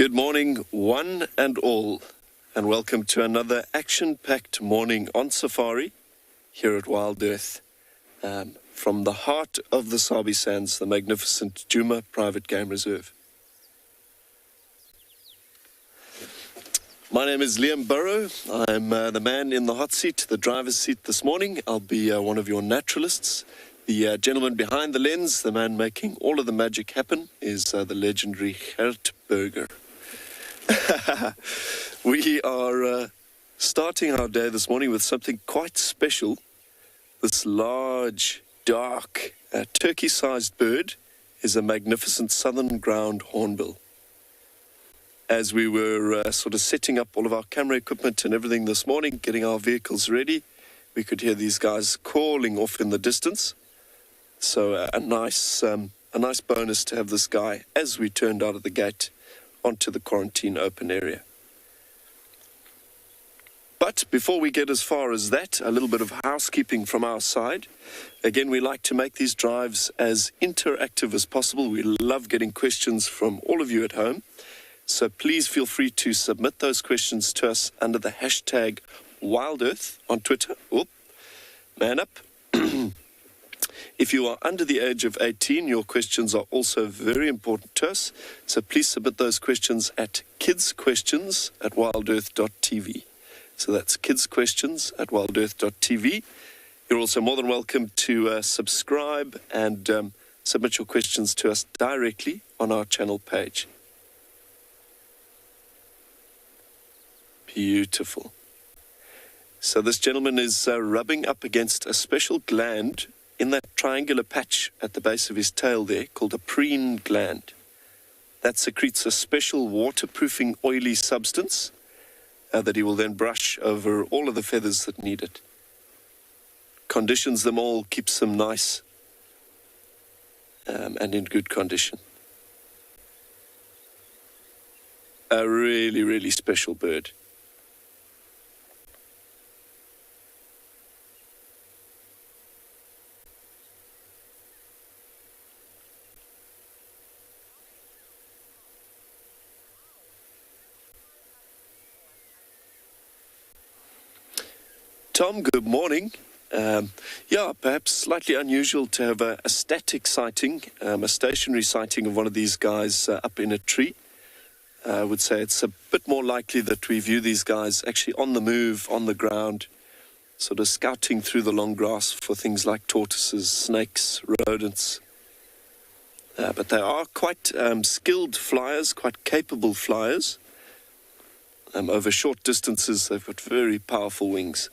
Good morning, one and all, and welcome to another action-packed morning on safari here at WildEarth. From the heart of the Sabi Sands, the magnificent Djuma Private Game Reserve. My name is Liam Burrow. I'm the man in the hot seat, the driver's seat this morning. I'll be one of your naturalists. The gentleman behind the lens, the man making all of the magic happen, is the legendary Gert Burger. We are starting our day this morning with something quite special. This large, dark, turkey-sized bird is a magnificent southern ground hornbill. As we were sort of setting up all of our camera equipment and everything this morning, getting our vehicles ready, we could hear these guys calling off in the distance. So a nice bonus to have this guy as we turned out of the gate onto the quarantine open area. But before we get as far as that, a little bit of housekeeping from our side. Again, we like to make these drives as interactive as possible. We love getting questions from all of you at home. So please feel free to submit those questions to us under the hashtag WildEarth on Twitter. Oop, man up. If you are under the age of 18, your questions are also very important to us. So please submit those questions at kidsquestions@wildearth.tv. So that's kidsquestions@wildearth.tv. You're also more than welcome to subscribe and submit your questions to us directly on our channel page. Beautiful. So this gentleman is rubbing up against a special gland in that triangular patch at the base of his tail there, called a preen gland. That secretes a special waterproofing oily substance that he will then brush over all of the feathers that need it. Conditions them all, keeps them nice and in good condition. A really, really special bird. Tom, good morning. Perhaps slightly unusual to have a static sighting, a stationary sighting of one of these guys up in a tree. I would say it's a bit more likely that we view these guys actually on the move, on the ground, sort of scouting through the long grass for things like tortoises, snakes, rodents. But they are quite skilled flyers, quite capable flyers. Over short distances, they've got very powerful wings.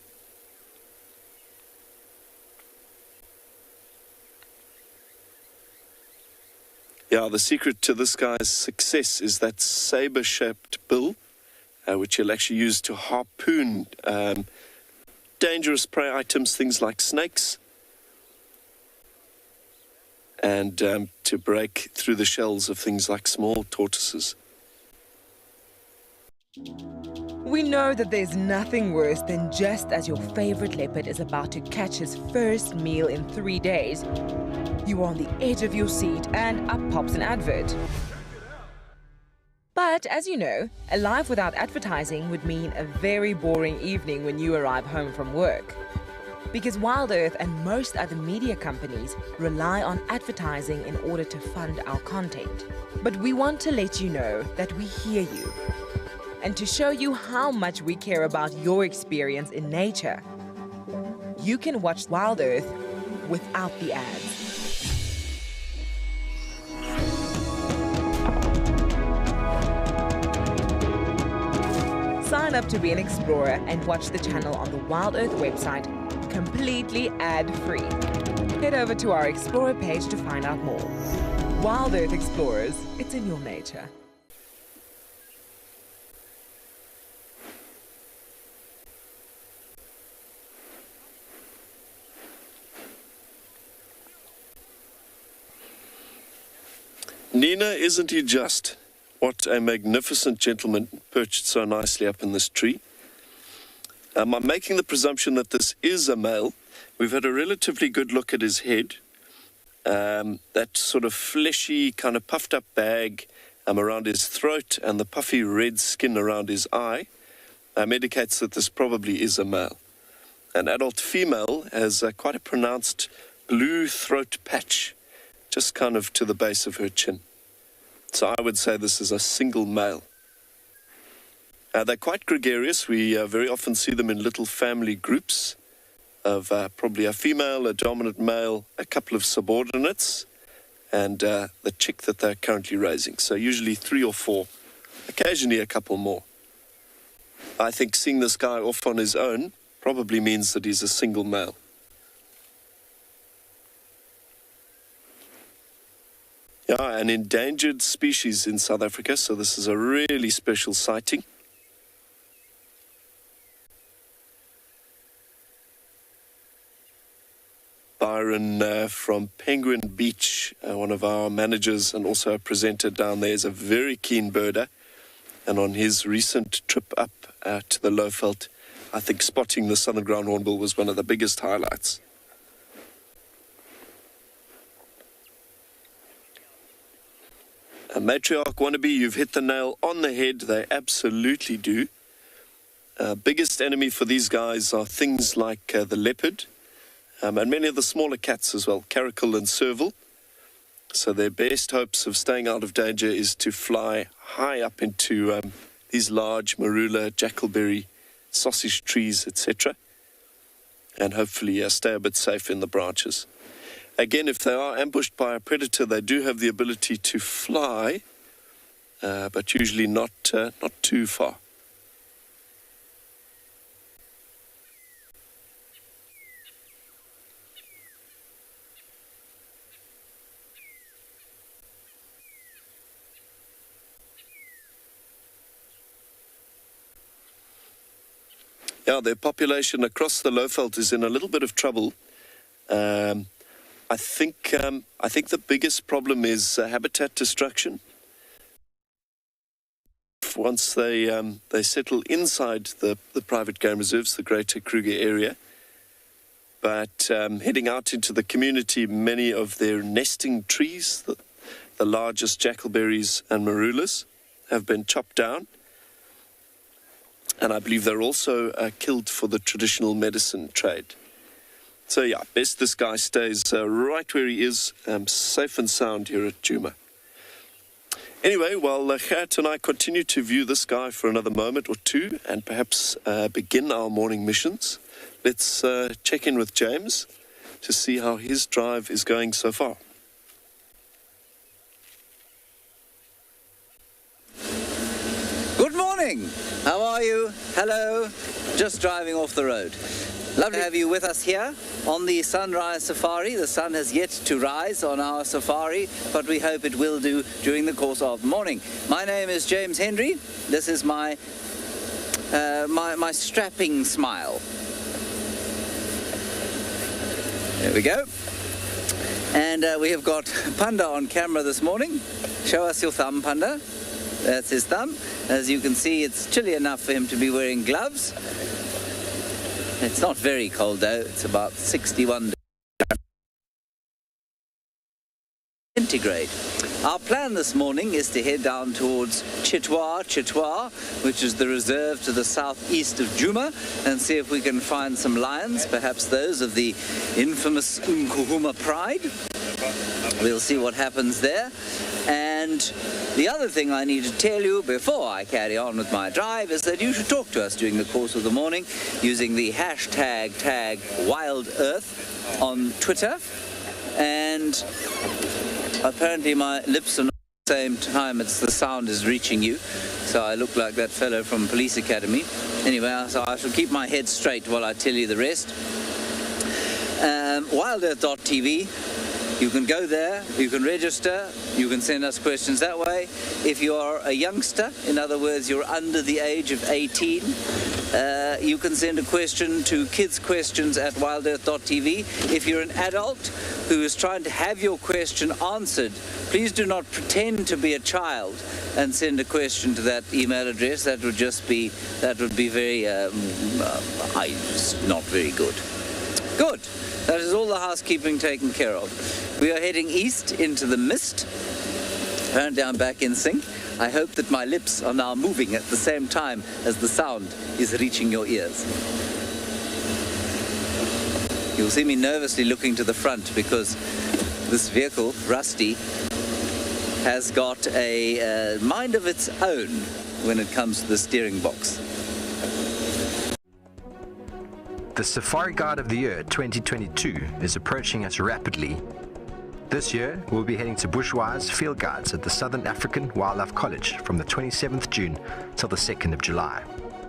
Yeah, the secret to this guy's success is that saber-shaped bill, which he'll actually use to harpoon dangerous prey items, things like snakes, and to break through the shells of things like small tortoises. We know that there's nothing worse than just as your favorite leopard is about to catch his first meal in 3 days. You are on the edge of your seat and up pops an advert. But as you know, a life without advertising would mean a very boring evening when you arrive home from work. Because WildEarth and most other media companies rely on advertising in order to fund our content. But we want to let you know that we hear you. And to show you how much we care about your experience in nature, you can watch WildEarth without the ads. Sign up to be an explorer and watch the channel on the WildEarth website completely ad-free. Head over to our Explorer page to find out more. WildEarth Explorers, it's in your nature. Nina, isn't he just? What a magnificent gentleman perched so nicely up in this tree. I'm making the presumption that this is a male. We've had a relatively good look at his head. That sort of fleshy, kind of puffed up bag around his throat and the puffy red skin around his eye indicates that this probably is a male. An adult female has quite a pronounced blue throat patch, just kind of to the base of her chin. So I would say this is a single male. They're quite gregarious. We very often see them in little family groups of probably a female, a dominant male, a couple of subordinates, and the chick that they're currently raising. So usually 3 or 4, occasionally a couple more. I think seeing this guy off on his own probably means that he's a single male. Yeah, an endangered species in South Africa, so this is a really special sighting. Byron from Penguin Beach, one of our managers and also a presenter down there, is a very keen birder. And on his recent trip up to the Lowveld, I think spotting the southern ground hornbill was one of the biggest highlights. A matriarch wannabe, you've hit the nail on the head. They absolutely do. Biggest enemy for these guys are things like the leopard, and many of the smaller cats as well, caracal and serval. So their best hopes of staying out of danger is to fly high up into these large marula, jackalberry, sausage trees, etc. And hopefully stay a bit safe in the branches. Again, if they are ambushed by a predator, they do have the ability to fly, but usually not too far. Yeah, their population across the Lowveld is in a little bit of trouble. I think the biggest problem is habitat destruction. Once they settle inside the private game reserves, the Greater Kruger area, but heading out into the community, many of their nesting trees, the largest jackalberries and marulas, have been chopped down. And I believe they're also killed for the traditional medicine trade. So yeah, best this guy stays right where he is, safe and sound here at Djuma. Anyway, while Gert and I continue to view this guy for another moment or two and perhaps begin our morning missions, let's check in with James to see how his drive is going so far. Good morning. How are you? Hello. Just driving off the road. Lovely to have you with us here on the sunrise safari. The sun has yet to rise on our safari, but we hope it will do during the course of the morning. My name is James Henry. This is my strapping smile. There we go. And we have got Panda on camera this morning. Show us your thumb, Panda. That's his thumb. As you can see, it's chilly enough for him to be wearing gloves. It's not very cold though, it's about 61 centigrade. Our plan this morning is to head down towards Chitwa, which is the reserve to the southeast of Djuma, and see if we can find some lions, perhaps those of the infamous Nkuhuma pride. We'll see what happens there. And the other thing I need to tell you before I carry on with my drive is that you should talk to us during the course of the morning using the hashtag WildEarth on Twitter. And apparently my lips are not at the same time as the sound is reaching you, so I look like that fellow from Police Academy. Anyway, so I shall keep my head straight while I tell you the rest. WildEarth.tv. You can go there, you can register, you can send us questions that way. If you are a youngster, in other words, you're under the age of 18, you can send a question to kidsquestions@wildearth.tv. If you're an adult who is trying to have your question answered, please do not pretend to be a child and send a question to that email address. That would be very, not very good. Good. That is all the housekeeping taken care of. We are heading east into the mist, Apparently I'm back in sync. I hope that my lips are now moving at the same time as the sound is reaching your ears. You'll see me nervously looking to the front because this vehicle, Rusty, has got a mind of its own when it comes to the steering box. The Safari Guide of the Year 2022 is approaching us rapidly. This year, we'll be heading to Bushwise Field Guides at the Southern African Wildlife College from the 27th June till the 2nd of July.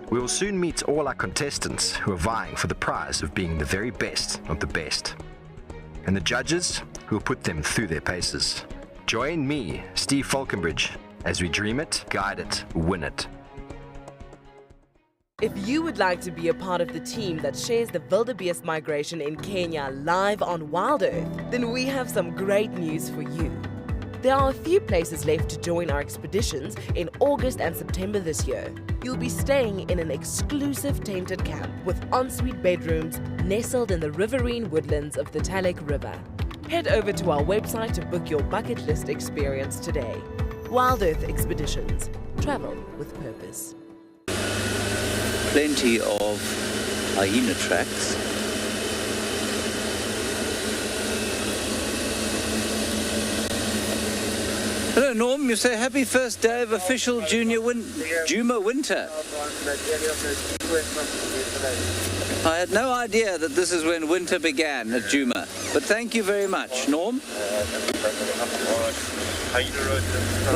We will soon meet all our contestants who are vying for the prize of being the very best of the best, and the judges who will put them through their paces. Join me, Steve Falconbridge, as we dream it, guide it, win it. If you would like to be a part of the team that shares the wildebeest migration in Kenya live on WildEarth, then we have some great news for you. There are a few places left to join our expeditions in August and September this year. You'll be staying in an exclusive tented camp with ensuite bedrooms nestled in the riverine woodlands of the Talek River. Head over to our website to book your bucket list experience today. WildEarth Expeditions. Travel with purpose. Plenty of hyena tracks. Hello Norm, you say happy first day of official Djuma winter. I had no idea that this is when winter began at Djuma, but thank you very much, Norm.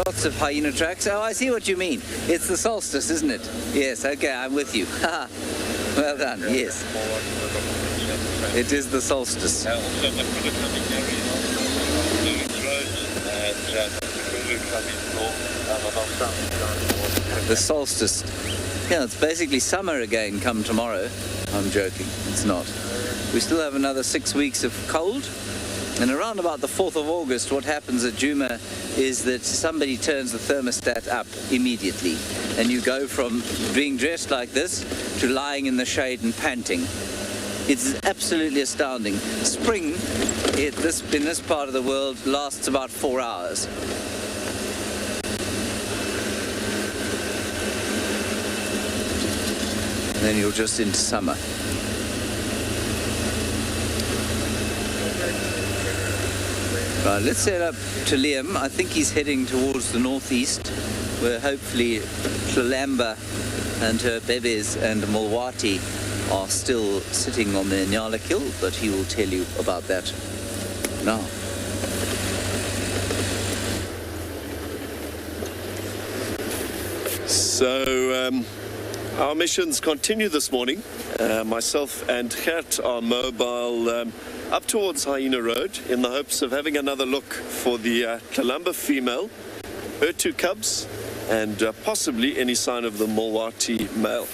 Lots of hyena tracks. Oh, I see what you mean. It's the solstice, isn't it? Yes, okay, I'm with you. Well done, yes. It is the solstice. The solstice. Yeah, it's basically summer again come tomorrow. I'm joking, it's not. We still have another 6 weeks of cold. And around about the 4th of August, what happens at Djuma is that somebody turns the thermostat up immediately. And you go from being dressed like this to lying in the shade and panting. It's absolutely astounding. Spring in this part of the world lasts about 4 hours. And then you're just into summer. Right, let's head up to Liam. I think he's heading towards the northeast, where hopefully Tlhalamba and her bebes and Mulwati are still sitting on their Nyala kill, but he will tell you about that now. So our missions continue this morning. Myself and Gert are mobile up towards Hyena Road in the hopes of having another look for the Tlhalamba female, her 2 cubs, and possibly any sign of the Mulwati male.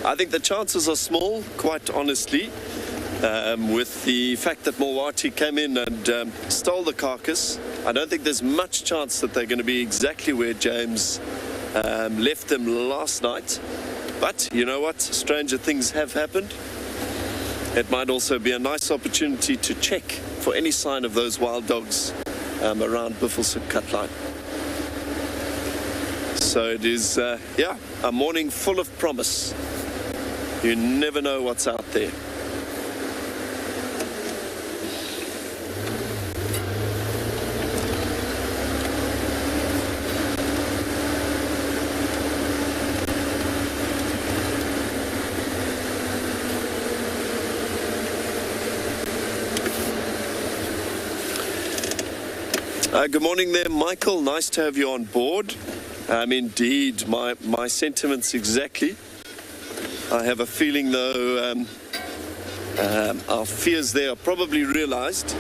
I think the chances are small, quite honestly, with the fact that Mulwati came in and stole the carcass. I don't think there's much chance that they're going to be exactly where James left them last night. But you know what? Stranger things have happened. It might also be a nice opportunity to check for any sign of those wild dogs around Buffelshoek Cutline. So it is, a morning full of promise. You never know what's out there. Good morning there, Michael. Nice to have you on board. Indeed, my sentiments exactly. I have a feeling, though, our fears there are probably realized.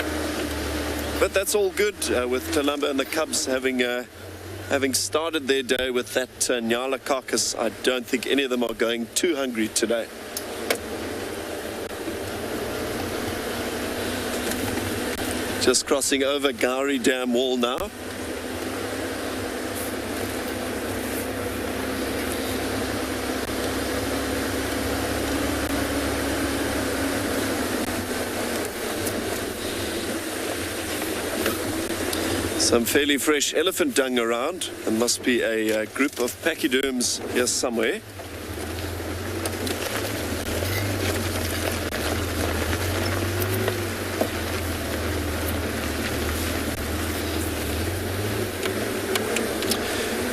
But that's all good with Tlhalamba and the cubs having started their day with that Nyala carcass. I don't think any of them are going too hungry today. Just crossing over Gowrie Dam Wall now. Some fairly fresh elephant dung around, and must be a group of pachyderms here somewhere.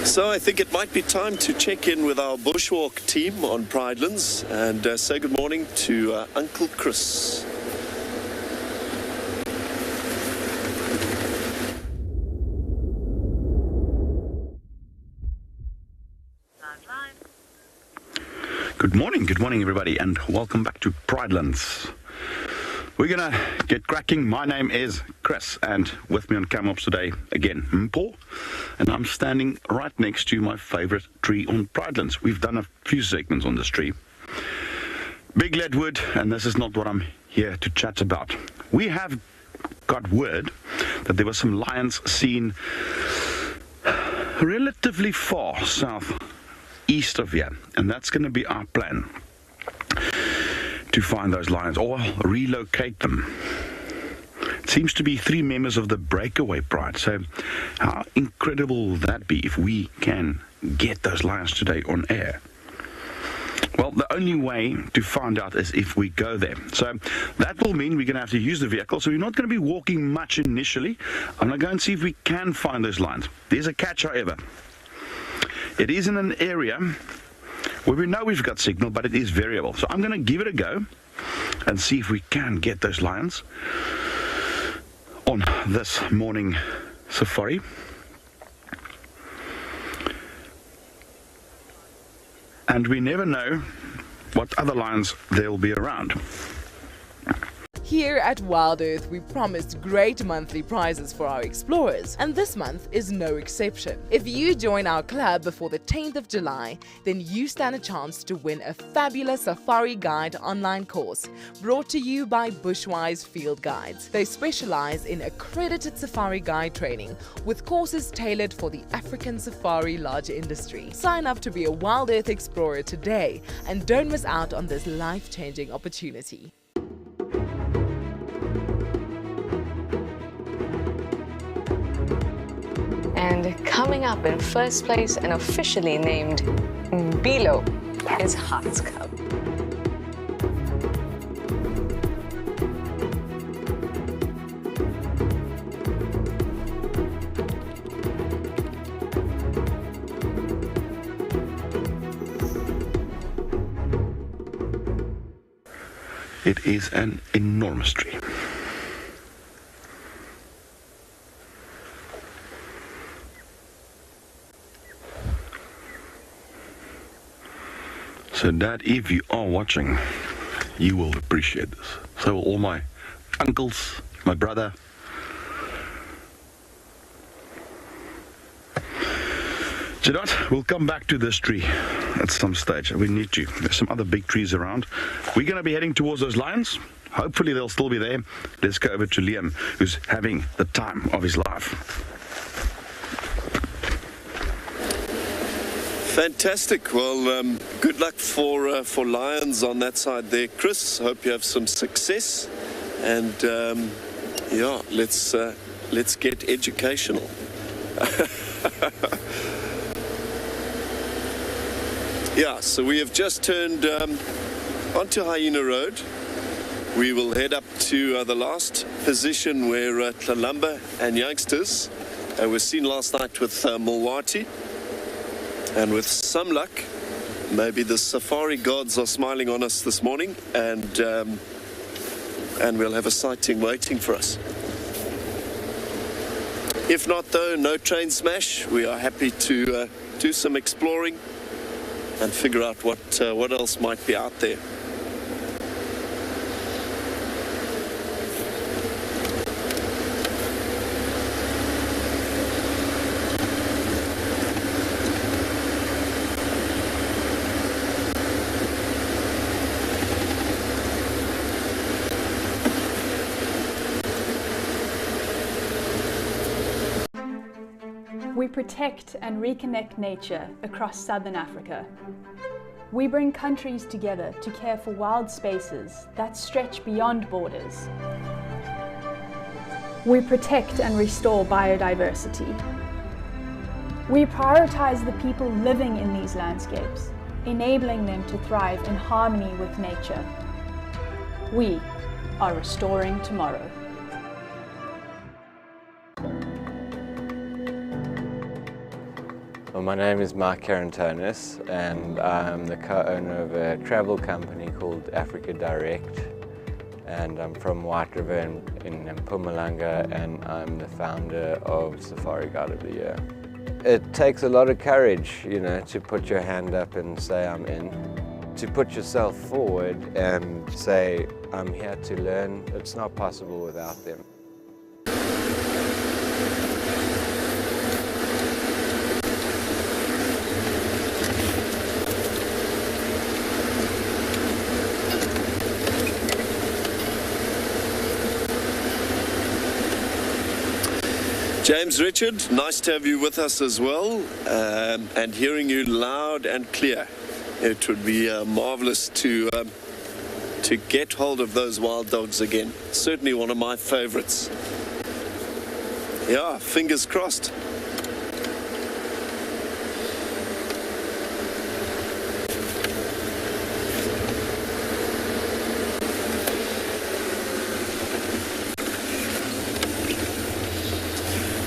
So I think it might be time to check in with our bushwalk team on Pridelands and say good morning to Uncle Chris. Good morning everybody, and welcome back to Pridelands. We're gonna get cracking. My name is Chris, and with me on cam-ops today, again, Mpo, and I'm standing right next to my favorite tree on Pridelands. We've done a few segments on this tree. Big leadwood, and this is not what I'm here to chat about. We have got word that there were some lions seen relatively far south east of here, and that's going to be our plan, to find those lions or relocate them. It seems to be 3 members of the breakaway pride, so how incredible will that be if we can get those lions today on air? Well, the only way to find out is if we go there. So that will mean we're going to have to use the vehicle, so we're not going to be walking much initially. I'm going to go and see if we can find those lions. There's a catch, however. It is in an area where we know we've got signal, but it is variable. So I'm going to give it a go and see if we can get those lions on this morning safari. And we never know what other lions there will be around. Here at WildEarth, we promised great monthly prizes for our explorers, and this month is no exception. If you join our club before the 10th of July, then you stand a chance to win a fabulous Safari Guide online course brought to you by Bushwise Field Guides. They specialize in accredited safari guide training with courses tailored for the African safari lodge industry. Sign up to be a WildEarth explorer today and don't miss out on this life-changing opportunity. And coming up in first place and officially named Mbilo is Heart's Cub. It is an enormous tree. So Dad, if you are watching, you will appreciate this. So will all my uncles, my brother. So that, we'll come back to this tree at some stage. We need to. There's some other big trees around. We're going to be heading towards those lions. Hopefully they'll still be there. Let's go over to Liam, who's having the time of his life. Fantastic. Well, good luck for lions on that side there, Chris. Hope you have some success. And yeah, let's get educational. Yeah, so we have just turned onto Hyena Road. We will head up to the last position where Tlalamba and youngsters were seen last night with Mulwati. And with some luck, maybe the safari gods are smiling on us this morning, and we'll have a sighting waiting for us. If not, though, no train smash. We are happy to do some exploring and figure out what else might be out there. We protect and reconnect nature across southern Africa. We bring countries together to care for wild spaces that stretch beyond borders. We protect and restore biodiversity. We prioritize the people living in these landscapes, enabling them to thrive in harmony with nature. We are restoring tomorrow. Well, my name is Mark Carantonis, and I'm the co-owner of a travel company called Africa Direct, and I'm from White River in Mpumalanga, and I'm the founder of Safari Guide of the Year. It takes a lot of courage, you know, to put your hand up and say I'm in. To put yourself forward and say I'm here to learn, it's not possible without them. James Richard, nice to have you with us as well, and hearing you loud and clear. It would be marvelous to get hold of those wild dogs again. Certainly one of my favorites. Yeah, fingers crossed.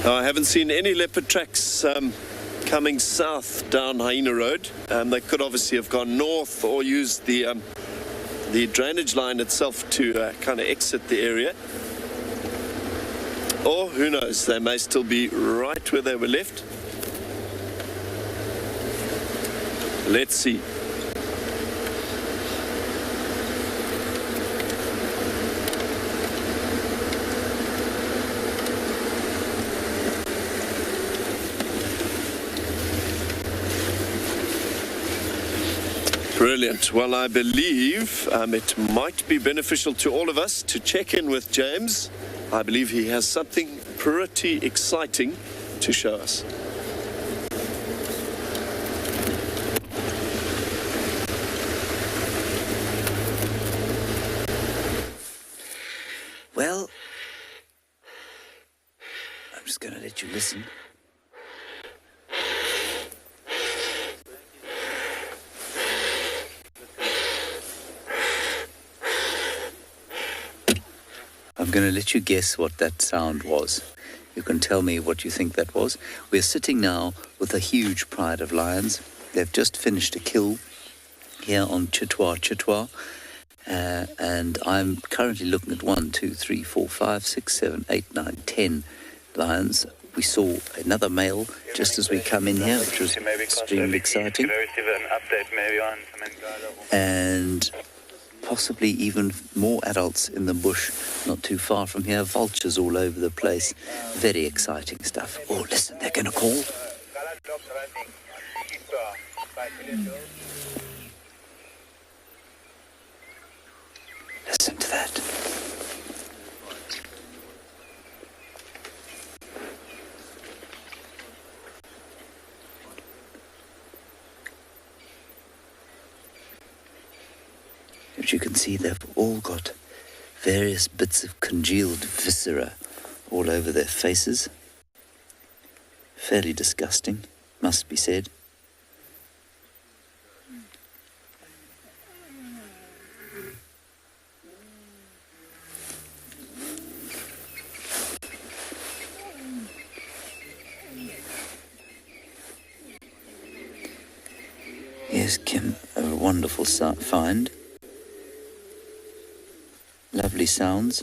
I haven't seen any leopard tracks coming south down Hyena Road. They could obviously have gone north or used the drainage line itself to kind of exit the area. Or who knows, they may still be right where they were left. Let's see. Brilliant. Well, I believe it might be beneficial to all of us to check in with James. I believe he has something pretty exciting to show us. Well, I'm just going to let you listen. I'm going to let you guess what that sound was. You can tell me what you think that was. We're sitting now with a huge pride of lions. They've just finished a kill here on Chitwa, and I'm currently looking at 1, 2, 3, 4, 5, 6, 7, 8, 9, 10 lions. We saw another male just as we come in here, which was extremely exciting. And possibly even more adults in the bush, not too far from here. Vultures all over the place. Very exciting stuff. Oh, listen, they're going to call. Listen to that. As you can see, they've all got various bits of congealed viscera all over their faces. Fairly disgusting, must be said. Here's Kim, a wonderful find. Lovely sounds.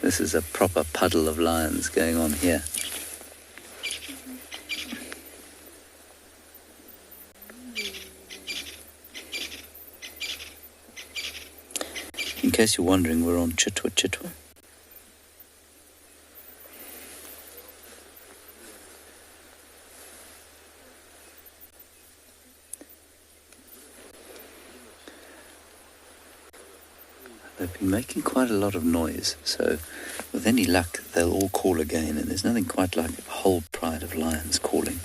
This is a proper puddle of lions going on here. In case you're wondering, we're on Chitwa. Hoping been making quite a lot of noise, so with any luck they'll all call again, and there's nothing quite like a whole pride of lions calling.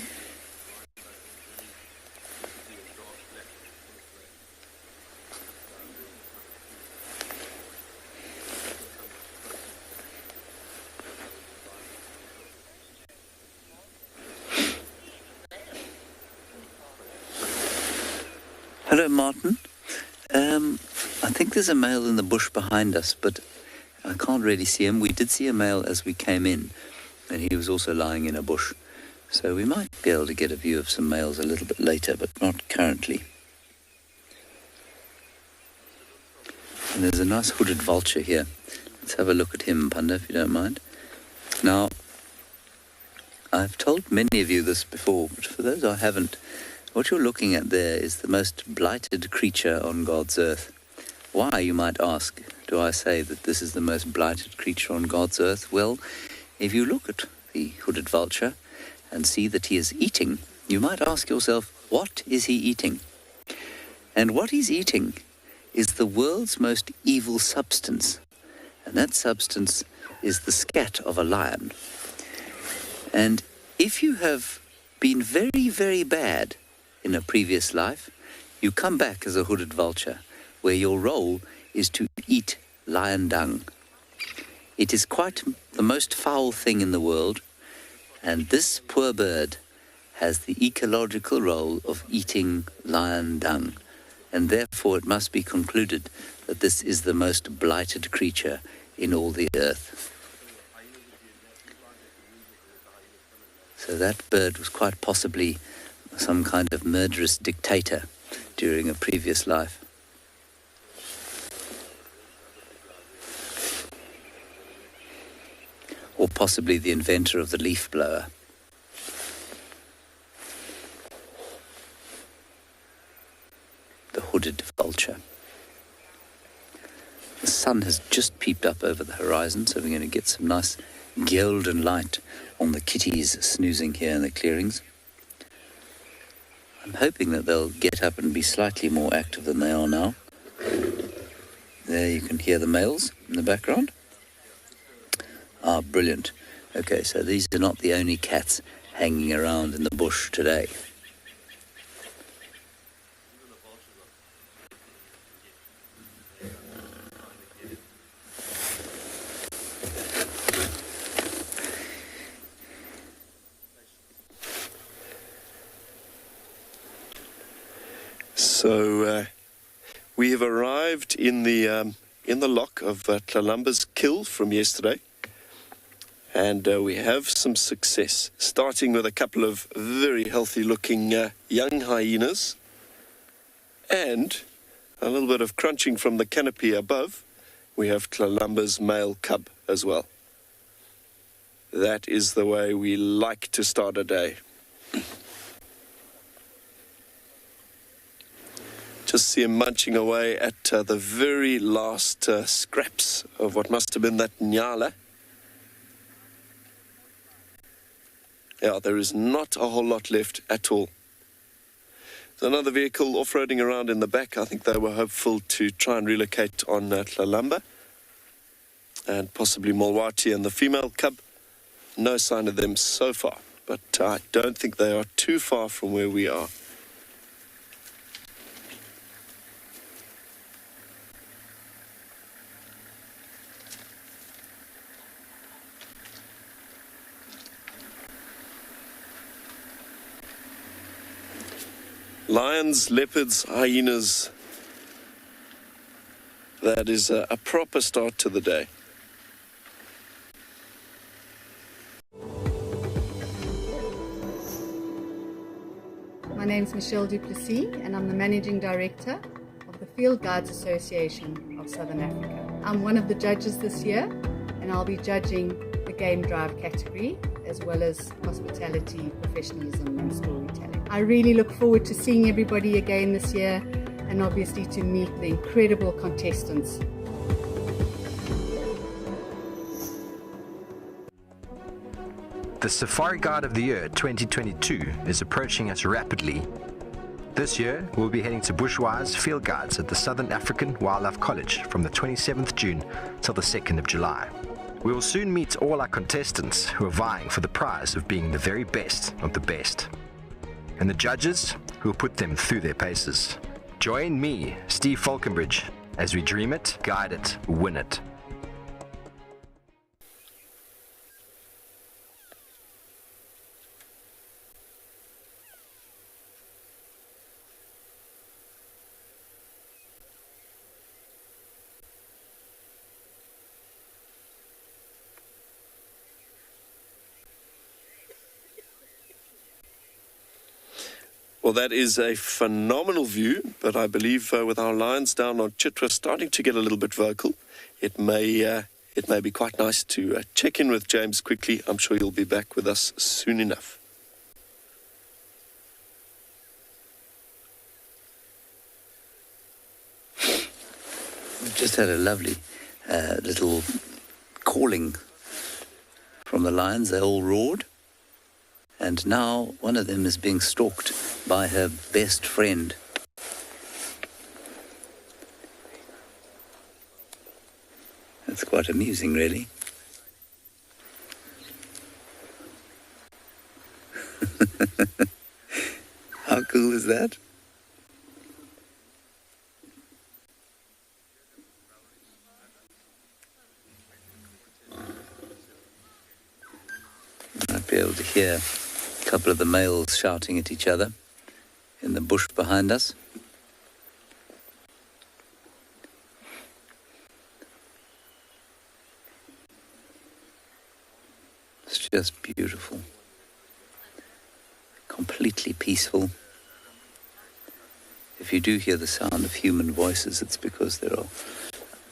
Hello, Martin. I think there's a male in the bush behind us, but I can't really see him. We did see a male as we came in, and he was also lying in a bush. So we might be able to get a view of some males a little bit later, but not currently. And there's a nice hooded vulture here. Let's have a look at him, Panda, if you don't mind. Now, I've told many of you this before, but for those I haven't, what you're looking at there is the most blighted creature on God's earth. Why, you might ask, do I say that this is the most blighted creature on God's earth? Well, if you look at the hooded vulture and see that he is eating, you might ask yourself, what is he eating? And what he's eating is the world's most evil substance. And that substance is the scat of a lion. And if you have been very, very bad in a previous life, you come back as a hooded vulture, where your role is to eat lion dung. It is quite the most foul thing in the world, and this poor bird has the ecological role of eating lion dung, and therefore it must be concluded that this is the most blighted creature in all the earth. So that bird was quite possibly some kind of murderous dictator during a previous life. Or possibly the inventor of the leaf blower. The hooded vulture. The sun has just peeped up over the horizon, so we're going to get some nice golden light on the kitties snoozing here in the clearings. I'm hoping that they'll get up and be slightly more active than they are now. There you can hear the males in the background. Ah, brilliant. Okay, so these are not the only cats hanging around in the bush today. So we have arrived in the lock of Tlalumba's kill from yesterday, and we have some success, starting with a couple of very healthy-looking young hyenas, and a little bit of crunching from the canopy above. We have Tlalumba's male cub as well. That is the way we like to start a day. Just see him munching away at the very last scraps of what must have been that nyala. Yeah, there is not a whole lot left at all. There's another vehicle off-roading around in the back. I think they were hopeful to try and relocate on Tlalumba and possibly Mulwati and the female cub. No sign of them so far, but I don't think they are too far from where we are. Lions, leopards, hyenas. That is a proper start to the day. My name is Michelle Duplessi, and I'm the Managing Director of the Field Guides Association of Southern Africa. I'm one of the judges this year, and I'll be judging the game drive category, as well as hospitality, professionalism and storytelling. I really look forward to seeing everybody again this year, and obviously to meet the incredible contestants. The Safari Guide of the Year 2022 is approaching us rapidly. This year, we'll be heading to bushwise field guides at the Southern African Wildlife College from the 27th June till the 2nd of July. We will soon meet all our contestants who are vying for the prize of being the very best of the best, and the judges who will put them through their paces. Join me, Steve Falconbridge, as we dream it, guide it, win it. Well, that is a phenomenal view, but I believe with our lions down on Chitwa starting to get a little bit vocal, it may be quite nice to check in with James quickly. I'm sure you'll be back with us soon enough. We've just had a lovely little calling from the lions. They all roared. And now one of them is being stalked by her best friend. That's quite amusing, really. How cool is that? Might be able to hear a couple of the males shouting at each other in the bush behind us. It's just beautiful. Completely peaceful. If you do hear the sound of human voices, it's because there are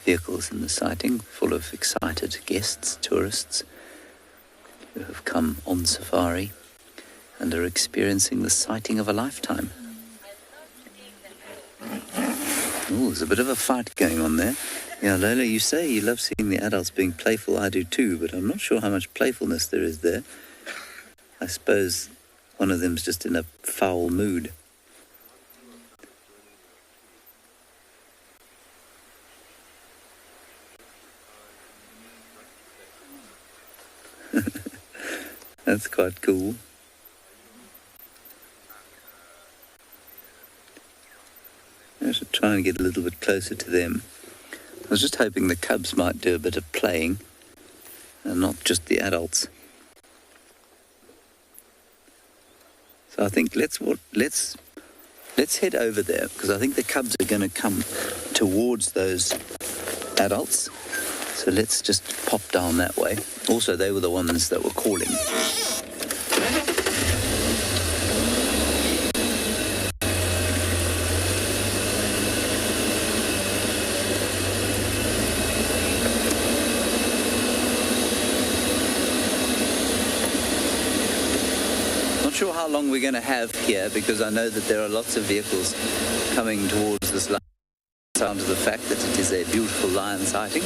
vehicles in the sighting full of excited guests, tourists, who have come on safari and are experiencing the sighting of a lifetime. Oh, there's a bit of a fight going on there. Yeah, Lola, you say you love seeing the adults being playful. I do too, but I'm not sure how much playfulness there is there. I suppose one of them's just in a foul mood. That's quite cool. I should try and get a little bit closer to them. I was just hoping the cubs might do a bit of playing and not just the adults. So I think let's head over there, because I think the cubs are going to come towards those adults. So let's just pop down that way. Also, they were the ones that were calling. Not sure how long we're going to have here, because I know that there are lots of vehicles coming towards this line. Down to the fact that it is a beautiful lion sighting.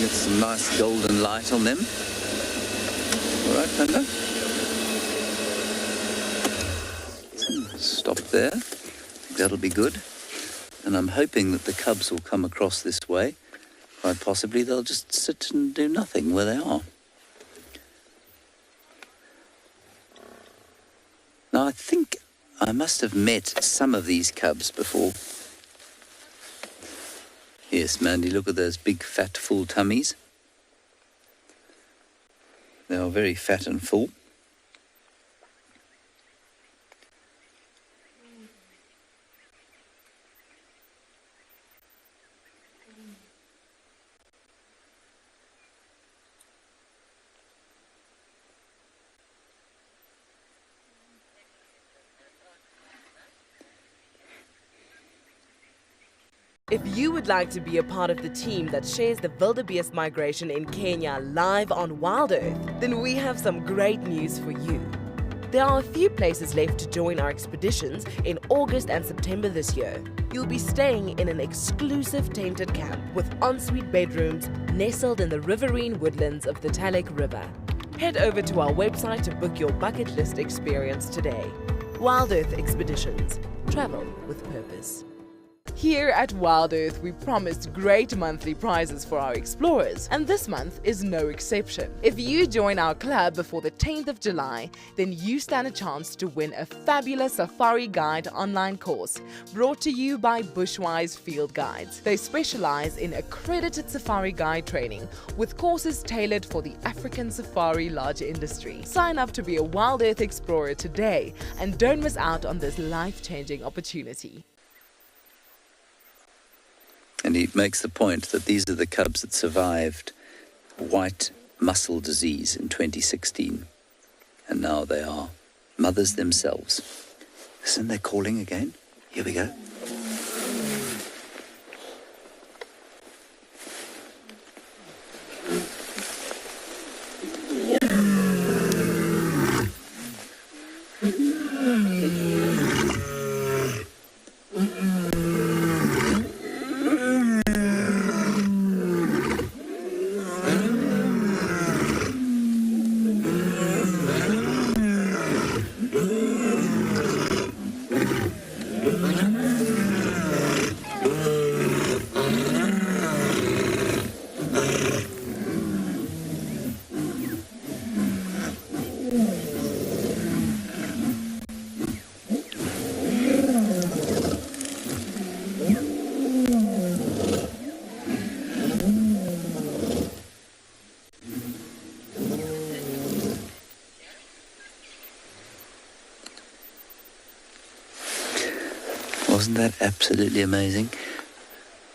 Get some nice golden light on them. All right, Panda. Stop there. I think that'll be good. And I'm hoping that the cubs will come across this way. Quite possibly they'll just sit and do nothing where they are. Now, I think I must have met some of these cubs before. Yes, Mandy, look at those big, fat, full tummies. They are very fat and full. If you would like to be a part of the team that shares the wildebeest migration in Kenya live on WildEarth, then we have some great news for you. There are a few places left to join our expeditions in August and September this year. You'll be staying in an exclusive tented camp with ensuite bedrooms nestled in the riverine woodlands of the Talek River. Head over to our website to book your bucket list experience today. WildEarth Expeditions. Travel with purpose. Here at WildEarth, we promised great monthly prizes for our explorers, and this month is no exception. If you join our club before the 10th of July, then you stand a chance to win a fabulous Safari Guide online course brought to you by Bushwise Field Guides. They specialize in accredited Safari Guide training with courses tailored for the African safari lodge industry. Sign up to be a WildEarth explorer today and don't miss out on this life-changing opportunity. And he makes the point that these are the cubs that survived white muscle disease in 2016. And now they are mothers themselves. Isn't they calling again? Here we go. Wasn't that absolutely amazing?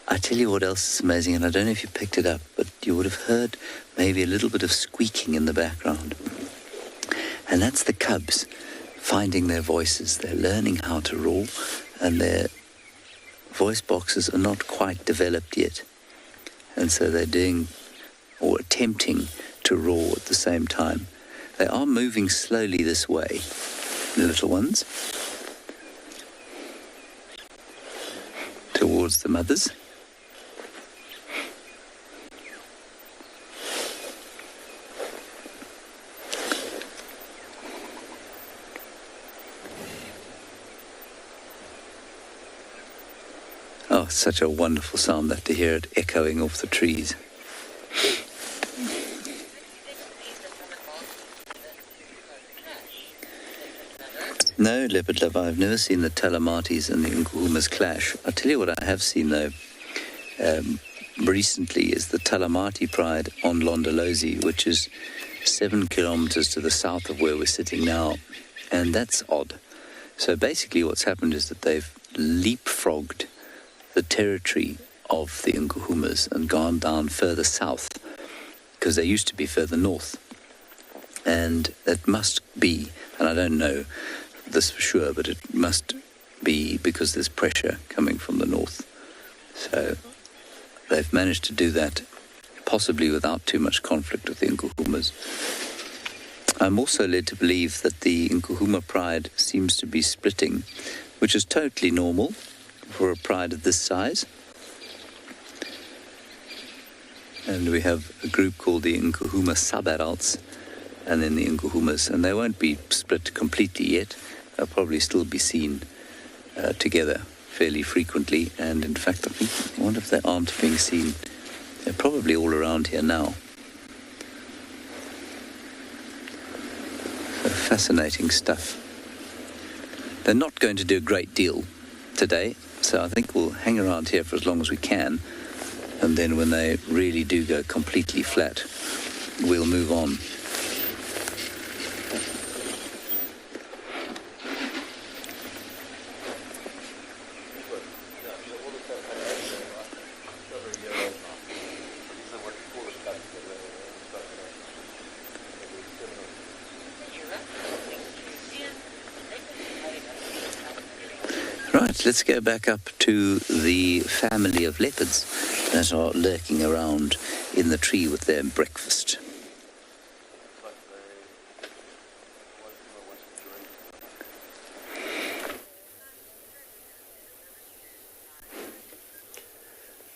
I tell you what else is amazing, and I don't know if you picked it up, but you would have heard maybe a little bit of squeaking in the background. And that's the cubs finding their voices. They're learning how to roar, and their voice boxes are not quite developed yet. And so they're doing, or attempting, to roar at the same time. They are moving slowly this way, the little ones, towards the mothers. Oh, such a wonderful sound that to hear it echoing off the trees. No, Leopard Love, I've never seen the Talamatis and the Nkuhumas clash. I'll tell you what I have seen, though, recently is the Talamati Pride on Londolozi, which is 7 kilometers to the south of where we're sitting now. And that's odd. So basically what's happened is that they've leapfrogged the territory of the Nkuhumas and gone down further south, because they used to be further north. And it must be, and I don't know this for sure, but it must be because there's pressure coming from the north. So they've managed to do that, possibly without too much conflict with the Nkuhumas. I'm also led to believe that the Nkuhuma pride seems to be splitting, which is totally normal for a pride of this size. And we have a group called the Nkuhuma sub-adults, and then the Nkuhumas, and they won't be split completely yet. They'll probably still be seen together fairly frequently, and in fact I wonder if they aren't being seen. They're probably all around here now. So fascinating stuff. They're not going to do a great deal today, so I think we'll hang around here for as long as we can, and then when they really do go completely flat, we'll move on. Right, let's go back up to the family of leopards that are lurking around in the tree with their breakfast.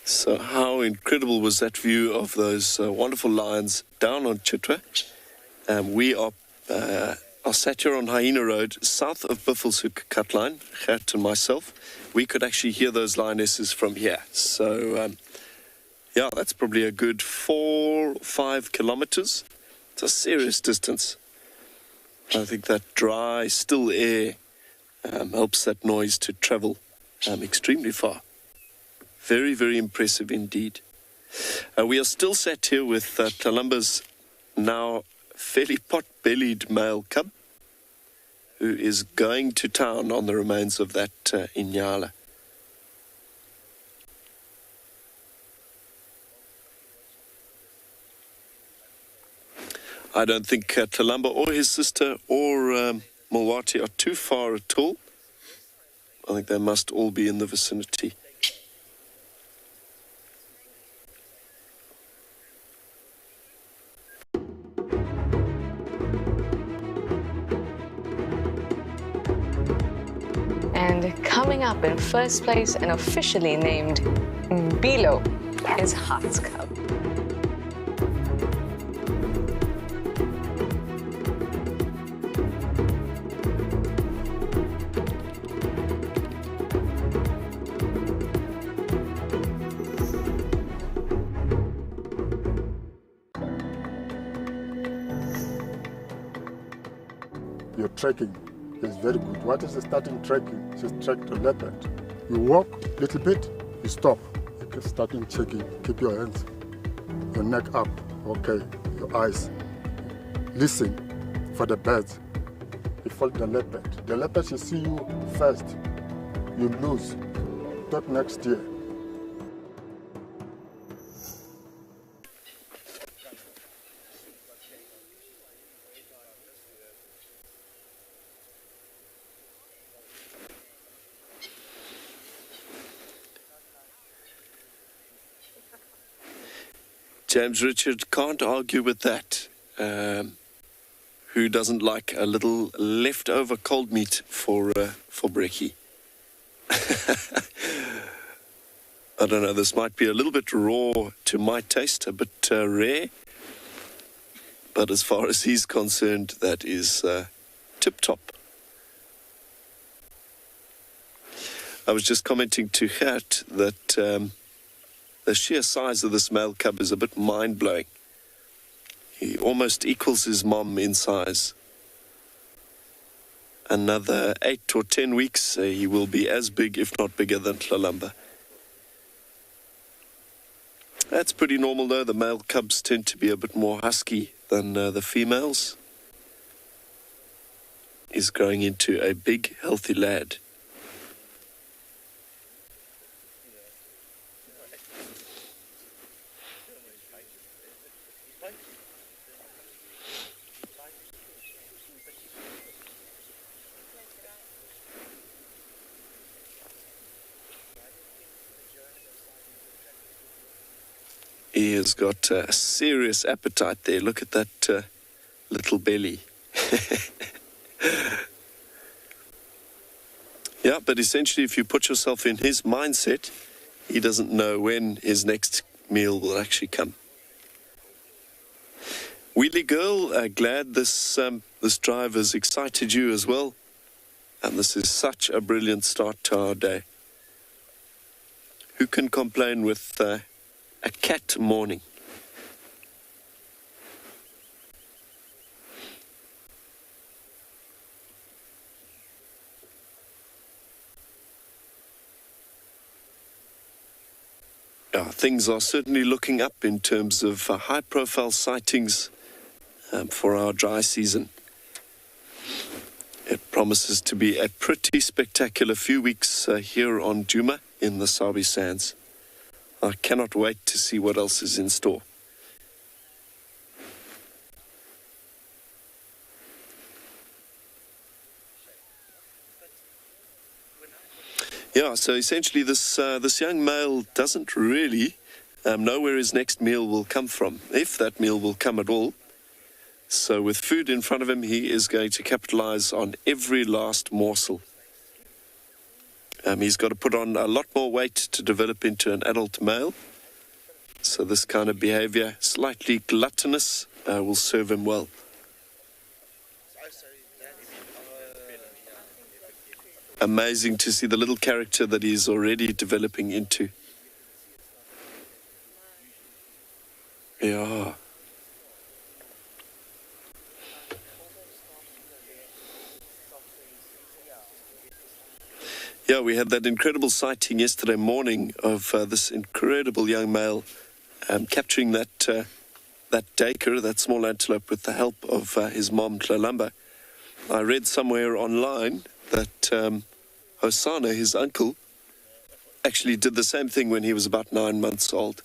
So how incredible was that view of those wonderful lions down on Chitwa? We are sat here on Hyena Road, south of Buffelshoek cut line, Gert and myself. We could actually hear those lionesses from here. So, yeah, that's probably a good 4 or 5 kilometers. It's a serious distance. I think that dry, still air helps that noise to travel extremely far. Very, very impressive indeed. We are still sat here with Tlalumba's now fairly pot-bellied male cub, who is going to town on the remains of that Inyala. I don't think Tlalumba or his sister or Mulwati are too far at all. I think they must all be in the vicinity. And coming up in first place and officially named Bilo is Hart's cub. Your trekking is very good. What is the starting trekking? Just track the leopard. You walk a little bit, you stop. You can starting checking. Keep your hands, your neck up. Okay, your eyes. Listen for the birds. You follow the leopard. The leopard should see you first. You lose. Not next year. James Richard can't argue with that. Who doesn't like a little leftover cold meat for brekkie? I don't know, this might be a little bit raw to my taste, a bit rare. But as far as he's concerned, that is tip-top. I was just commenting to Gert that the sheer size of this male cub is a bit mind-blowing. He almost equals his mom in size. Another 8 or 10 weeks, he will be as big, if not bigger, than Tlalumba. That's pretty normal, though. The male cubs tend to be a bit more husky than the females. He's growing into a big, healthy lad. He has got a serious appetite there. Look at that little belly. Yeah, but essentially if you put yourself in his mindset, he doesn't know when his next meal will actually come. Wheelie Girl, glad this drive has excited you as well. And this is such a brilliant start to our day. Who can complain with a cat morning? Things are certainly looking up in terms of high-profile sightings for our dry season. It promises to be a pretty spectacular few weeks here on Djuma in the Sabi Sands. I cannot wait to see what else is in store. Yeah, so essentially this young male doesn't really know where his next meal will come from, if that meal will come at all. So with food in front of him, he is going to capitalize on every last morsel. He's got to put on a lot more weight to develop into an adult male. So this kind of behavior, slightly gluttonous, will serve him well. Amazing to see the little character that he's already developing into. Yeah. Yeah, we had that incredible sighting yesterday morning of this incredible young male capturing that duiker, that small antelope, with the help of his mom, Tlalamba. I read somewhere online that Hosanna, his uncle, actually did the same thing when he was about 9 months old.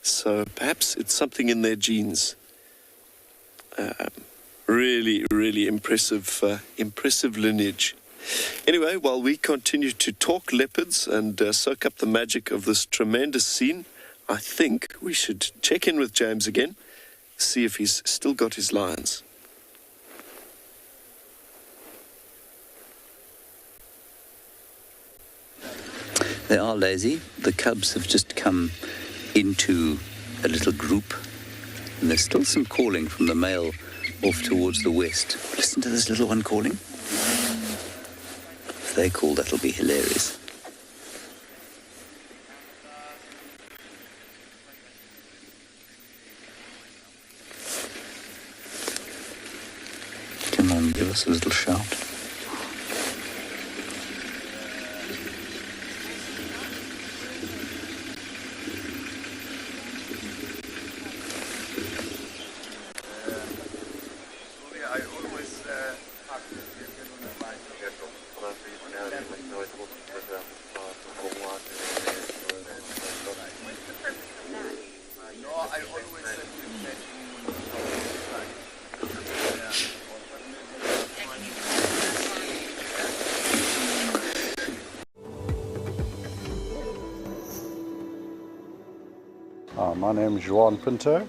So perhaps it's something in their genes. Really, really impressive lineage. Anyway, while we continue to talk leopards and soak up the magic of this tremendous scene, I think we should check in with James again, see if he's still got his lions. They are lazy. The cubs have just come into a little group, and there's still some calling from the male off towards the west. Listen to this little one calling. If they call, that'll be hilarious. Come on, give us a little shout. My name is Juan Pinto.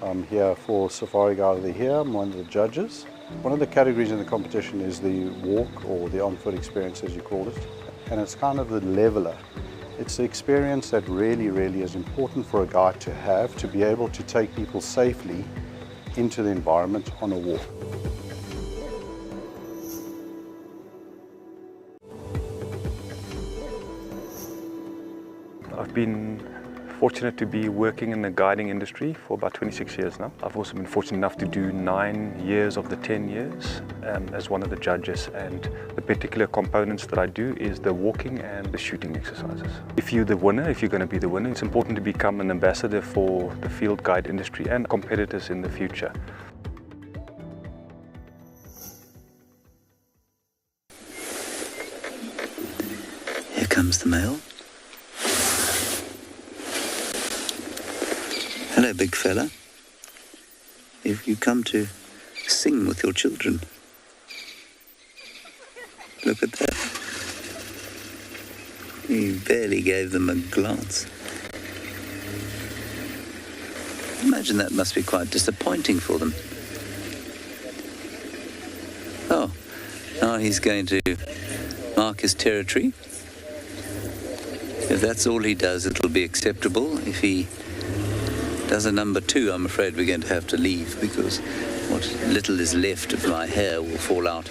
I'm here for Safari Guide of the Year. I'm one of the judges. One of the categories in the competition is the walk, or the on-foot experience as you call it. And it's kind of the leveler. It's the experience that really is important for a guide to have, to be able to take people safely into the environment on a walk. I've been fortunate to be working in the guiding industry for about 26 years now. I've also been fortunate enough to do 9 years of the 10 years as one of the judges, and the particular components that I do is the walking and the shooting exercises. If you're the winner, if you're going to be the winner, it's important to become an ambassador for the field guide industry and competitors in the future. Here comes the male. Hello, big fella. If you come to sing with your children. Look at that. He barely gave them a glance. Imagine that must be quite disappointing for them. Oh, now he's going to mark his territory. If that's all he does, it'll be acceptable. If he does a number 2, I'm afraid we're going to have to leave, because what little is left of my hair will fall out.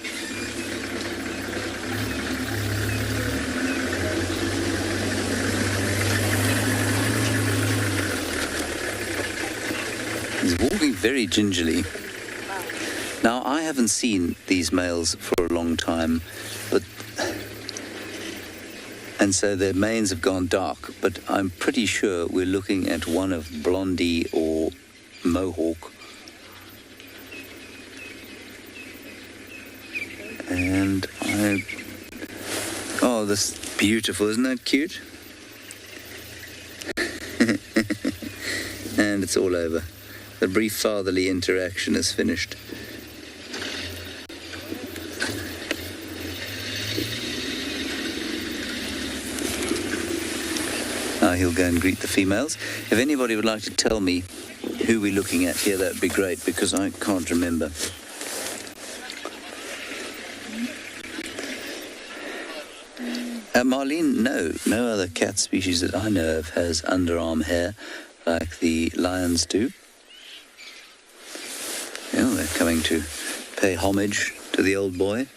He's walking very gingerly. Now, I haven't seen these males for a long time, and so their manes have gone dark, but I'm pretty sure we're looking at one of Blondie or Mohawk. And oh, this is beautiful, isn't that cute? And it's all over. The brief fatherly interaction is finished. Now he'll go and greet the females. If anybody would like to tell me who we're looking at here, that'd be great, because I can't remember. Marlene, no other cat species that I know of has underarm hair like the lions do. Yeah, they're coming to pay homage to the old boy.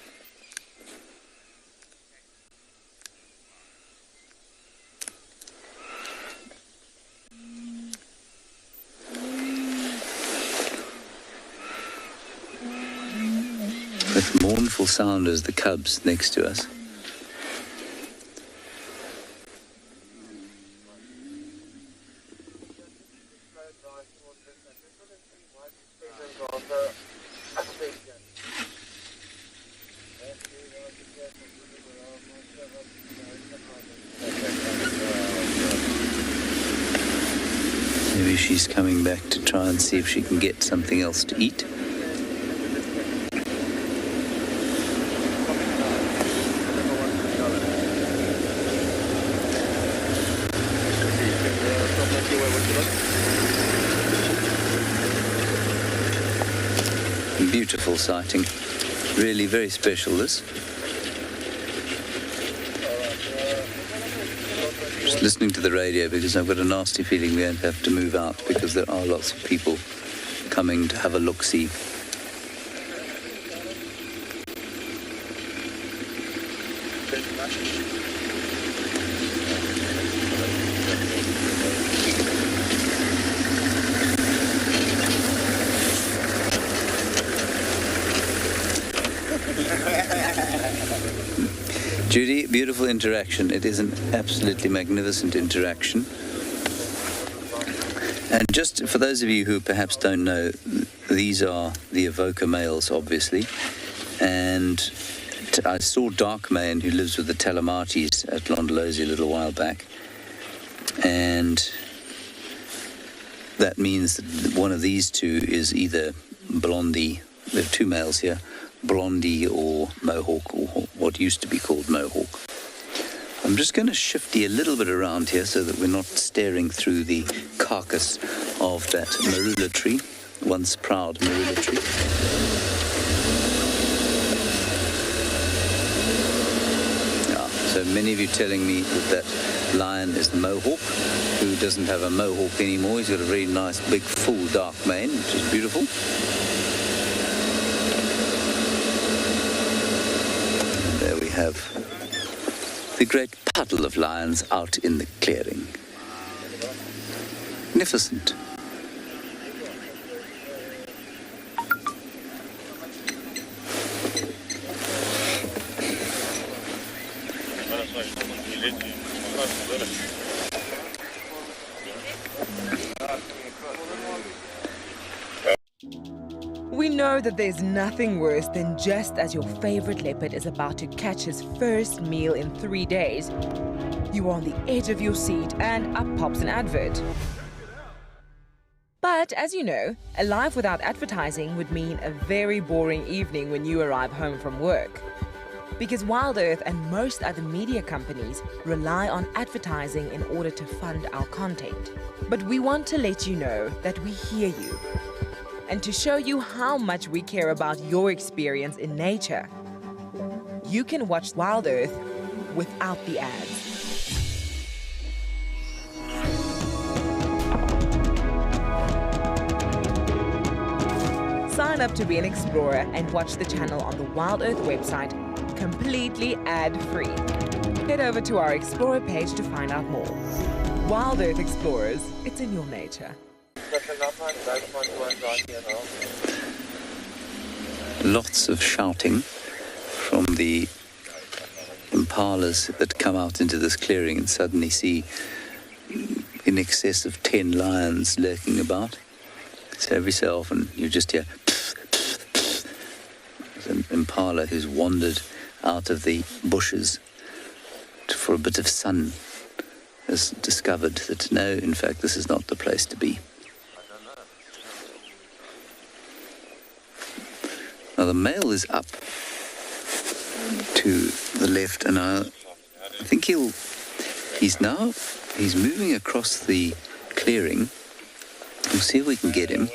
With mournful sound as the cubs next to us. Maybe she's coming back to try and see if she can get something else to eat. Beautiful sighting. Really very special, this. Just listening to the radio because I've got a nasty feeling we're going to have to move out because there are lots of people coming to have a look-see. Judy, beautiful interaction. It is an absolutely magnificent interaction. And just for those of you who perhaps don't know, these are the evoker males, obviously. And I saw Darkmane, who lives with the Telemates at Londolozi a little while back. And that means that one of these two is either Blondie, there are two males here, Blondie or Mohawk, or what used to be called Mohawk. I'm just going to shifty a little bit around here so that we're not staring through the carcass of that marula tree, once proud marula tree. Yeah, so many of you telling me that lion is the Mohawk, who doesn't have a Mohawk anymore. He's got a very nice big full dark mane, which is beautiful. There we have the great puddle of lions out in the clearing. Magnificent. We know that there's nothing worse than just as your favorite leopard is about to catch his first meal in 3 days, you are on the edge of your seat and up pops an advert. But as you know, a life without advertising would mean a very boring evening when you arrive home from work. Because WildEarth and most other media companies rely on advertising in order to fund our content. But we want to let you know that we hear you. And to show you how much we care about your experience in nature, you can watch WildEarth without the ads. Sign up to be an explorer and watch the channel on the WildEarth website completely ad-free. Head over to our Explorer page to find out more. WildEarth Explorers, it's in your nature. Lots of shouting from the impalas that come out into this clearing and suddenly see in excess of 10 lions lurking about. So every so often you just hear an impala who's wandered out of the bushes for a bit of sun has discovered that no, in fact, this is not the place to be. Now the male is up to the left, and I think he's moving across the clearing. We'll see if we can get him.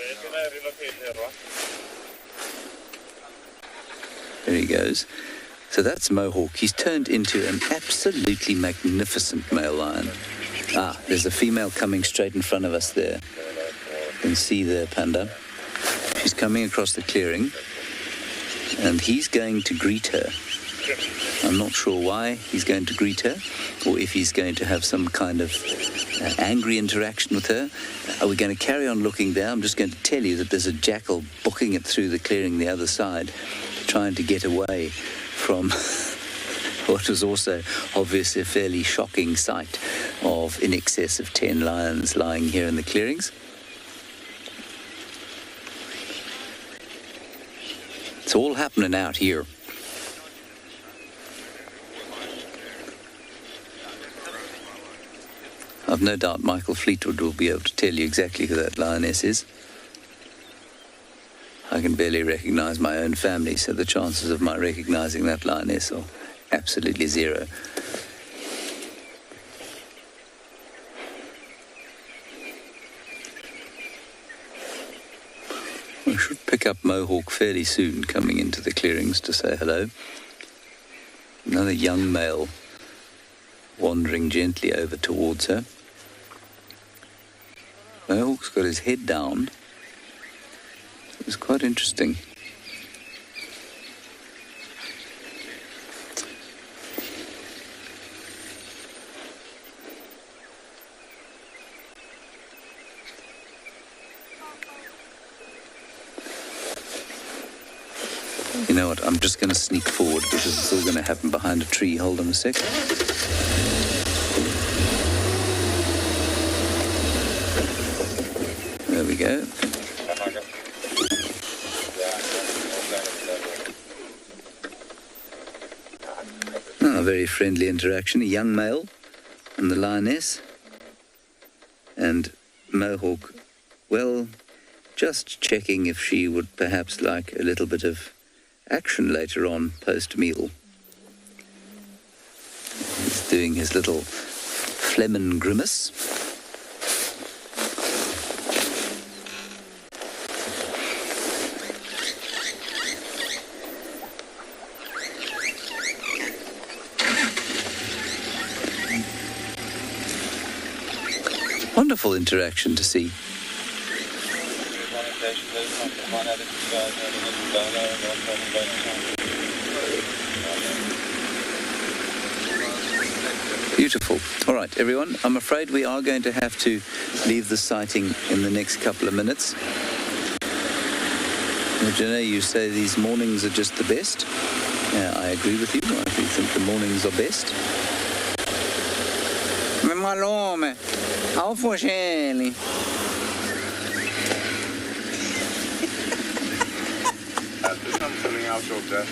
There he goes. So that's Mohawk. He's turned into an absolutely magnificent male lion. Ah, there's a female coming straight in front of us there. You can see there, Panda. She's coming across the clearing, and he's going to greet her. I'm not sure why he's going to greet her, or if he's going to have some kind of angry interaction with her. Are we going to carry on looking there? I'm just going to tell you that there's a jackal booking it through the clearing the other side, trying to get away from what was also obviously a fairly shocking sight of in excess of 10 lions lying here in the clearings. It's all happening out here. I've no doubt Michael Fleetwood will be able to tell you exactly who that lioness is. I can barely recognise my own family, so the chances of my recognising that lioness are absolutely zero. I should pick up Mohawk fairly soon, coming into the clearings to say hello. Another young male wandering gently over towards her. Mohawk's got his head down. It's quite interesting. You know what, I'm just going to sneak forward because it's all going to happen behind a tree. Hold on a sec. There we go. A very friendly interaction. A young male and the lioness. And Mohawk, well, just checking if she would perhaps like a little bit of action later on post-meal. He's doing his little phlegm grimace. Wonderful interaction to see. Beautiful. All right, everyone, I'm afraid we are going to have to leave the sighting in the next couple of minutes. Jenna, you say these mornings are just the best. I agree with you. I think the mornings are best. Malome, how for Shelly? I'm filling out of that.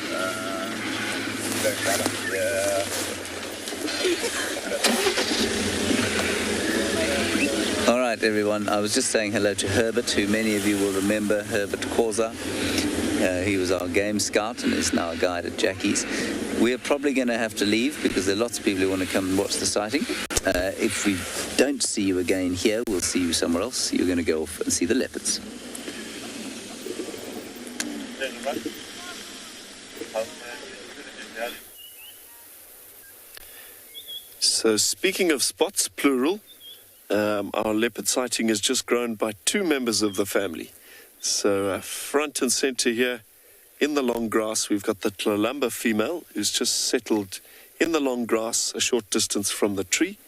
All right, everyone. I was just saying hello to Herbert, who many of you will remember, Herbert Quasar. He was our game scout and is now a guide at Jackie's. We're probably going to have to leave because there are lots of people who want to come and watch the sighting. If we don't see you again here, we'll see you somewhere else. You're going to go off and see the leopards. So speaking of spots, plural, our leopard sighting has just grown by 2 members of the family. So front and center here in the long grass, we've got the Tlalamba female who's just settled in the long grass a short distance from the tree.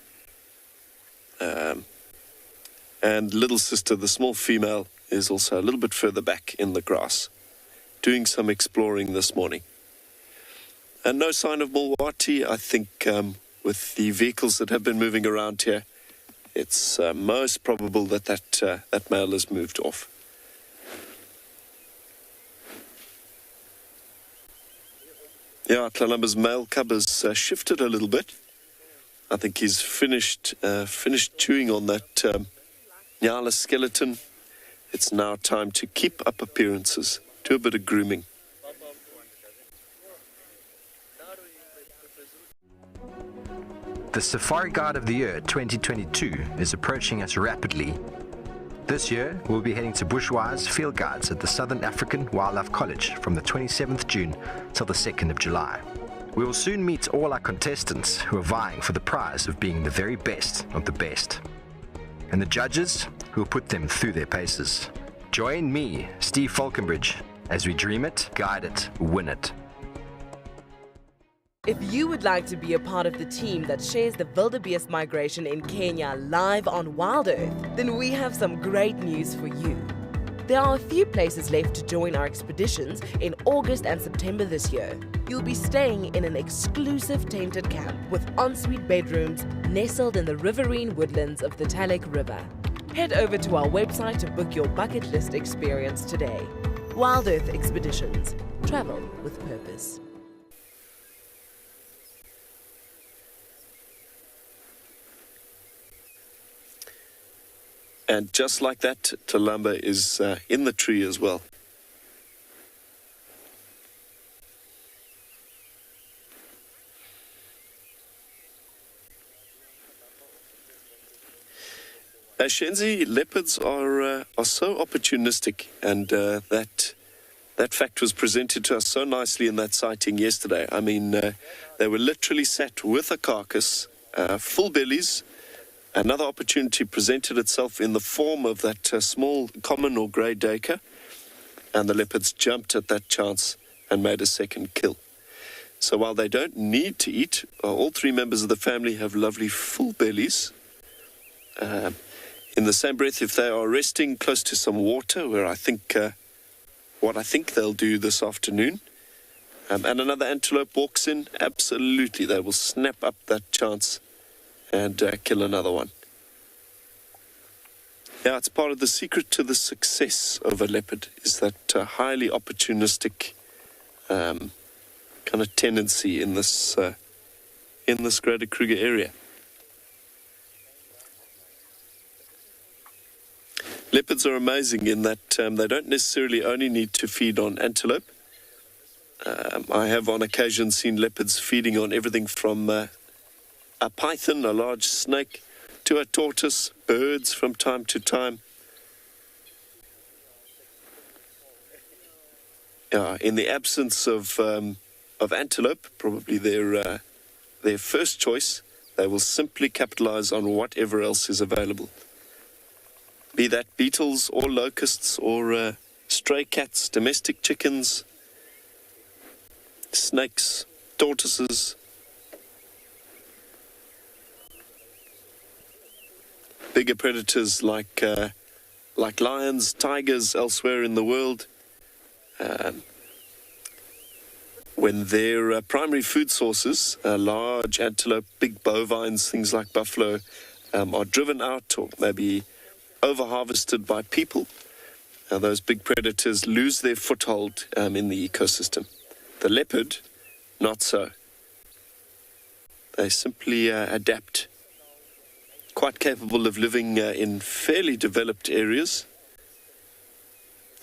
And little sister, the small female, is also a little bit further back in the grass, doing some exploring this morning. And no sign of Mulwati. I think with the vehicles that have been moving around here, it's most probable that that male has moved off. Yeah, Tlalamba's male cub has shifted a little bit. I think he's finished chewing on that Nyala skeleton. It's now time to keep up appearances, do a bit of grooming. The Safari Guide of the Year 2022 is approaching us rapidly. This year, we'll be heading to bushwise field guides at the Southern African Wildlife College from the 27th June till the 2nd of July. We will soon meet all our contestants who are vying for the prize of being the very best of the best, and the judges who will put them through their paces. Join me, Steve Falconbridge, as we dream it, guide it, win it. If you would like to be a part of the team that shares the wildebeest migration in Kenya live on WildEarth, then we have some great news for you. There are a few places left to join our expeditions in August and September this year. You'll be staying in an exclusive tented camp with ensuite bedrooms nestled in the riverine woodlands of the Talek River. Head over to our website to book your bucket list experience today. WildEarth Expeditions. Travel with purpose. And just like that, Talamba is in the tree as well. Shenzi, leopards are so opportunistic, and that fact was presented to us so nicely in that sighting yesterday. I mean, they were literally sat with a carcass, full bellies. Another opportunity presented itself in the form of that small common or grey duiker, and the leopards jumped at that chance and made a second kill. So while they don't need to eat, all three members of the family have lovely full bellies. In the same breath, if they are resting close to some water, where I think they'll do this afternoon, and another antelope walks in, absolutely they will snap up that chance and kill another one. Yeah, it's part of the secret to the success of a leopard, is that highly opportunistic kind of tendency in this Greater Kruger area. Leopards are amazing in that they don't necessarily only need to feed on antelope. I have on occasion seen leopards feeding on everything from a python, a large snake, to a tortoise, birds from time to time. In the absence of antelope, probably their first choice, they will simply capitalize on whatever else is available. Be that beetles or locusts or stray cats, domestic chickens, snakes, tortoises. Bigger predators like lions, tigers elsewhere in the world. When their primary food sources, large antelope, big bovines, things like buffalo, are driven out or maybe over-harvested by people, those big predators lose their foothold in the ecosystem. The leopard, not so. They simply adapt. Quite capable of living in fairly developed areas,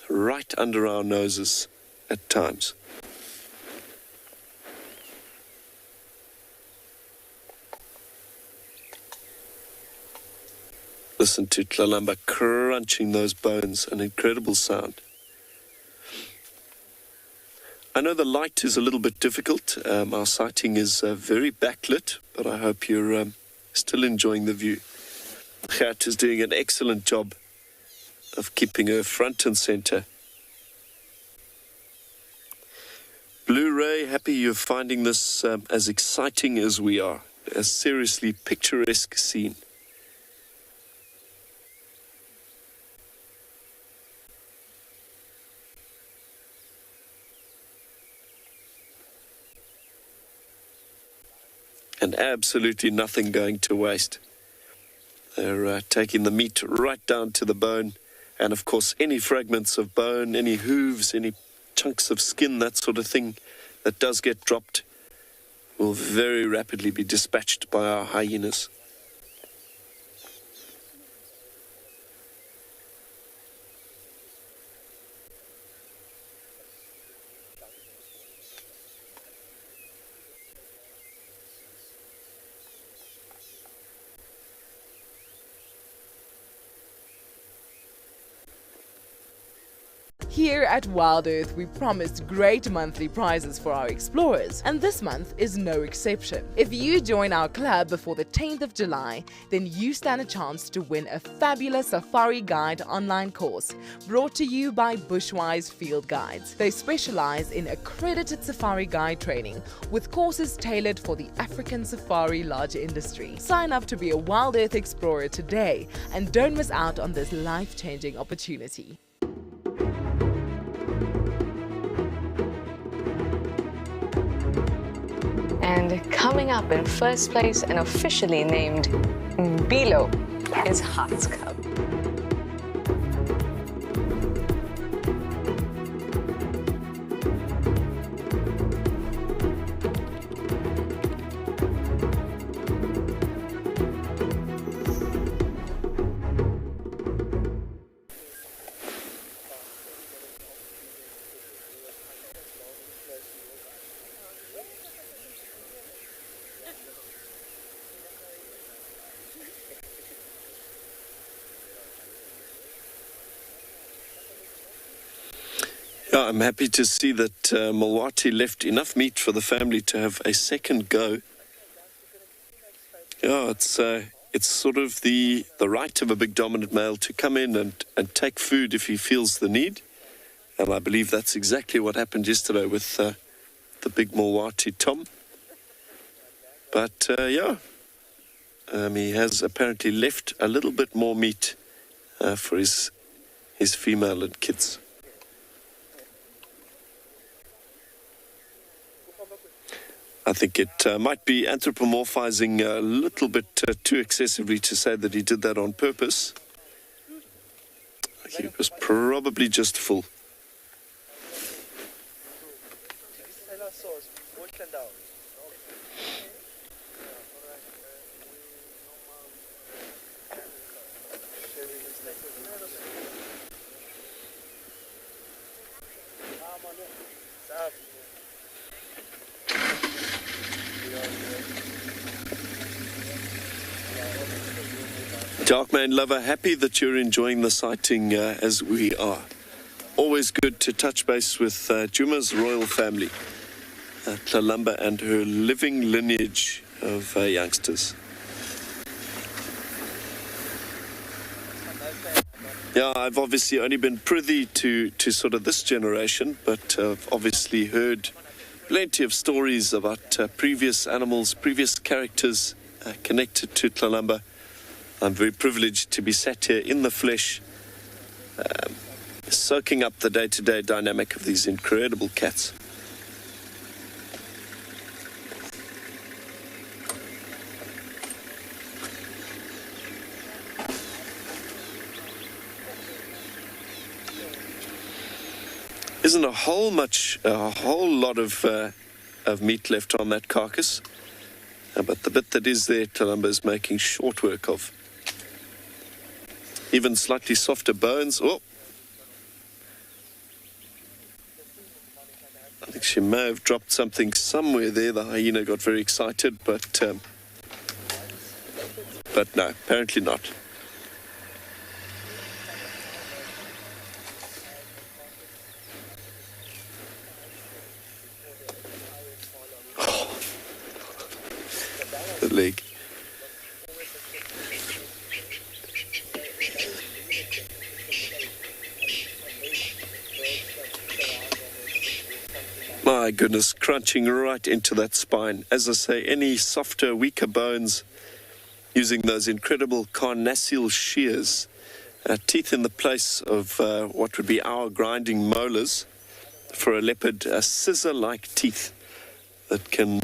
right under our noses at times. Listen to Tlalamba crunching those bones, an incredible sound. I know the light is a little bit difficult. Our sighting is very backlit, but I hope you're still enjoying the view. Gert is doing an excellent job of keeping her front and center. Blu-ray, happy you're finding this as exciting as we are. A seriously picturesque scene. And absolutely nothing going to waste. They're taking the meat right down to the bone. And of course, any fragments of bone, any hooves, any chunks of skin, that sort of thing that does get dropped will very rapidly be dispatched by our hyenas. Here at WildEarth, we promised great monthly prizes for our explorers, and this month is no exception. If you join our club before the 10th of July, then you stand a chance to win a fabulous Safari Guide online course brought to you by Bushwise Field Guides. They specialize in accredited safari guide training with courses tailored for the African safari lodge industry. Sign up to be a WildEarth explorer today and don't miss out on this life-changing opportunity. And coming up in first place and officially named Bilo is Heart's Cub. Yeah, I'm happy to see that Mulwati left enough meat for the family to have a second go. Yeah, it's sort of the right of a big dominant male to come in and take food if he feels the need. And I believe that's exactly what happened yesterday with the big Mulwati Tom. But he has apparently left a little bit more meat for his female and kids. I think it might be anthropomorphizing a little bit too excessively to say that he did that on purpose. He was probably just full. Darkman lover, happy that you're enjoying the sighting as we are. Always good to touch base with Juma's royal family, Tlalamba and her living lineage of youngsters. Yeah, I've obviously only been privy to sort of this generation, but I've obviously heard plenty of stories about previous animals, previous characters connected to Tlalamba. I'm very privileged to be sat here in the flesh, soaking up the day-to-day dynamic of these incredible cats. Isn't a whole lot of meat left on that carcass, but the bit that is there, Tlalamba is making short work of. Even slightly softer bones. Oh, I think she may have dropped something somewhere there. The hyena got very excited, but no, apparently not. Oh, the leg. My goodness, crunching right into that spine. As I say, any softer, weaker bones, using those incredible carnassial shears, teeth in the place of what would be our grinding molars. For a leopard, scissor-like teeth that can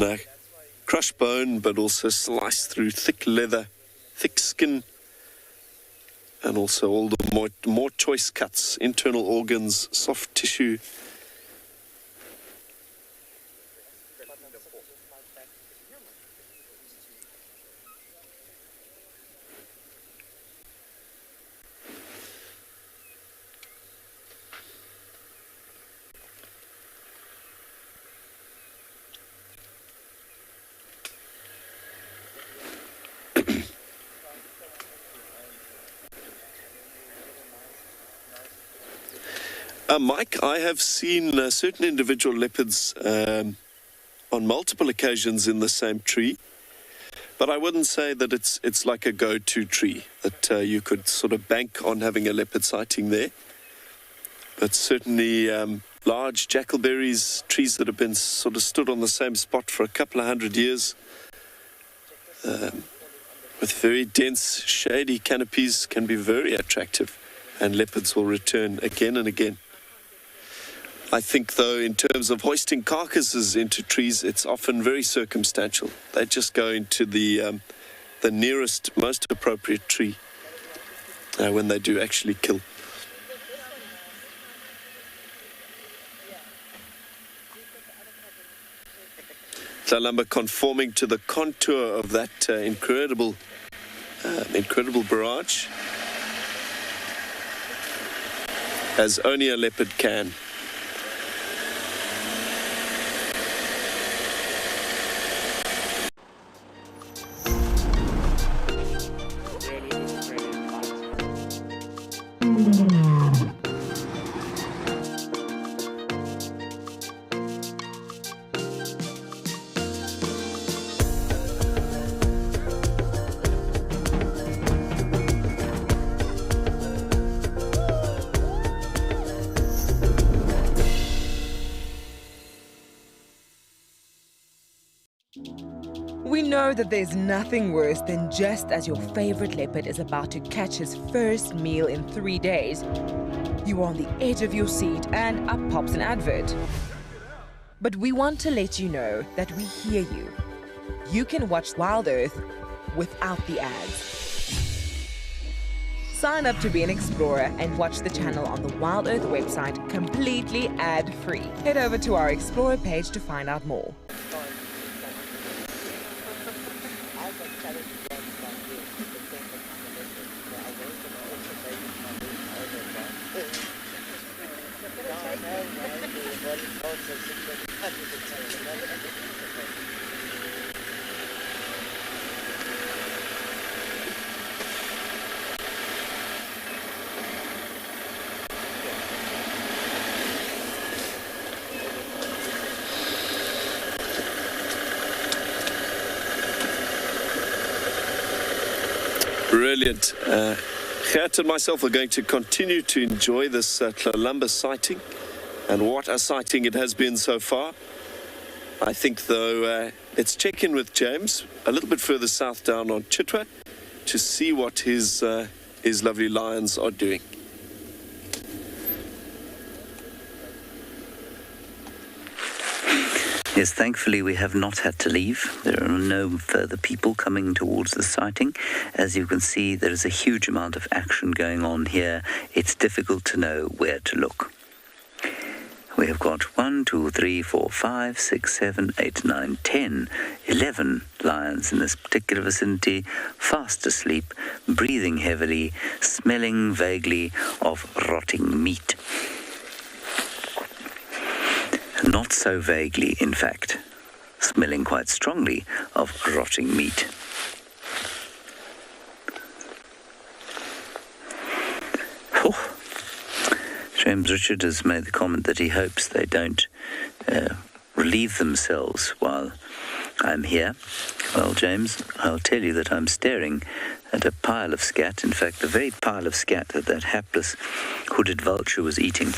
crush bone, but also slice through thick leather, thick skin, and also all the more choice cuts, internal organs, soft tissue. Mike, I have seen certain individual leopards on multiple occasions in the same tree, but I wouldn't say that it's like a go-to tree, that you could sort of bank on having a leopard sighting there. But certainly large jackalberries, trees that have been sort of stood on the same spot for a couple of 100 years, with very dense, shady canopies, can be very attractive, and leopards will return again and again. I think, though, in terms of hoisting carcasses into trees, it's often very circumstantial. They just go into the nearest, most appropriate tree when they do actually kill. Tlalamba conforming to the contour of that incredible barrage, as only a leopard can. We know that there's nothing worse than just as your favorite leopard is about to catch his first meal in 3 days, you are on the edge of your seat and up pops an advert. But we want to let you know that we hear you. You can watch WildEarth without the ads. Sign up to be an explorer and watch the channel on the WildEarth website completely ad-free. Head over to our Explorer page to find out more. Brilliant. Gert and myself are going to continue to enjoy this Tlalamba sighting, and what a sighting it has been so far. I think, though, let's check in with James a little bit further south down on Chitwa to see what his lovely lions are doing. Yes, thankfully we have not had to leave. There are no further people coming towards the sighting. As you can see, there is a huge amount of action going on here. It's difficult to know where to look. We have got 1, 2, 3, 4, 5, 6, 7, 8, 9, 10, 11 lions in this particular vicinity, fast asleep, breathing heavily, smelling vaguely of rotting meat. Not so vaguely, in fact, smelling quite strongly of rotting meat. Oh. James Richard has made the comment that he hopes they don't relieve themselves while I'm here. Well, James, I'll tell you that I'm staring at a pile of scat, in fact, the very pile of scat that hapless hooded vulture was eating.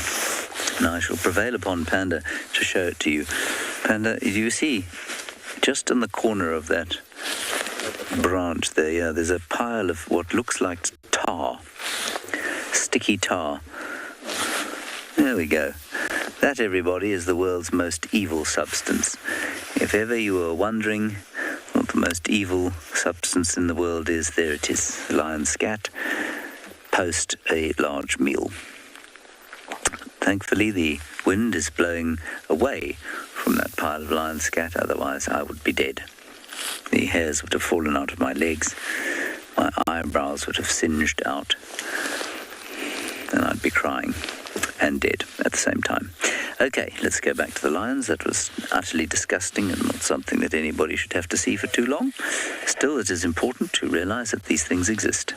And I shall prevail upon Panda to show it to you. Panda, do you see, just in the corner of that branch there, there's a pile of what looks like tar, sticky tar. There we go. That, everybody, is the world's most evil substance. If ever you were wondering what the most evil substance in the world is, there it is, lion scat, post a large meal. Thankfully, the wind is blowing away from that pile of lion scat, otherwise I would be dead. The hairs would have fallen out of my legs, my eyebrows would have singed out, and I'd be crying and dead at the same time. Okay, let's go back to the lions. That was utterly disgusting and not something that anybody should have to see for too long. Still, it is important to realize that these things exist.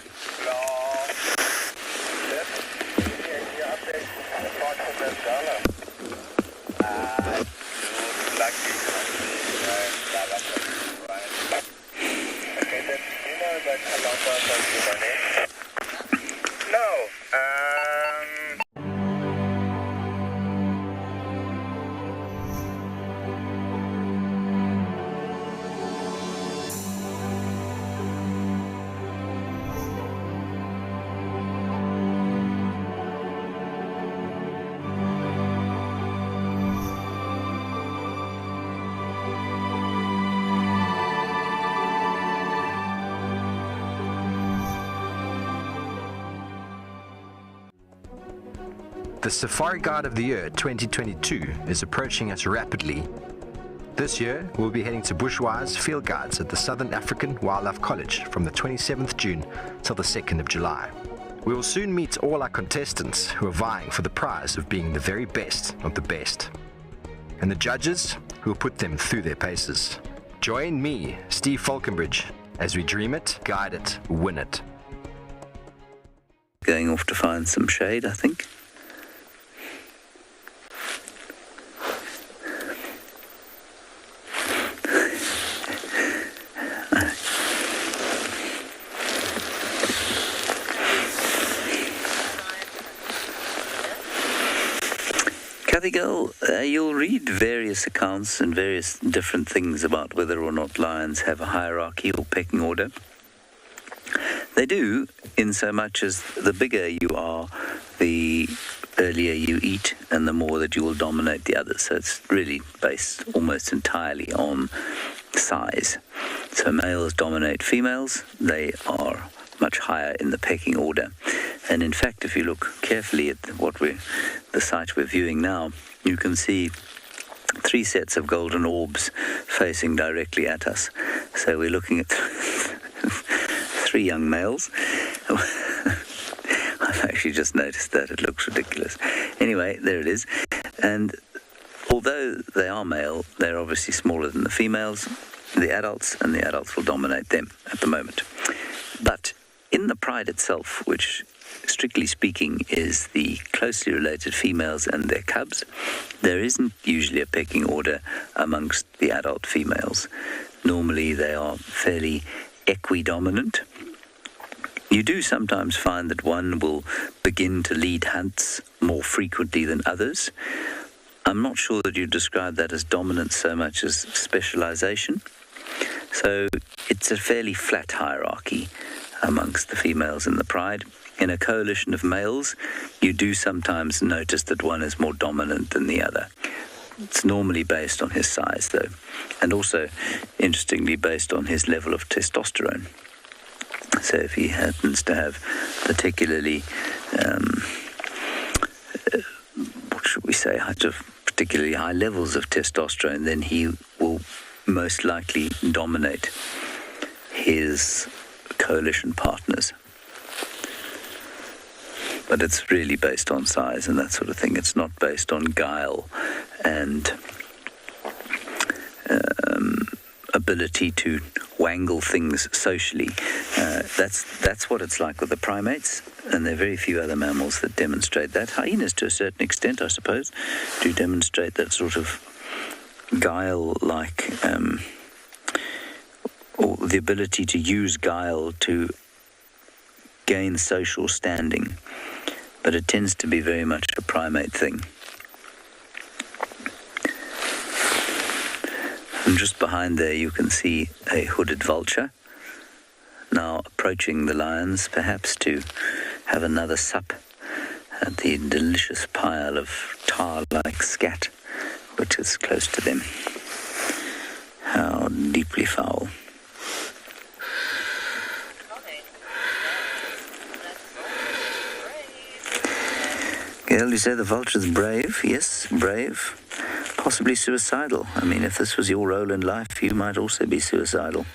The Safari Guide of the Year 2022 is approaching us rapidly. This year, we'll be heading to bushwise field guides at the Southern African Wildlife College from the 27th June till the 2nd of July. We will soon meet all our contestants who are vying for the prize of being the very best of the best, and the judges who will put them through their paces. Join me, Steve Falconbridge, as we dream it, guide it, win it. Going off to find some shade, I think. Cathy Girl, you'll read various accounts and various different things about whether or not lions have a hierarchy or pecking order. They do, in so much as the bigger you are, the earlier you eat and the more that you will dominate the others. So it's really based almost entirely on size. So males dominate females. They are much higher in the pecking order. And in fact, if you look carefully at the site we're viewing now, you can see 3 sets of golden orbs facing directly at us. So we're looking at 3 young males. I've actually just noticed that. It looks ridiculous. Anyway, there it is. And although they are male, they're obviously smaller than the females, the adults, and the adults will dominate them at the moment. But in the pride itself, which strictly speaking is the closely related females and their cubs, there isn't usually a pecking order amongst the adult females. Normally they are fairly equidominant. You do sometimes find that one will begin to lead hunts more frequently than others. I'm not sure that you describe that as dominance so much as specialization. So it's a fairly flat hierarchy amongst the females in the pride. In a coalition of males, you do sometimes notice that one is more dominant than the other. It's normally based on his size, though, and also, interestingly, based on his level of testosterone. So if he happens to have particularly, particularly high levels of testosterone, then he will most likely dominate his coalition partners. But it's really based on size and that sort of thing. It's not based on guile and ability to wangle things socially. That's what it's like with the primates, and there are very few other mammals that demonstrate that. Hyenas, to a certain extent, I suppose, do demonstrate that sort of guile-like, or the ability to use guile to gain social standing. But it tends to be very much a primate thing. And just behind there you can see a hooded vulture, now approaching the lions, perhaps to have another sup at the delicious pile of tar-like scat which is close to them. How deeply foul. Gail, you say the vulture's brave? Yes, brave. Possibly suicidal. I mean, if this was your role in life, you might also be suicidal.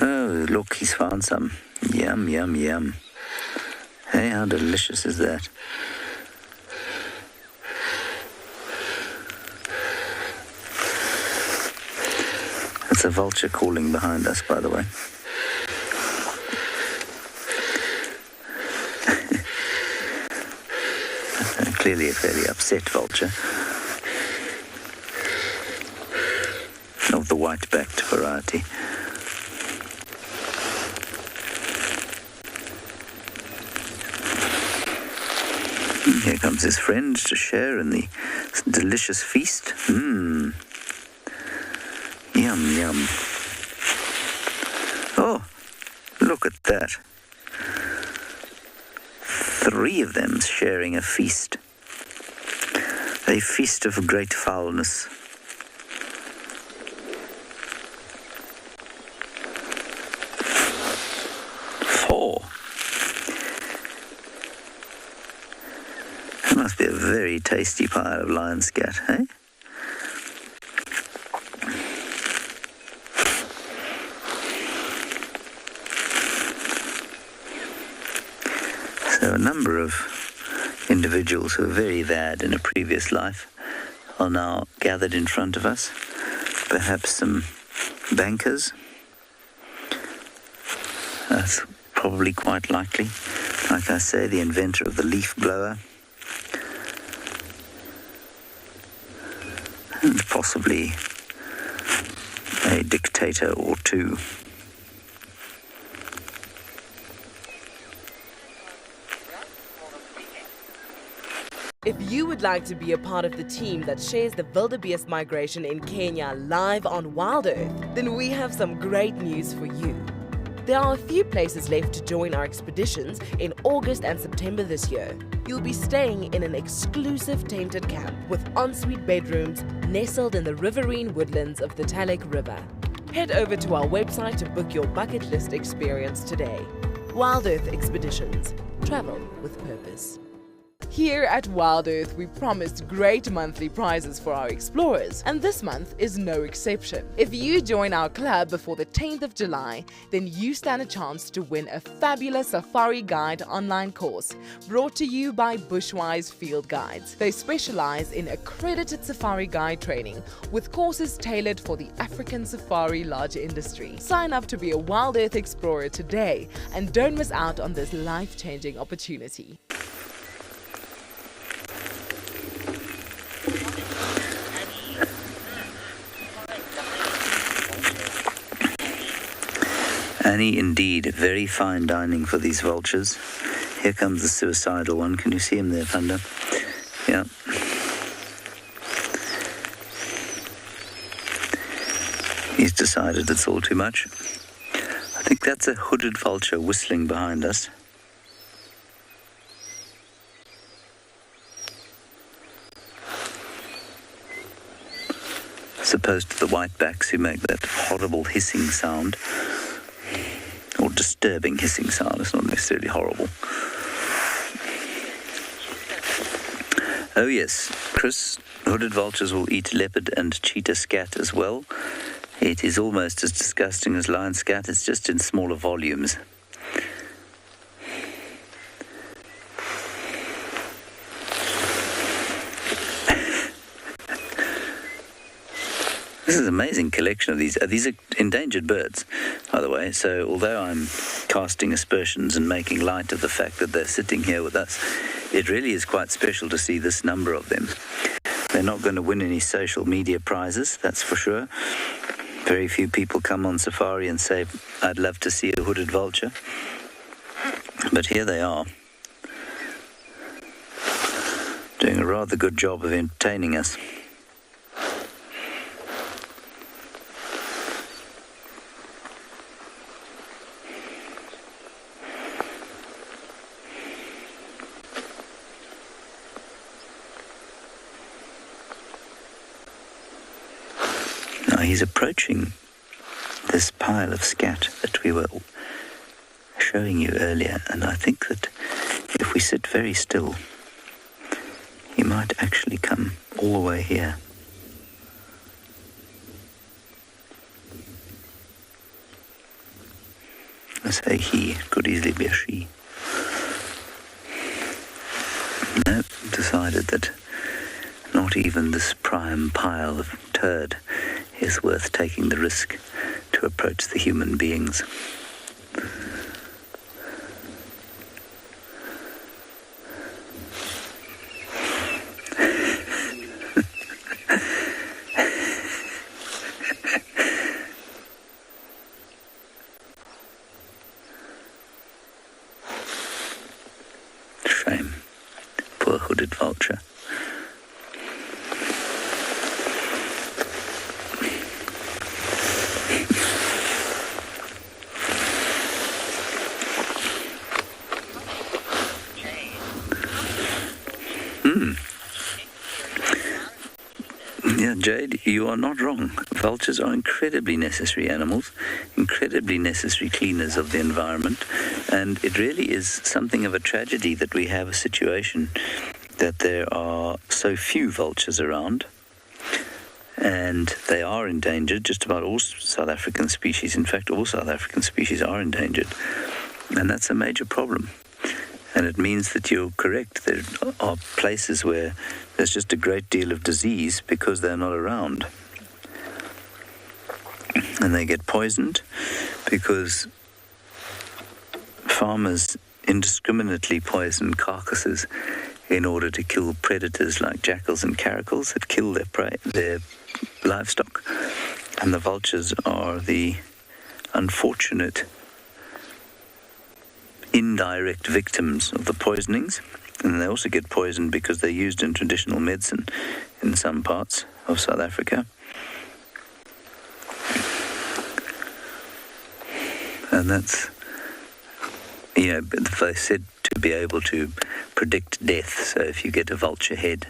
Oh, look, he's found some. Yum, yum, yum. Hey, how delicious is that? That's a vulture calling behind us, by the way. Clearly a fairly upset vulture. Of the white-backed variety. Here comes his friend to share in the delicious feast. Yum, yum. Oh, look at that. 3 of them sharing a feast. A feast of great foulness. Must be a very tasty pile of lion scat, eh? So a number of individuals who were very bad in a previous life are now gathered in front of us. Perhaps some bankers. That's probably quite likely. Like I say, the inventor of the leaf blower. And possibly a dictator or two. If you would like to be a part of the team that shares the wildebeest migration in Kenya live on WildEarth, then we have some great news for you. There are a few places left to join our expeditions in August and September this year. You'll be staying in an exclusive tented camp with ensuite bedrooms nestled in the riverine woodlands of the Talek River. Head over to our website to book your bucket list experience today. WildEarth Expeditions. Travel with purpose. Here at WildEarth, we promised great monthly prizes for our explorers, and this month is no exception. If you join our club before the 10th of July, then you stand a chance to win a fabulous Safari Guide online course brought to you by Bushwise Field Guides. They specialize in accredited Safari Guide training with courses tailored for the African safari lodge industry. Sign up to be a WildEarth explorer today and don't miss out on this life-changing opportunity. Annie, indeed, very fine dining for these vultures. Here comes the suicidal one. Can you see him there, Panda? Yeah. He's decided it's all too much. I think that's a hooded vulture whistling behind us. As opposed to the whitebacks who make that horrible hissing sound. Or disturbing hissing sound. It's not necessarily horrible. Oh yes, Chris, hooded vultures will eat leopard and cheetah scat as well. It is almost as disgusting as lion scat, it's just in smaller volumes. This is an amazing collection of these. These are endangered birds, by the way, so although I'm casting aspersions and making light of the fact that they're sitting here with us, it really is quite special to see this number of them. They're not going to win any social media prizes, that's for sure. Very few people come on safari and say, I'd love to see a hooded vulture. But here they are, doing a rather good job of entertaining us. He's approaching this pile of scat that we were showing you earlier, and I think that if we sit very still, he might actually come all the way here. I say he, it could easily be a she. No, decided that not even this prime pile of turd is worth taking the risk to approach the human beings. Shame. Poor hooded vulture. Yeah, Jade, you are not wrong. Vultures are incredibly necessary animals, incredibly necessary cleaners of the environment, and it really is something of a tragedy that we have a situation that there are so few vultures around, and they are endangered. Just about all South African species, in fact, all South African species are endangered, and that's a major problem. And it means that you're correct. There are places where there's just a great deal of disease because they're not around. And they get poisoned because farmers indiscriminately poison carcasses in order to kill predators like jackals and caracals that kill their livestock. And the vultures are the unfortunate indirect victims of the poisonings, and they also get poisoned because they're used in traditional medicine in some parts of South Africa. And that's, they said to be able to predict death. So if you get a vulture head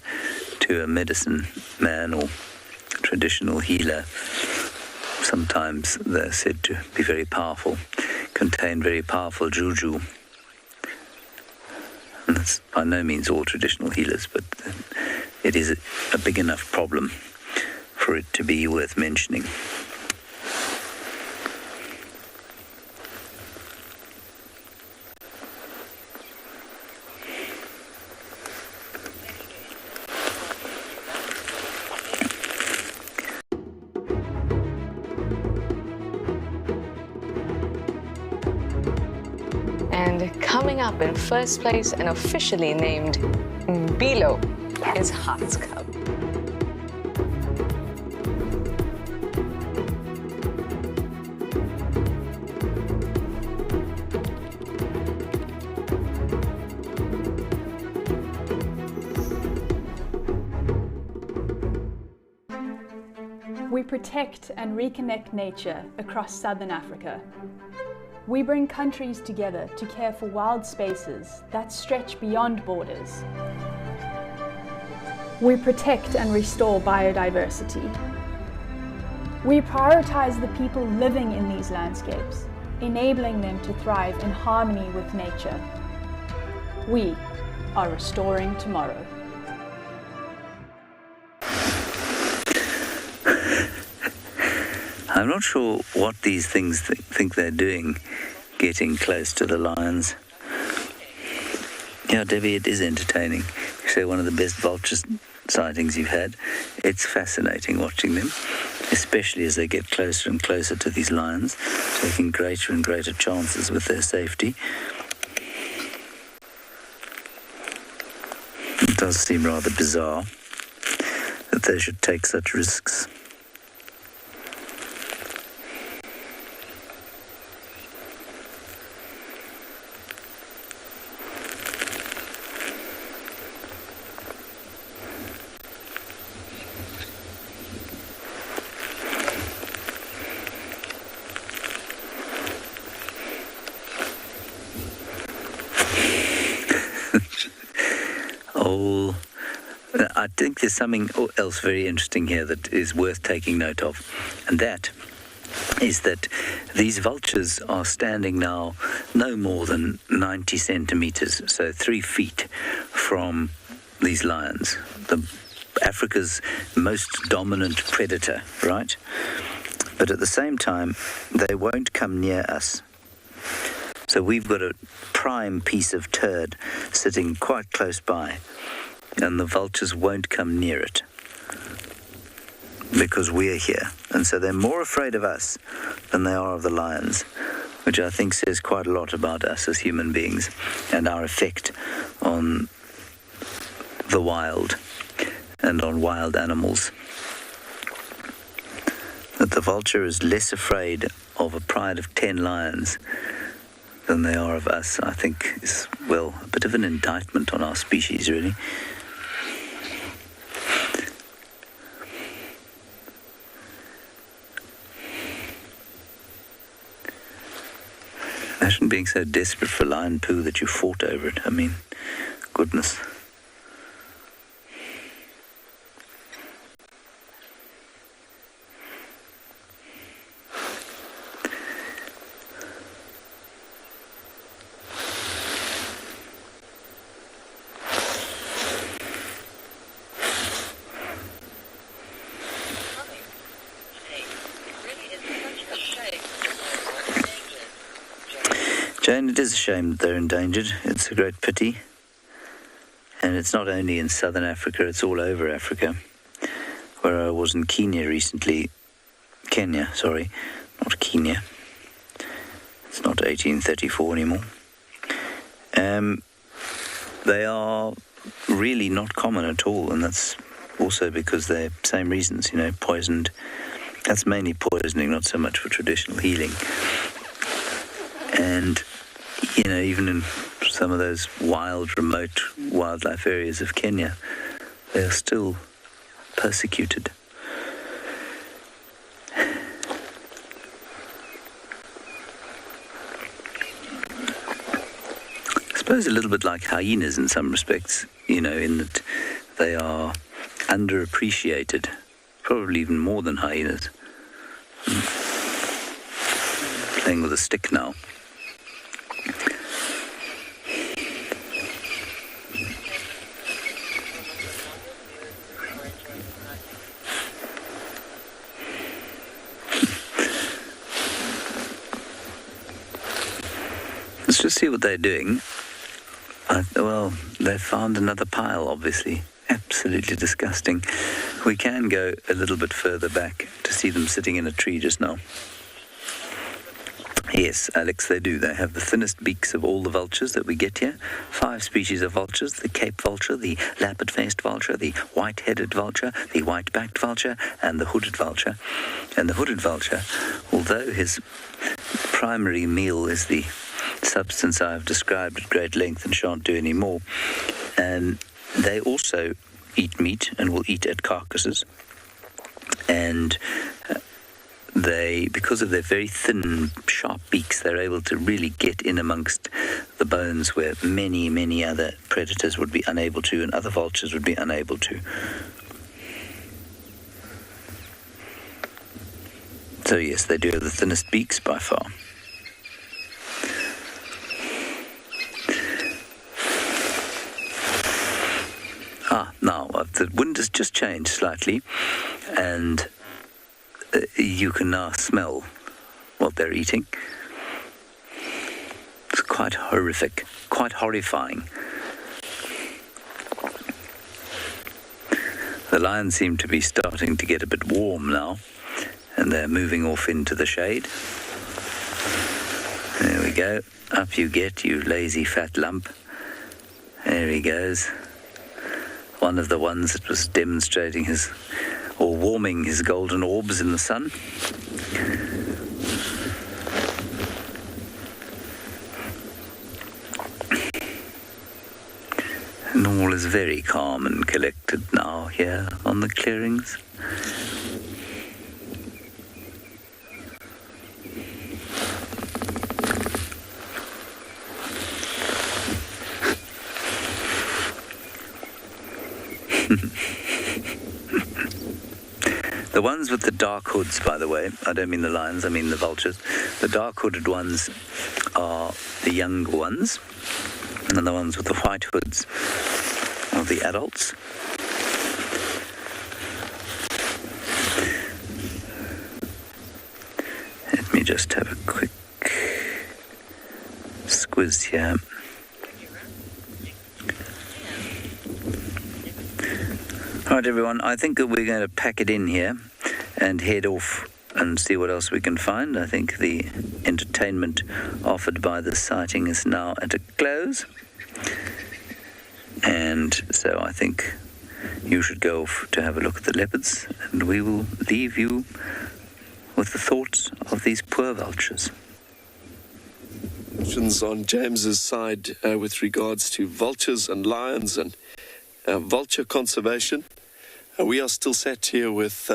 to a medicine man or traditional healer, sometimes they're said to be very powerful, contain very powerful juju. And that's by no means all traditional healers, but it is a big enough problem for it to be worth mentioning. And coming up in first place and officially named Bilo is Heart's Cub. We protect and reconnect nature across southern Africa. We bring countries together to care for wild spaces that stretch beyond borders. We protect and restore biodiversity. We prioritize the people living in these landscapes, enabling them to thrive in harmony with nature. We are restoring tomorrow. I'm not sure what these things think they're doing, getting close to the lions. Yeah, Debbie, it is entertaining. You say one of the best vulture sightings you've had. It's fascinating watching them, especially as they get closer and closer to these lions, taking greater and greater chances with their safety. It does seem rather bizarre that they should take such risks. I think there's something else very interesting here that is worth taking note of, and that is that these vultures are standing now no more than 90 centimeters, so 3 feet from these lions, Africa's most dominant predator, right? But at the same time, they won't come near us. So we've got a prime piece of turd sitting quite close by, and the vultures won't come near it because we're here. And so they're more afraid of us than they are of the lions, which I think says quite a lot about us as human beings and our effect on the wild and on wild animals. That the vulture is less afraid of a pride of 10 lions than they are of us, I think is, well, a bit of an indictment on our species, really. Imagine being so desperate for lion poo that you fought over it. I mean, goodness. Jane, it is a shame that they're endangered. It's a great pity. And it's not only in southern Africa, it's all over Africa. Where I was in Kenya, not Kenya. It's not 1834 anymore. They are really not common at all, and that's also because they're same reasons, poisoned. That's mainly poisoning, not so much for traditional healing. And, even in some of those wild, remote wildlife areas of Kenya, they are still persecuted. I suppose a little bit like hyenas in some respects, in that they are underappreciated, probably even more than hyenas. Playing with a stick now. Let's just see what they're doing. Well, they've found another pile, obviously. Absolutely disgusting. We can go a little bit further back to see them sitting in a tree just now. Yes, Alex, they do. They have the thinnest beaks of all the vultures that we get here. 5 species of vultures: the Cape vulture, the lappet-faced vulture, the white-headed vulture, the white-backed vulture, and the hooded vulture. And the hooded vulture, although his primary meal is the substance I have described at great length and shan't do any more, they also eat meat and will eat at carcasses. And because of their very thin, sharp beaks, they're able to really get in amongst the bones where many, many other predators would be unable to, and other vultures would be unable to. So yes, they do have the thinnest beaks by far. Now, the wind has just changed slightly, and you can now smell what they're eating. It's quite horrific, quite horrifying. The lions seem to be starting to get a bit warm now, and they're moving off into the shade. There we go. Up you get, you lazy fat lump. There he goes. One of the ones that was demonstrating warming his golden orbs in the sun. And all is very calm and collected now here on the clearings. The ones with the dark hoods, by the way, I don't mean the lions, I mean the vultures. The dark-hooded ones are the younger ones, and the ones with the white hoods are the adults. Let me just have a quick squiz here. All right, everyone, I think that we're going to pack it in here and head off and see what else we can find. I think the entertainment offered by this sighting is now at a close. And so I think you should go off to have a look at the leopards, and we will leave you with the thoughts of these poor vultures. Questions on James's side with regards to vultures and lions and vulture conservation. We are still sat here with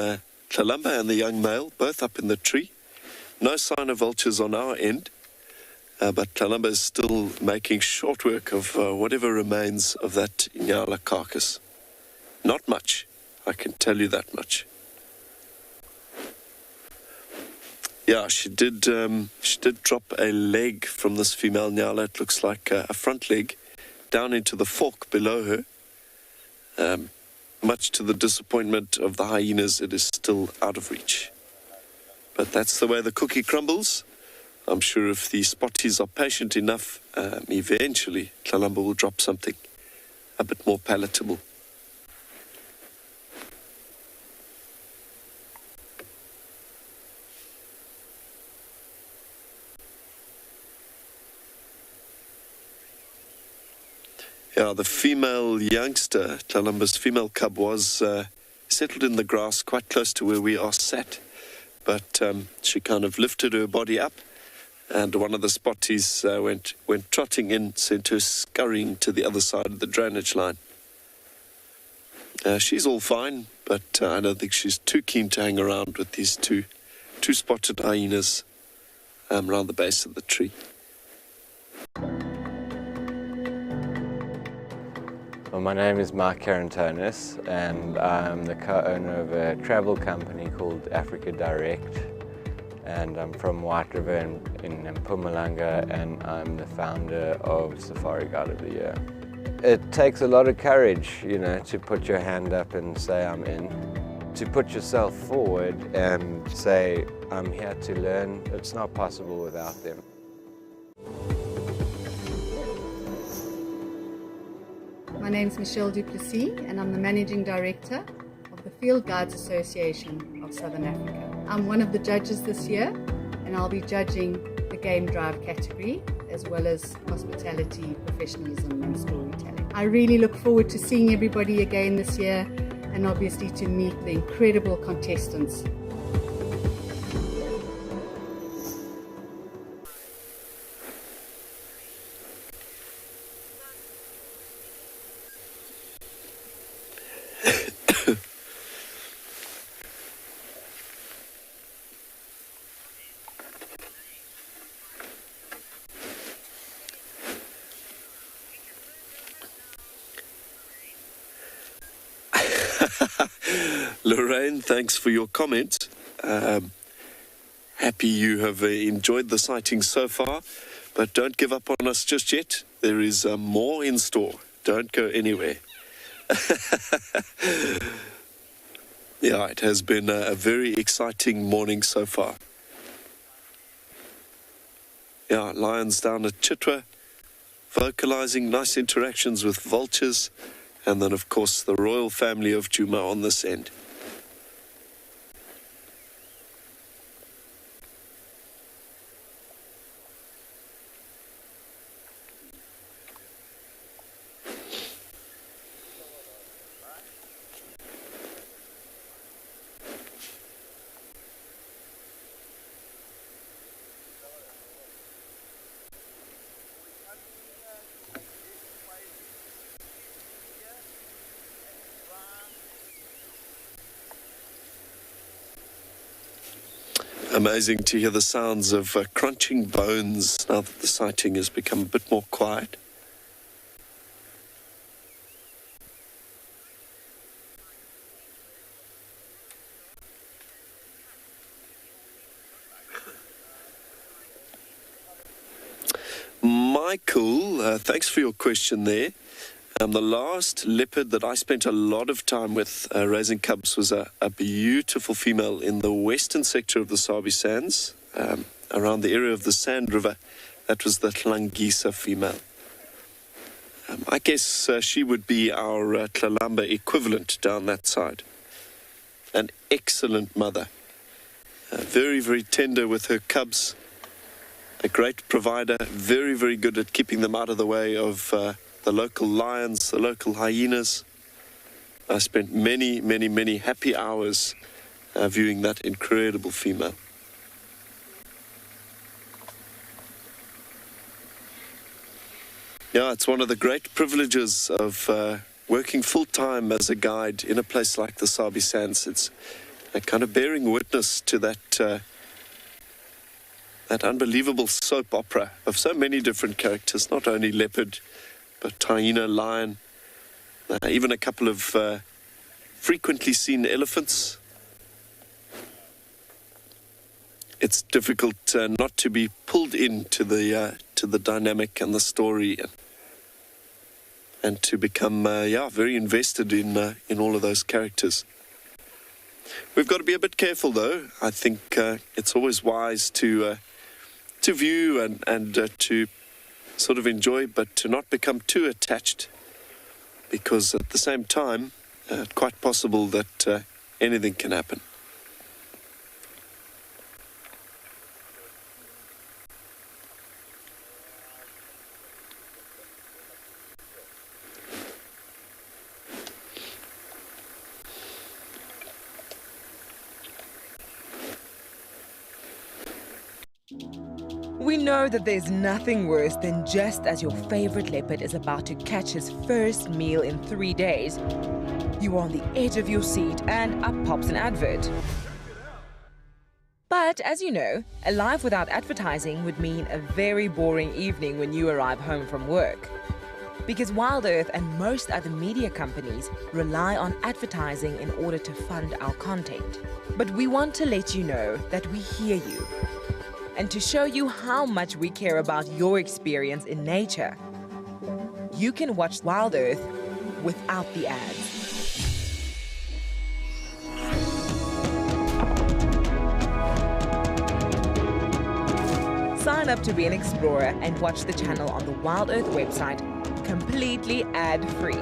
Tlalamba and the young male, both up in the tree. No sign of vultures on our end, but Tlalamba is still making short work of whatever remains of that Inyala carcass. Not much, I can tell you that much. Yeah, she did drop a leg from this female Nyala. It looks like a front leg down into the fork below her. Much to the disappointment of the hyenas, it is still out of reach. But that's the way the cookie crumbles. I'm sure if the spotties are patient enough, eventually Tlalamba will drop something a bit more palatable. Yeah, the female youngster, Tlalamba's female cub, was settled in the grass quite close to where we are sat. But she kind of lifted her body up, and one of the spotties went trotting in, sent her scurrying to the other side of the drainage line. She's all fine, but I don't think she's too keen to hang around with these two spotted hyenas around the base of the tree. Well, my name is Mark Carantonis, and I'm the co-owner of a travel company called Africa Direct, and I'm from White River in Mpumalanga, and I'm the founder of Safari Guide of the Year. It takes a lot of courage, you know, to put your hand up and say I'm in. To put yourself forward and say I'm here to learn, it's not possible without them. My name is Michelle Duplessi, and I'm the Managing Director of the Field Guides Association of Southern Africa. I'm one of the judges this year, and I'll be judging the game drive category, as well as hospitality, professionalism and storytelling. I really look forward to seeing everybody again this year, and obviously to meet the incredible contestants. Lorraine, thanks for your comment. Happy you have enjoyed the sighting so far, but don't give up on us just yet. There is more in store. Don't go anywhere. Yeah, it has been a very exciting morning so far. Yeah, lions down at Chitwa, vocalizing nice interactions with vultures, and then, of course, the royal family of Djuma on this end. Amazing to hear the sounds of crunching bones now that the sighting has become a bit more quiet. Michael, thanks for your question there. The last leopard that I spent a lot of time with raising cubs was a beautiful female in the western sector of the Sabi Sands, around the area of the Sand River. That was the Tlangisa female. I guess she would be our Tlalamba equivalent down that side. An excellent mother. Very, very tender with her cubs. A great provider. Very, very good at keeping them out of the way of the local lions, the local hyenas. I spent many, many, many happy hours viewing that incredible female. Yeah, it's one of the great privileges of working full-time as a guide in a place like the Sabi Sands. It's kind of bearing witness to that unbelievable soap opera of so many different characters, not only leopard, but hyena, lion, even a couple of frequently seen elephants. It's difficult not to be pulled into the dynamic and the story, and to become very invested in all of those characters. We've got to be a bit careful, though. I think it's always wise to to view and to sort of enjoy, but to not become too attached, because at the same time, quite possible that anything can happen. We know that there's nothing worse than just as your favorite leopard is about to catch his first meal in 3 days, you are on the edge of your seat and up pops an advert. But as you know, a life without advertising would mean a very boring evening when you arrive home from work. Because WildEarth and most other media companies rely on advertising in order to fund our content. But we want to let you know that we hear you. And to show you how much we care about your experience in nature, you can watch WildEarth without the ads. Sign up to be an explorer and watch the channel on the WildEarth website completely ad-free.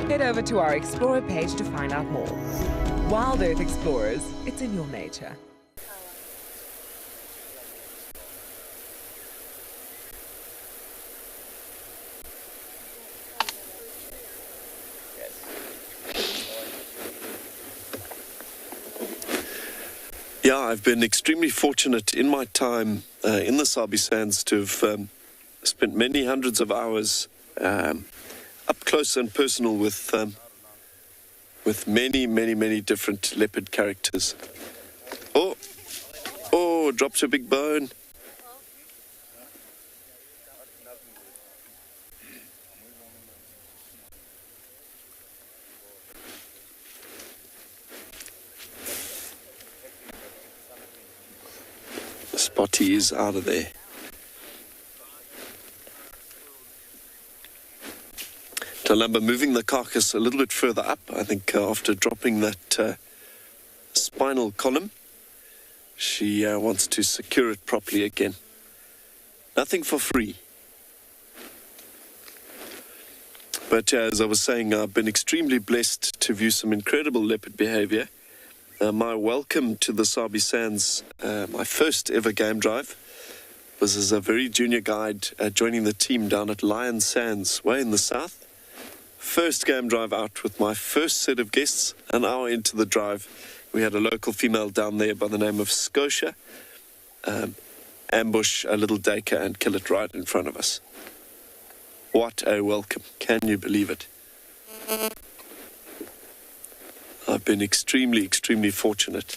Head over to our Explorer page to find out more. WildEarth Explorers, it's in your nature. Yeah, I've been extremely fortunate in my time in the Sabi Sands to have spent many hundreds of hours up close and personal with many different leopard characters. Oh, dropped a big bone. Spotty is out of there. Talamba moving the carcass a little bit further up, I think after dropping that spinal column, she wants to secure it properly again. Nothing for free. But as I was saying, I've been extremely blessed to view some incredible leopard behavior. My welcome to the Sabi Sands, my first ever game drive, was as a very junior guide joining the team down at Lion Sands, way in the south. First game drive out with my first set of guests. An hour into the drive, we had a local female down there by the name of Scotia ambush a little daker and kill it right in front of us. What a welcome. Can you believe it? I've been extremely fortunate.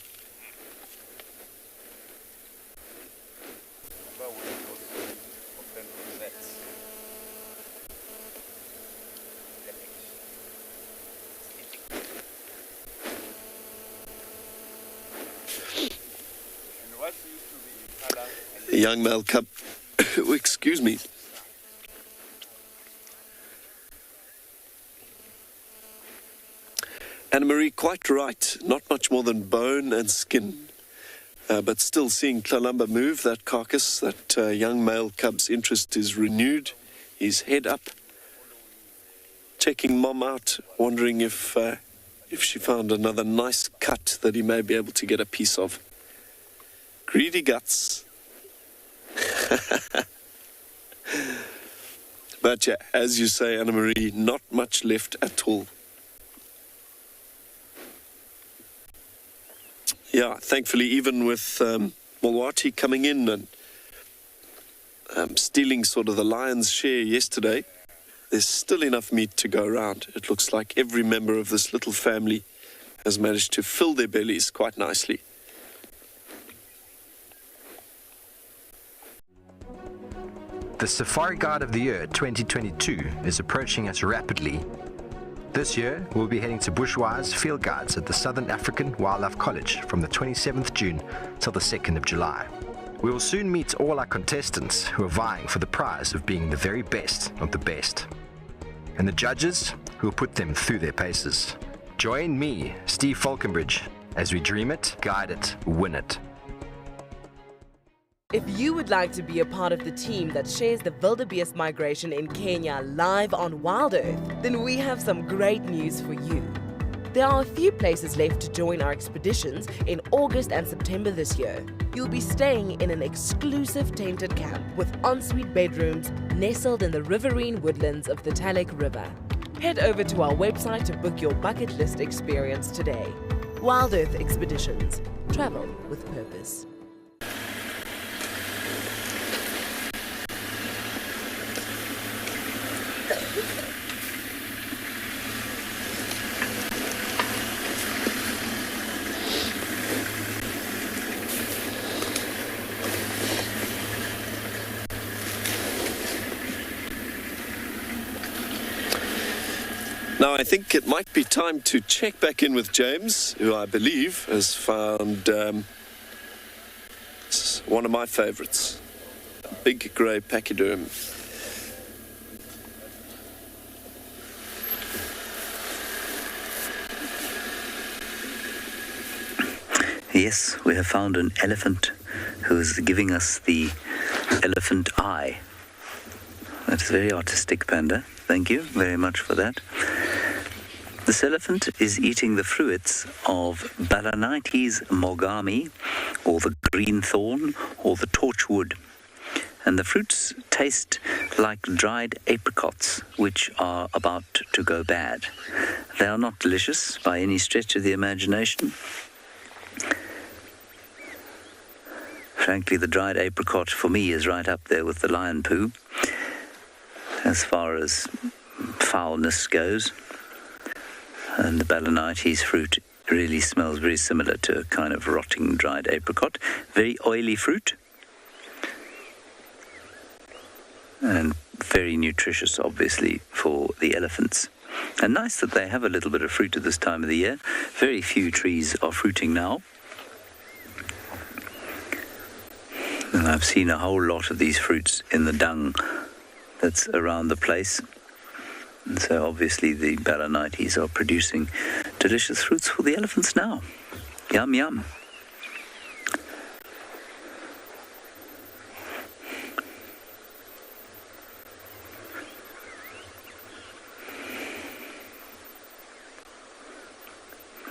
A young male cub, excuse me. Anna-Marie, quite right. Not much more than bone and skin. But still seeing Talamba move that carcass, that young male cub's interest is renewed. His head up. Checking Mom out, wondering if she found another nice cut that he may be able to get a piece of. Greedy guts. But yeah, as you say, Anna-Marie, not much left at all. Yeah, thankfully, even with Mulwati coming in and stealing sort of the lion's share yesterday, there's still enough meat to go around. It looks like every member of this little family has managed to fill their bellies quite nicely. The Safari Guide of the Year 2022 is approaching us rapidly. This year, we'll be heading to Bushwise Field Guides at the Southern African Wildlife College from the 27th June till the 2nd of July. We will soon meet all our contestants who are vying for the prize of being the very best of the best. And the judges who will put them through their paces. Join me, Steve Falconbridge, as we dream it, guide it, win it. If you would like to be a part of the team that shares the wildebeest migration in Kenya live on WildEarth, then we have some great news for you. There are a few places left to join our expeditions in August and September this year. You'll be staying in an exclusive tented camp with ensuite bedrooms nestled in the riverine woodlands of the Talek River. Head over to our website to book your bucket list experience today. WildEarth Expeditions. Travel with purpose. Now, I think it might be time to check back in with James, who I believe has found one of my favourites, a big grey pachyderm. Yes, we have found an elephant who is giving us the elephant eye. That's very artistic, Panda. Thank you very much for that. This elephant is eating the fruits of Balanites mogami, or the green thorn, or the torchwood. And the fruits taste like dried apricots, which are about to go bad. They are not delicious by any stretch of the imagination. Frankly, the dried apricot for me is right up there with the lion poo, as far as foulness goes. And the Balanites fruit really smells very similar to a kind of rotting dried apricot. Very oily fruit. And very nutritious, obviously, for the elephants. And nice that they have a little bit of fruit at this time of the year. Very few trees are fruiting now. And I've seen a whole lot of these fruits in the dung that's around the place. And so obviously the Balanites are producing delicious fruits for the elephants now. Yum, yum.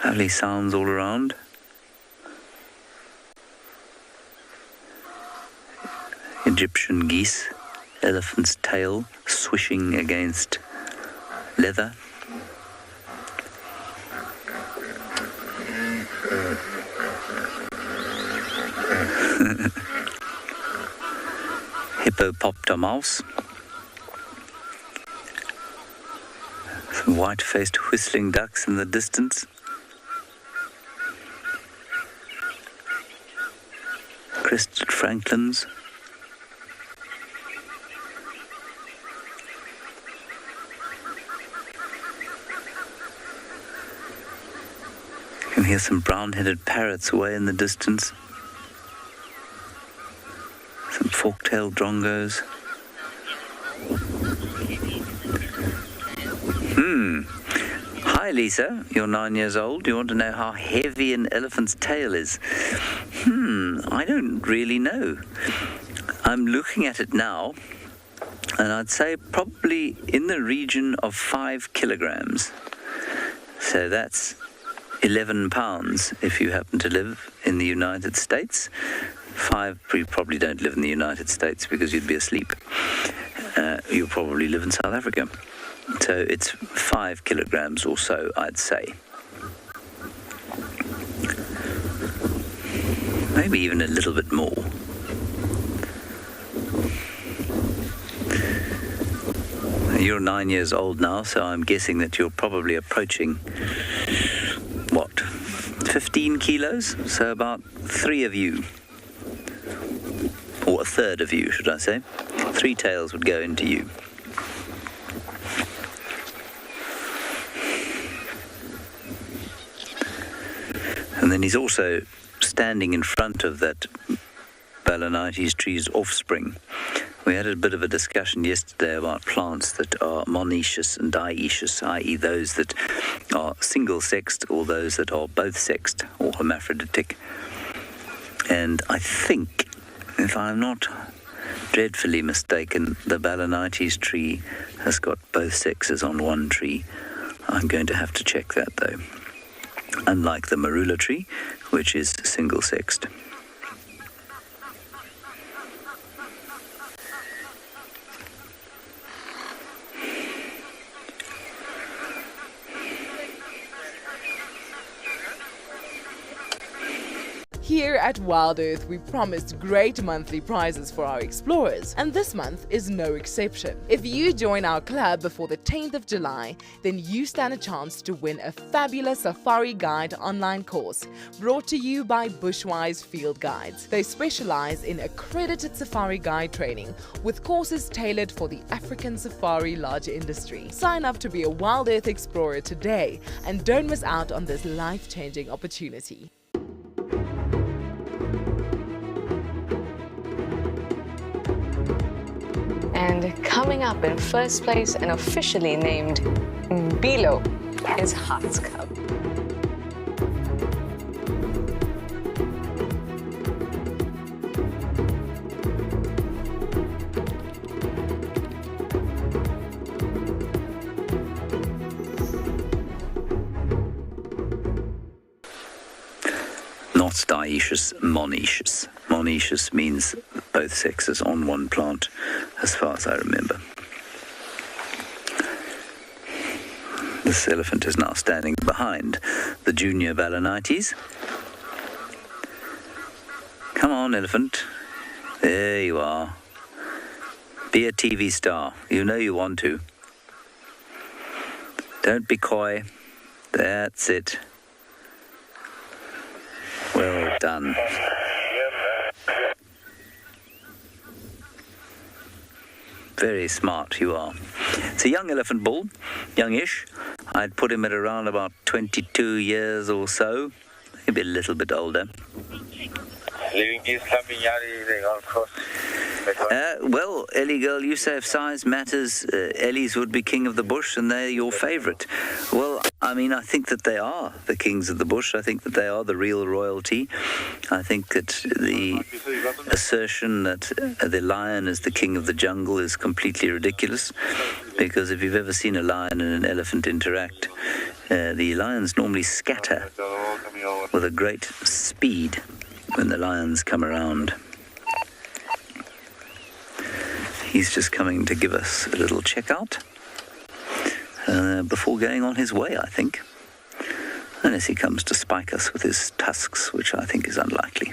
Lovely sounds all around. Egyptian geese, elephant's tail swishing against leather. Hippopotamos. Some white-faced whistling ducks in the distance. Crested francolins. You can hear some brown-headed parrots away in the distance. Some fork-tailed drongos. Hi, Lisa. You're 9 years old. You want to know how heavy an elephant's tail is? I don't really know. I'm looking at it now, and I'd say probably in the region of 5 kilograms. So that's 11 pounds if you happen to live in the United States. 5, you probably don't live in the United States because you'd be asleep. You'll probably live in South Africa. So it's 5 kilograms or so, I'd say. Maybe even a little bit more. You're 9 years old now, so I'm guessing that you're probably approaching, 15 kilos? So about 3 of you. Or a third of you, should I say. 3 tails would go into you. And then he's also standing in front of that Balanites tree's offspring. We had a bit of a discussion yesterday about plants that are monoecious and dioecious, i.e. those that are single-sexed or those that are both-sexed or hermaphroditic. And I think If I'm not dreadfully mistaken, the Balanites tree has got both sexes on one tree. I'm going to have to check that, though. Unlike the marula tree, which is single-sexed. Here at WildEarth, we promised great monthly prizes for our explorers, and this month is no exception. If you join our club before the 10th of July, then you stand a chance to win a fabulous Safari Guide online course brought to you by Bushwise Field Guides. They specialize in accredited Safari Guide training with courses tailored for the African safari lodge industry. Sign up to be a WildEarth explorer today and don't miss out on this life-changing opportunity. And coming up in first place and officially named Mbilo is Heart's Cub. Not dioecious, monoecious. Monoecious means both sexes on one plant, as far as I remember. This elephant is now standing behind the junior Balanites. Come on, elephant. There you are. Be a TV star. You know you want to. Don't be coy. That's it. Well done. Very smart you are. It's a young elephant bull, youngish. I'd put him at around about 22 years or so, maybe a little bit older. Well, Ellie girl, you say if size matters, Ellies would be king of the bush and they're your favourite. Well, I mean, I think that they are the kings of the bush. I think that they are the real royalty. I think that the assertion that the lion is the king of the jungle is completely ridiculous, because if you've ever seen a lion and an elephant interact, the lions normally scatter with a great speed when the lions come around. He's just coming to give us a little checkout before going on his way, I think. Unless he comes to spike us with his tusks, which I think is unlikely.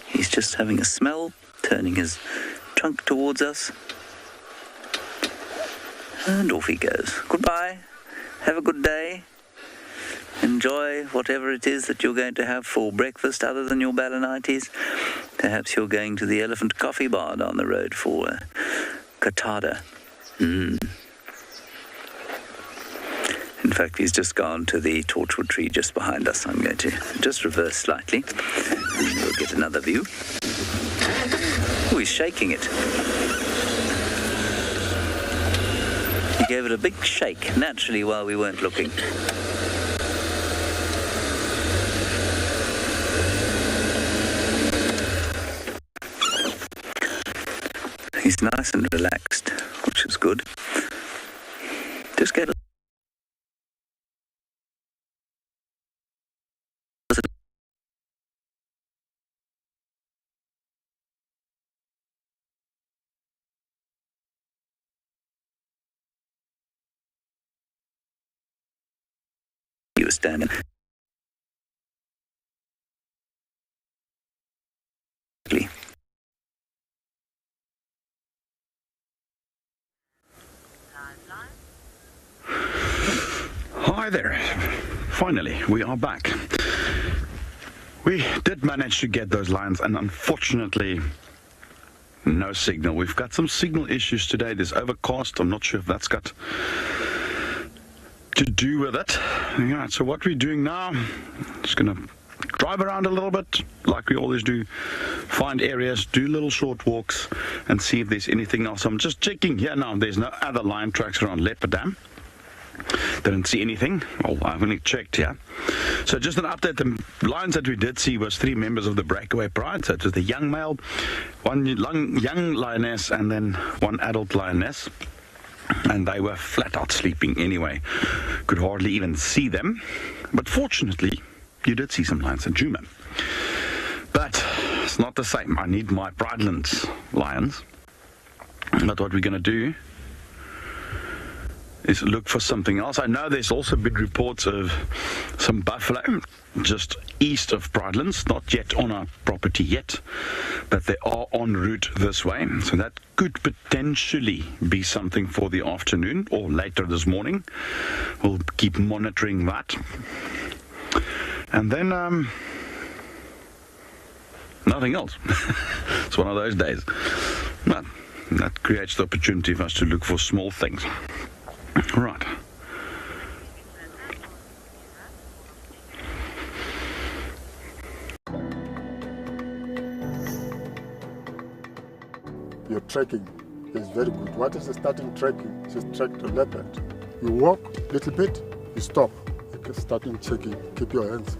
He's just having a smell, turning his trunk towards us. And off he goes. Goodbye. Have a good day. Enjoy whatever it is that you're going to have for breakfast other than your Balanites. Perhaps you're going to the Elephant Coffee Bar down the road for catada. In fact, he's just gone to the torchwood tree just behind us. I'm going to just reverse slightly and we'll get another view. Oh, he's shaking it. He gave it a big shake, naturally, while we weren't looking. He's nice and relaxed, which is good. Just get a he was standing. Hi there. Finally, we are back. We did manage to get those lions, and unfortunately, no signal. We've got some signal issues today. There's overcast. I'm not sure if that's got to do with it. Yeah, so what we're doing now, just going to drive around a little bit, like we always do, find areas, do little short walks, and see if there's anything else. I'm just checking here now. There's no other lion tracks around Leopard Dam. Didn't see anything. Well, I've only checked here. So just an update, the lions that we did see was 3 members of the breakaway pride. So it was the young male, one young lioness, and then 1 adult lioness. And they were flat out sleeping anyway. Could hardly even see them. But fortunately, you did see some lions in Djuma. But it's not the same. I need my Pridelands lions. But what we're going to do is look for something else. I know there's also been reports of some buffalo just east of Pridelands, not yet on our property yet, but they are en route this way. So that could potentially be something for the afternoon or later this morning. We'll keep monitoring that. And then nothing else. It's one of those days. But that creates the opportunity for us to look for small things. Right. Your trekking is very good. What is the starting trekking? Just trek to leopard. You walk a little bit, you stop. You starting checking. Keep your hands,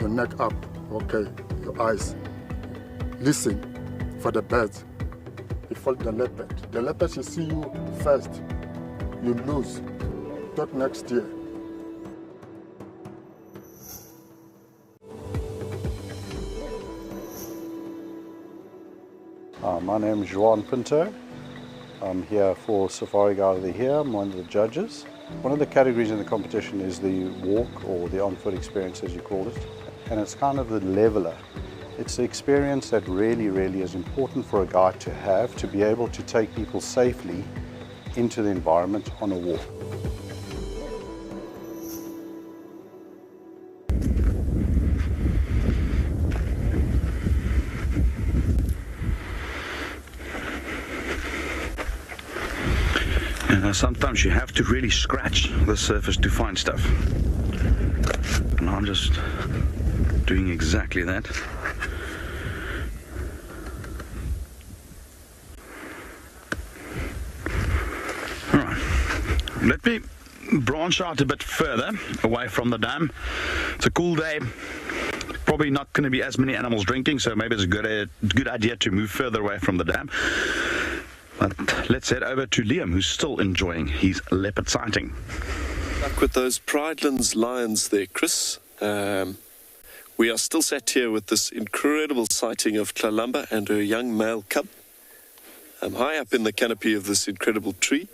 your neck up. Okay, your eyes. Listen for the birds. You follow the leopard. The leopard should see you first. You lose. Not next year. My name is Juan Pinto. I'm here for Safari Guide of the Year. I'm one of the judges. One of the categories in the competition is the walk, or the on-foot experience as you call it. And it's kind of the leveler. It's the experience that really, really is important for a guide to have, to be able to take people safely into the environment on a walk. Sometimes you have to really scratch the surface to find stuff. And I'm just doing exactly that. Let me branch out a bit further away from the dam. It's a cool day. Probably not going to be as many animals drinking, so maybe it's a good idea to move further away from the dam. But let's head over to Liam, who's still enjoying his leopard sighting. Back with those Pridelands lions there, Chris. We are still sat here with this incredible sighting of Tlalamba and her young male cub. High up in the canopy of this incredible tree.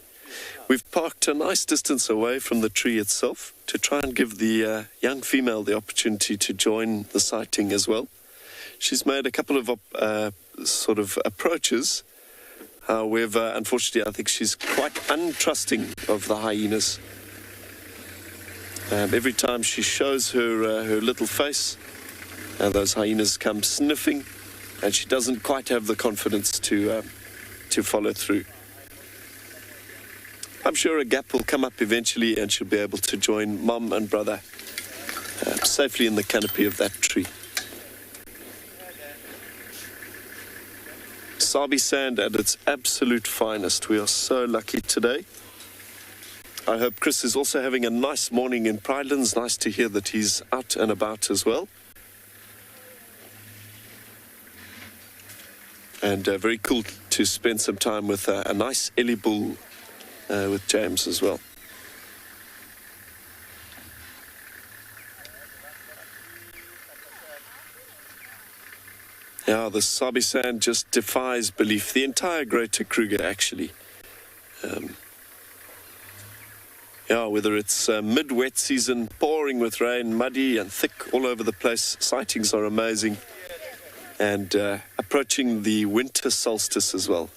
We've parked a nice distance away from the tree itself to try and give the young female the opportunity to join the sighting as well. She's made a couple of sort of approaches. However, unfortunately, I think she's quite untrusting of the hyenas. Every time she shows her little face, those hyenas come sniffing, and she doesn't quite have the confidence to follow through. I'm sure a gap will come up eventually, and she'll be able to join mom and brother safely in the canopy of that tree. Sabi sand at its absolute finest. We are so lucky today. I hope Chris is also having a nice morning in Pridelands. Nice to hear that he's out and about as well. And very cool to spend some time with a nice Ellie bull with James as well. Yeah, the Sabi sand just defies belief. The entire Greater Kruger, actually. Yeah, whether it's mid-wet season, pouring with rain, muddy and thick all over the place, sightings are amazing. And approaching the winter solstice as well.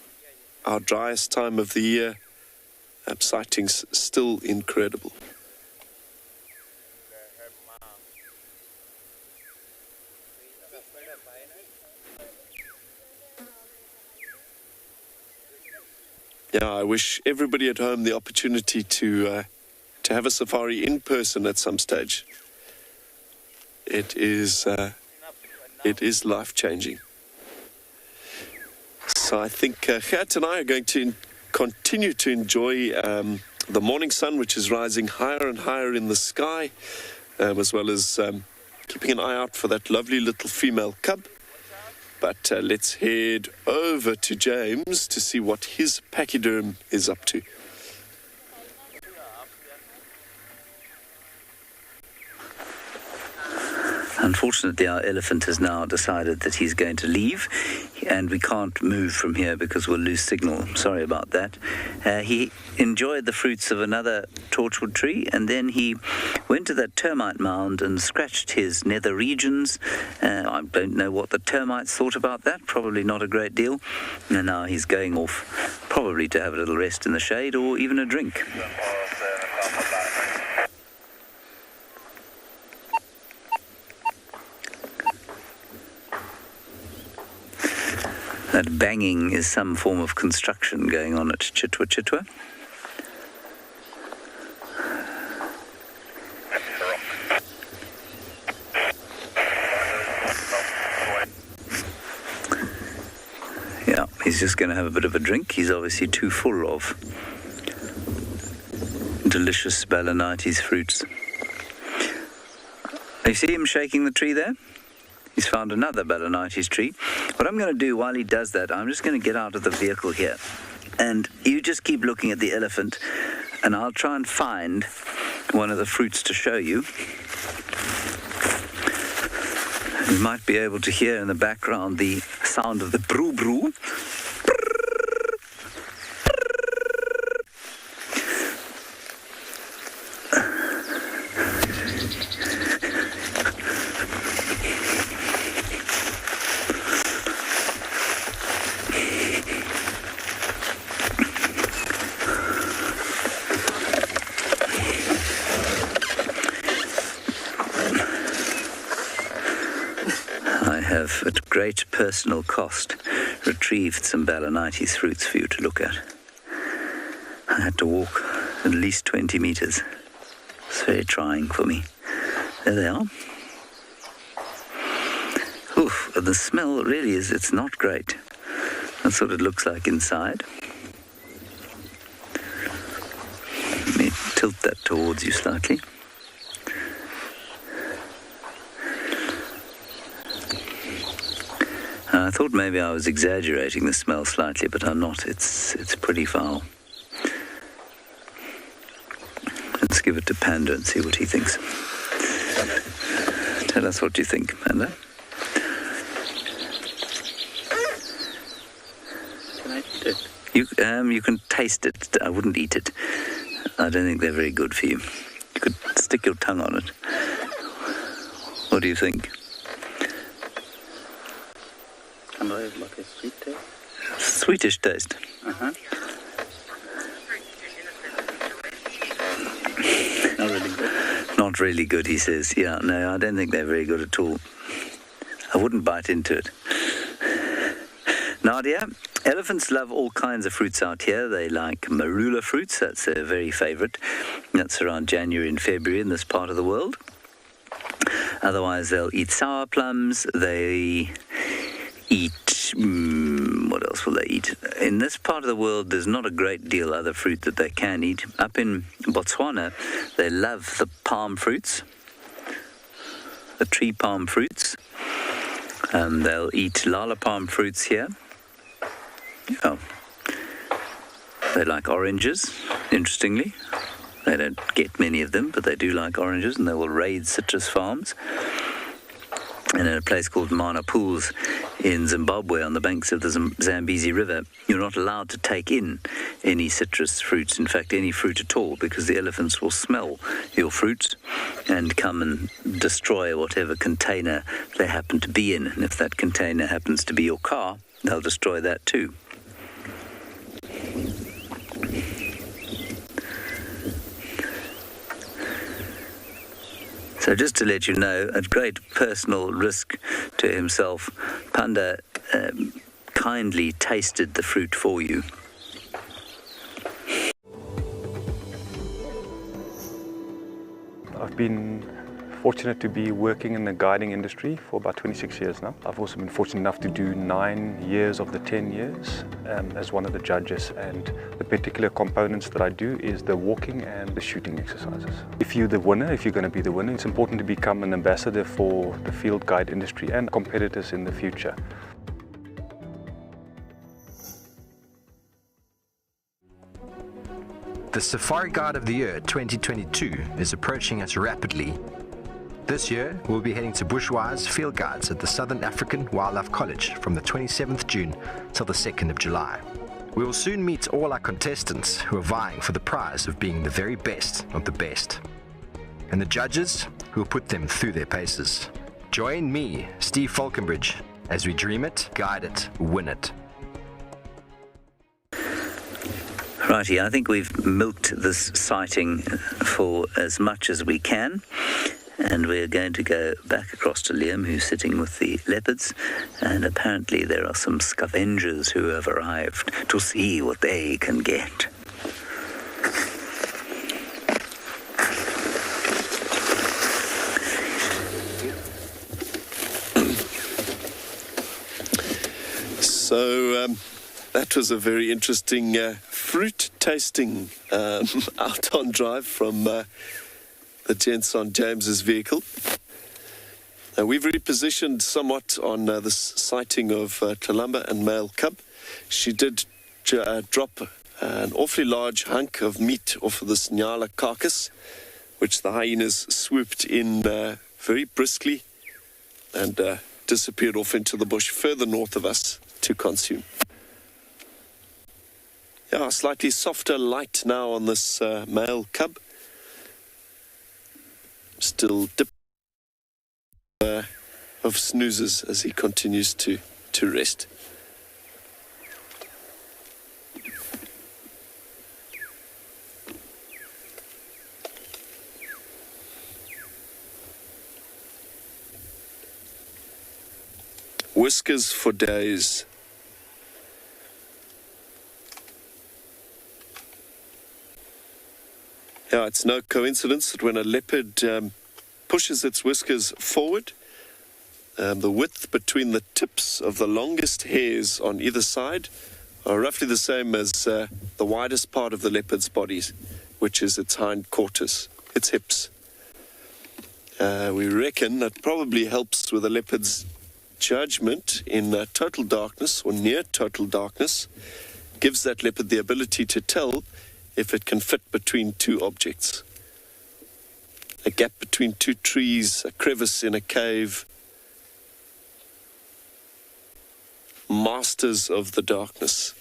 Our driest time of the year, sightings still incredible. Yeah, I wish everybody at home the opportunity to have a safari in person at some stage. It is life-changing. So I think Gert and I are going to continue to enjoy the morning sun, which is rising higher and higher in the sky, as well as keeping an eye out for that lovely little female cub. But let's head over to James to see what his pachyderm is up to. Unfortunately, our elephant has now decided that he's going to leave, and we can't move from here because we'll lose signal. Sorry about that. He enjoyed the fruits of another torchwood tree, and then he went to that termite mound and scratched his nether regions. I don't know what the termites thought about that, probably not a great deal. And now he's going off, probably to have a little rest in the shade or even a drink. That banging is some form of construction going on at Chitwa Chitwa. Yeah, he's just going to have a bit of a drink. He's obviously too full of delicious Balanites fruits. You see him shaking the tree there? He's found another Balanites tree. What I'm going to do while he does that, I'm just going to get out of the vehicle here. And you just keep looking at the elephant, and I'll try and find one of the fruits to show you. You might be able to hear in the background the sound of the broo-broo. At great personal cost, retrieved some Balanites fruits for you to look at. I had to walk at least 20 meters. It's very trying for me. There they are. Oof, the smell really is, it's not great. That's what it looks like inside. Let me tilt that towards you slightly. I thought maybe I was exaggerating the smell slightly, but I'm not. It's pretty foul. Let's give it to Panda and see what he thinks. Tell us what you think, Panda. Can I eat it? You can taste it. I wouldn't eat it. I don't think they're very good for you. You could stick your tongue on it. What do you think? Can I have like a sweet taste? Sweetish taste. Uh-huh. Not really good. Not really good, he says. Yeah, no, I don't think they're very good at all. I wouldn't bite into it. Nadia, elephants love all kinds of fruits out here. They like marula fruits. That's their very favorite. That's around January and February in this part of the world. Otherwise, they'll eat sour plums. They eat, what else will they eat? In this part of the world, there's not a great deal other fruit that they can eat. Up in Botswana, they love the palm fruits, the tree palm fruits. They'll eat lala palm fruits here. Oh. They like oranges, interestingly. They don't get many of them, but they do like oranges, and they will raid citrus farms. And in a place called Mana Pools in Zimbabwe on the banks of the Zambezi River, you're not allowed to take in any citrus fruits, in fact any fruit at all, because the elephants will smell your fruits and come and destroy whatever container they happen to be in. And if that container happens to be your car, they'll destroy that too. So just to let you know, at great personal risk to himself, Panda kindly tasted the fruit for you. I've been fortunate to be working in the guiding industry for about 26 years now. I've also been fortunate enough to do 9 years of the 10 years as one of the judges, and the particular components that I do is the walking and the shooting exercises. If you're the winner, if you're going to be the winner, it's important to become an ambassador for the field guide industry and competitors in the future. The Safari Guide of the Year 2022 is approaching us rapidly. This year, we'll be heading to Bushwise Field Guides at the Southern African Wildlife College from the 27th June till the 2nd of July. We will soon meet all our contestants who are vying for the prize of being the very best of the best, and the judges who will put them through their paces. Join me, Steve Falconbridge, as we dream it, guide it, win it. Righty, I think we've milked this sighting for as much as we can, and we're going to go back across to Liam, who's sitting with the leopards, and apparently there are some scavengers who have arrived to see what they can get. So that was a very interesting fruit tasting out on drive from the gents on James's vehicle. We've repositioned somewhat on this sighting of Columba and male cub. She did drop an awfully large hunk of meat off of this Nyala carcass, which the hyenas swooped in very briskly and disappeared off into the bush further north of us to consume. Yeah, slightly softer light now on this male cub. Still dip of snoozes as he continues to rest. Whiskers for days. Yeah, it's no coincidence that when a leopard pushes its whiskers forward, the width between the tips of the longest hairs on either side are roughly the same as the widest part of the leopard's body, which is its hind quarters, its hips. We reckon that probably helps with a leopard's judgment in total darkness or near total darkness, gives that leopard the ability to tell if it can fit between two objects. A gap between two trees, a crevice in a cave. Masters of the darkness.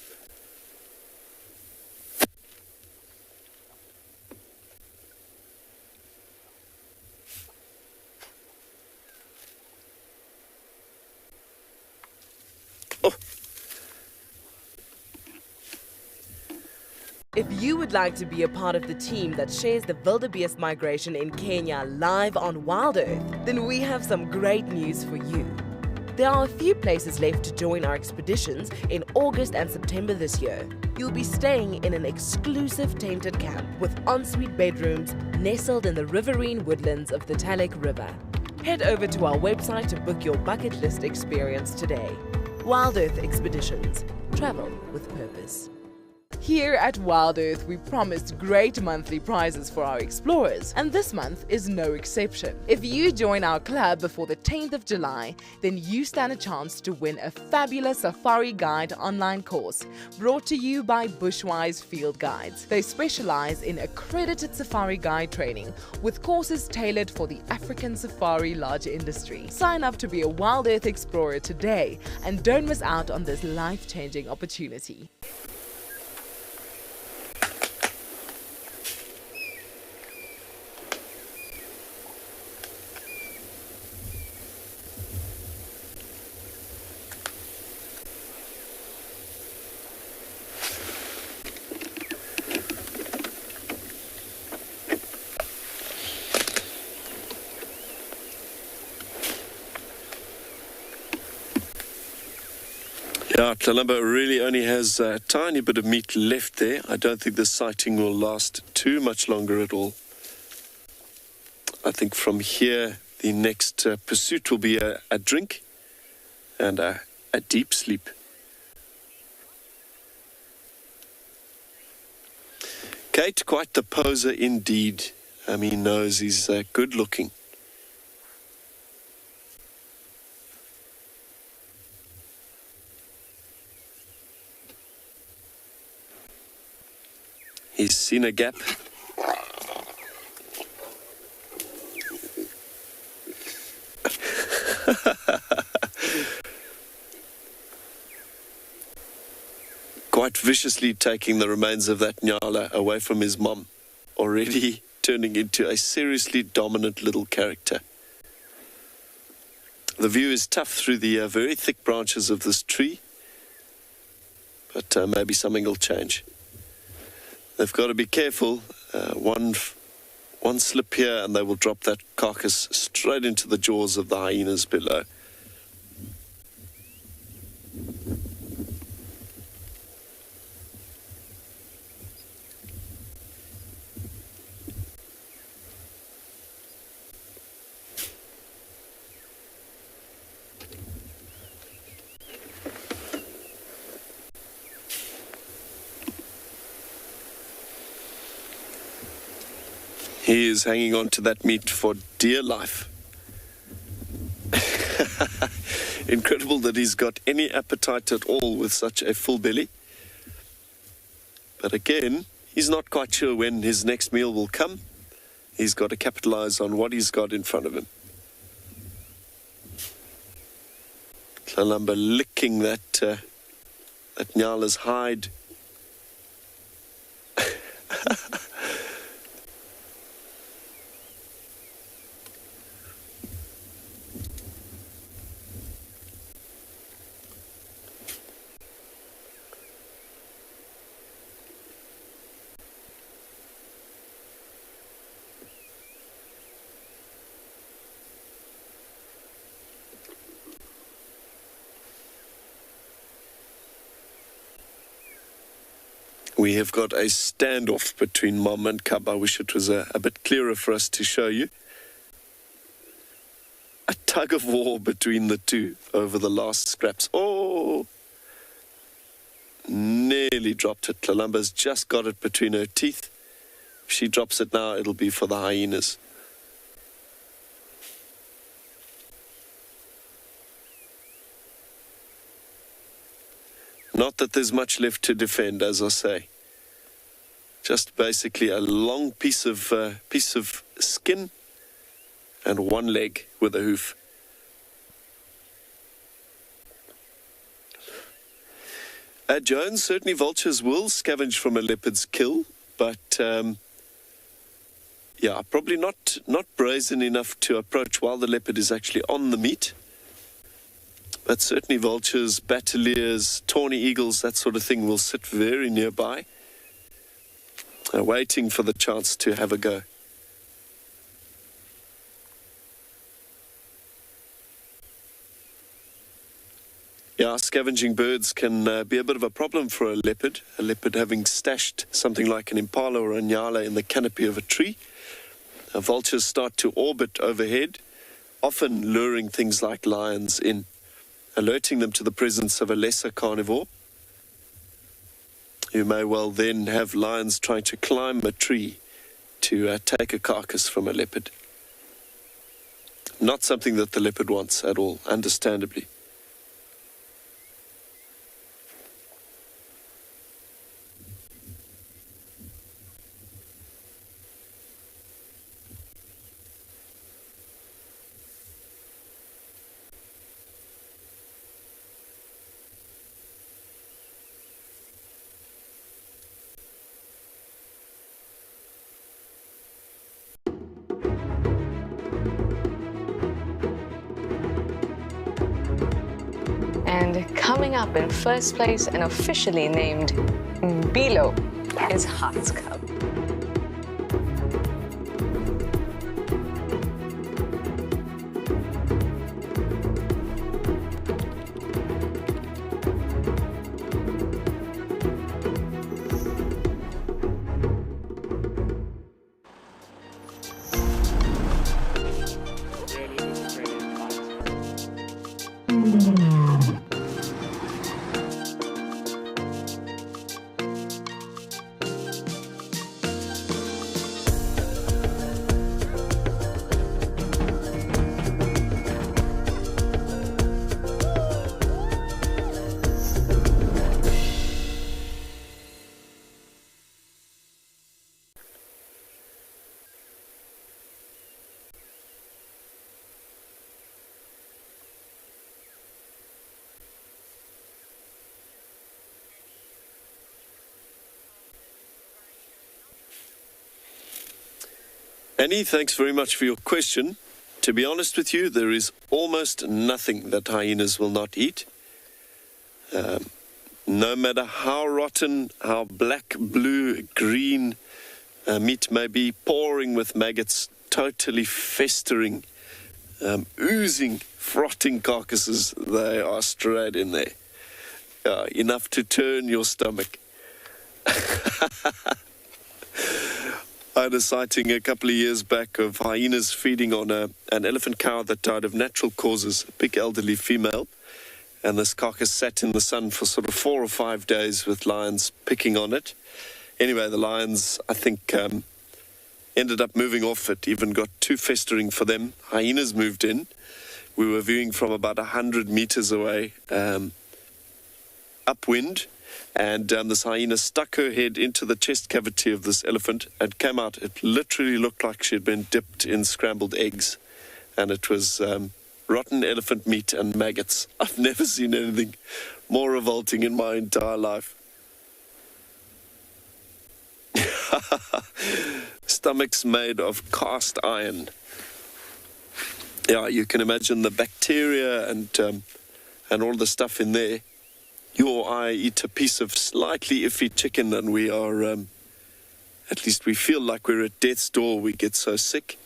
If you would like to be a part of the team that shares the wildebeest migration in Kenya live on WildEarth, then we have some great news for you. There are a few places left to join our expeditions in August and September this year. You'll be staying in an exclusive tented camp with ensuite bedrooms nestled in the riverine woodlands of the Talek River. Head over to our website to book your bucket list experience today. WildEarth Expeditions. Travel with purpose. Here at WildEarth, we promised great monthly prizes for our explorers, and this month is no exception. If you join our club before the 10th of July, then you stand a chance to win a fabulous Safari Guide online course brought to you by Bushwise Field Guides. They specialize in accredited Safari Guide training with courses tailored for the African safari lodge industry. Sign up to be a WildEarth explorer today and don't miss out on this life-changing opportunity. Yeah, Columba really only has a tiny bit of meat left there. I don't think this sighting will last too much longer at all. I think from here, the next pursuit will be a drink and a deep sleep. Kate, quite the poser indeed. He knows he's good looking. He's seen a gap. Quite viciously taking the remains of that nyala away from his mum, already turning into a seriously dominant little character. The view is tough through the very thick branches of this tree, but maybe something will change. They've got to be careful. One slip here and they will drop that carcass straight into the jaws of the hyenas below. He is hanging on to that meat for dear life. Incredible that he's got any appetite at all with such a full belly. But again, he's not quite sure when his next meal will come. He's got to capitalize on what he's got in front of him. Tlalamba licking that nyala's hide. We have got a standoff between mom and cub. I wish it was a bit clearer for us to show you. A tug of war between the two over the last scraps. Oh! Nearly dropped it. Tlalamba's just got it between her teeth. If she drops it now, it'll be for the hyenas. Not that there's much left to defend, as I say. Just basically a long piece of skin and one leg with a hoof. Jones, certainly vultures will scavenge from a leopard's kill, but yeah, probably not brazen enough to approach while the leopard is actually on the meat. But certainly vultures, battaliers, tawny eagles, that sort of thing will sit very nearby, waiting for the chance to have a go. Yeah, scavenging birds can be a bit of a problem for a leopard having stashed something like an impala or a nyala in the canopy of a tree. Vultures start to orbit overhead, often luring things like lions in, alerting them to the presence of a lesser carnivore. You may well then have lions trying to climb a tree to take a carcass from a leopard. Not something that the leopard wants at all, understandably. And coming up in first place and officially named Bilo is Hart's Cub. Annie, thanks very much for your question. To be honest with you, there is almost nothing that hyenas will not eat. No matter how rotten, how black, blue, green meat may be, pouring with maggots, totally festering, oozing, frotting carcasses, they are straight in there. Enough to turn your stomach. I had a sighting a couple of years back of hyenas feeding on an elephant cow that died of natural causes, a big elderly female. And this carcass sat in the sun for sort of 4 or 5 days with lions picking on it. Anyway, the lions, I think, ended up moving off. It even got too festering for them. Hyenas moved in. We were viewing from about 100 meters away, upwind. And this hyena stuck her head into the chest cavity of this elephant and came out. It literally looked like she had been dipped in scrambled eggs. And it was rotten elephant meat and maggots. I've never seen anything more revolting in my entire life. Stomachs made of cast iron. Yeah, you can imagine the bacteria and all the stuff in there. You or I eat a piece of slightly iffy chicken and we are, at least we feel like we're at death's door. We get so sick.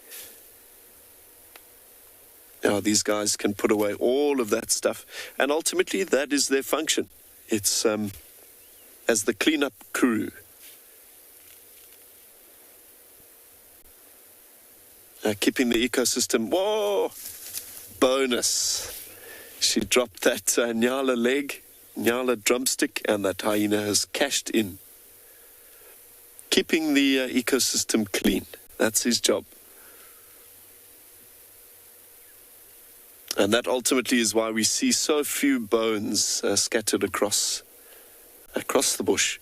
Now, these guys can put away all of that stuff. And ultimately, that is their function. It's as the cleanup crew. Keeping the ecosystem, whoa, bonus. She dropped that Nyala leg. Nyala drumstick, and that hyena has cashed in. Keeping the ecosystem clean. That's his job. And that ultimately is why we see so few bones scattered across the bush.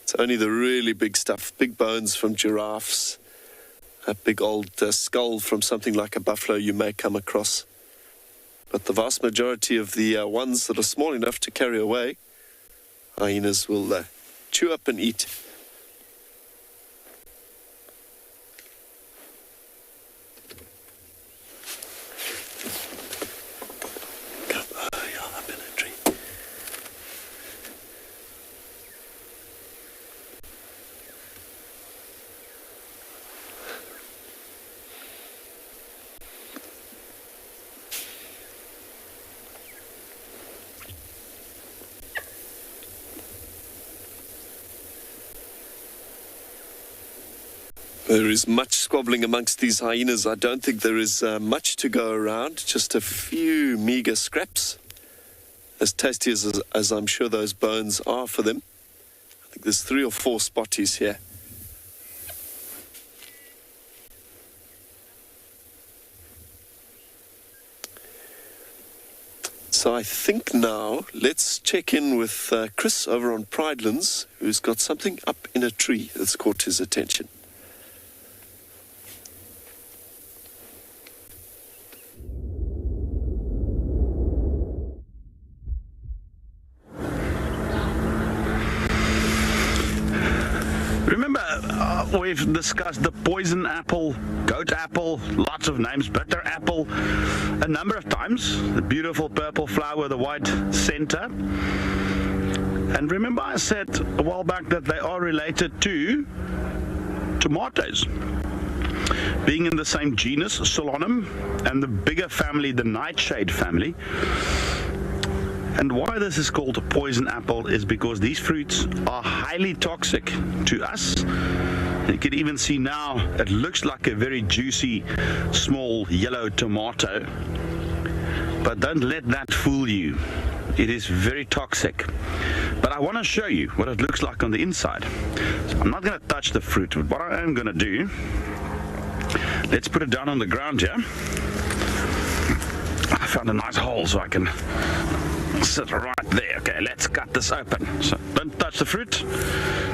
It's only the really big stuff, big bones from giraffes, a big old skull from something like a buffalo you may come across. But the vast majority of the ones that are small enough to carry away, hyenas will chew up and eat. Up in a tree. There is much squabbling amongst these hyenas. I don't think there is much to go around, just a few meager scraps. As tasty as I'm sure those bones are for them. I think there's 3 or 4 spotties here. So I think now let's check in with Chris over on Pridelands, who's got something up in a tree that's caught his attention. We've discussed the poison apple, goat apple, lots of names, bitter apple, a number of times. The beautiful purple flower with a white center. And remember I said a while back that they are related to tomatoes. Being in the same genus, Solanum, and the bigger family, the nightshade family. And why this is called a poison apple is because these fruits are highly toxic to us. You can even see now it looks like a very juicy, small yellow tomato. But don't let that fool you. It is very toxic. But I want to show you what it looks like on the inside. So I'm not going to touch the fruit, but what I am going to do, let's put it down on the ground here. I found a nice hole so I can sit right there. Okay, let's cut this open. So don't touch the fruit.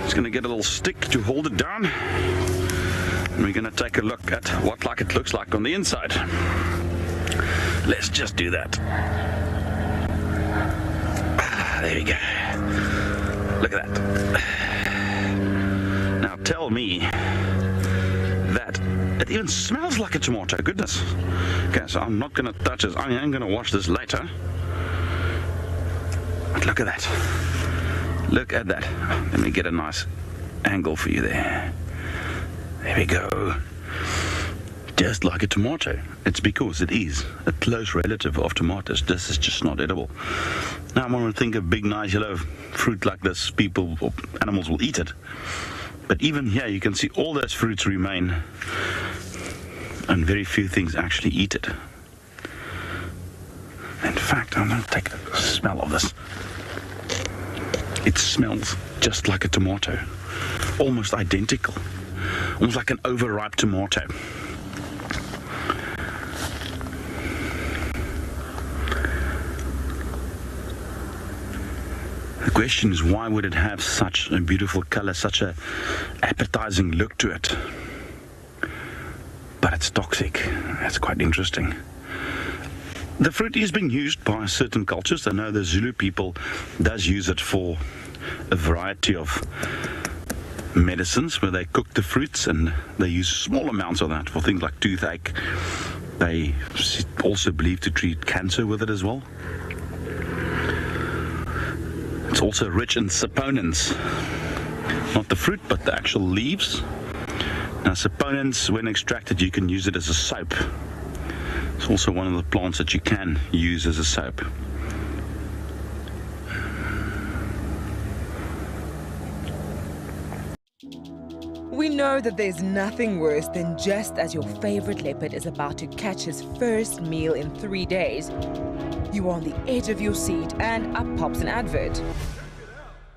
It's going to get a little stick to hold it down. And we're going to take a look at what it looks like on the inside. Let's just do that. There we go. Look at that. Now tell me that it It even smells like a tomato. Goodness. Okay, so I'm not going to touch this. I am going to wash this later. But look at that. Look at that. Let me get a nice angle for you there. There we go. Just like a tomato. It's because it is a close relative of tomatoes. This is just not edible. Now I want to think of big, nice yellow fruit like this, people or animals will eat it. But even here you can see all those fruits remain and very few things actually eat it. In fact, I'm going to take a smell of this. It smells just like a tomato. Almost identical. Almost like an overripe tomato. The question is, why would it have such a beautiful color, such a appetizing look to it? But it's toxic. That's quite interesting. The fruit is being used by certain cultures. I know the Zulu people does use it for a variety of medicines where they cook the fruits and they use small amounts of that for things like toothache. They also believe to treat cancer with it as well. It's also rich in saponins, not the fruit but the actual leaves. Now saponins, when extracted, you can use it as a soap. It's also one of the plants that you can use as a soap. We know that there's nothing worse than just as your favorite leopard is about to catch his first meal in 3 days, you are on the edge of your seat and up pops an advert.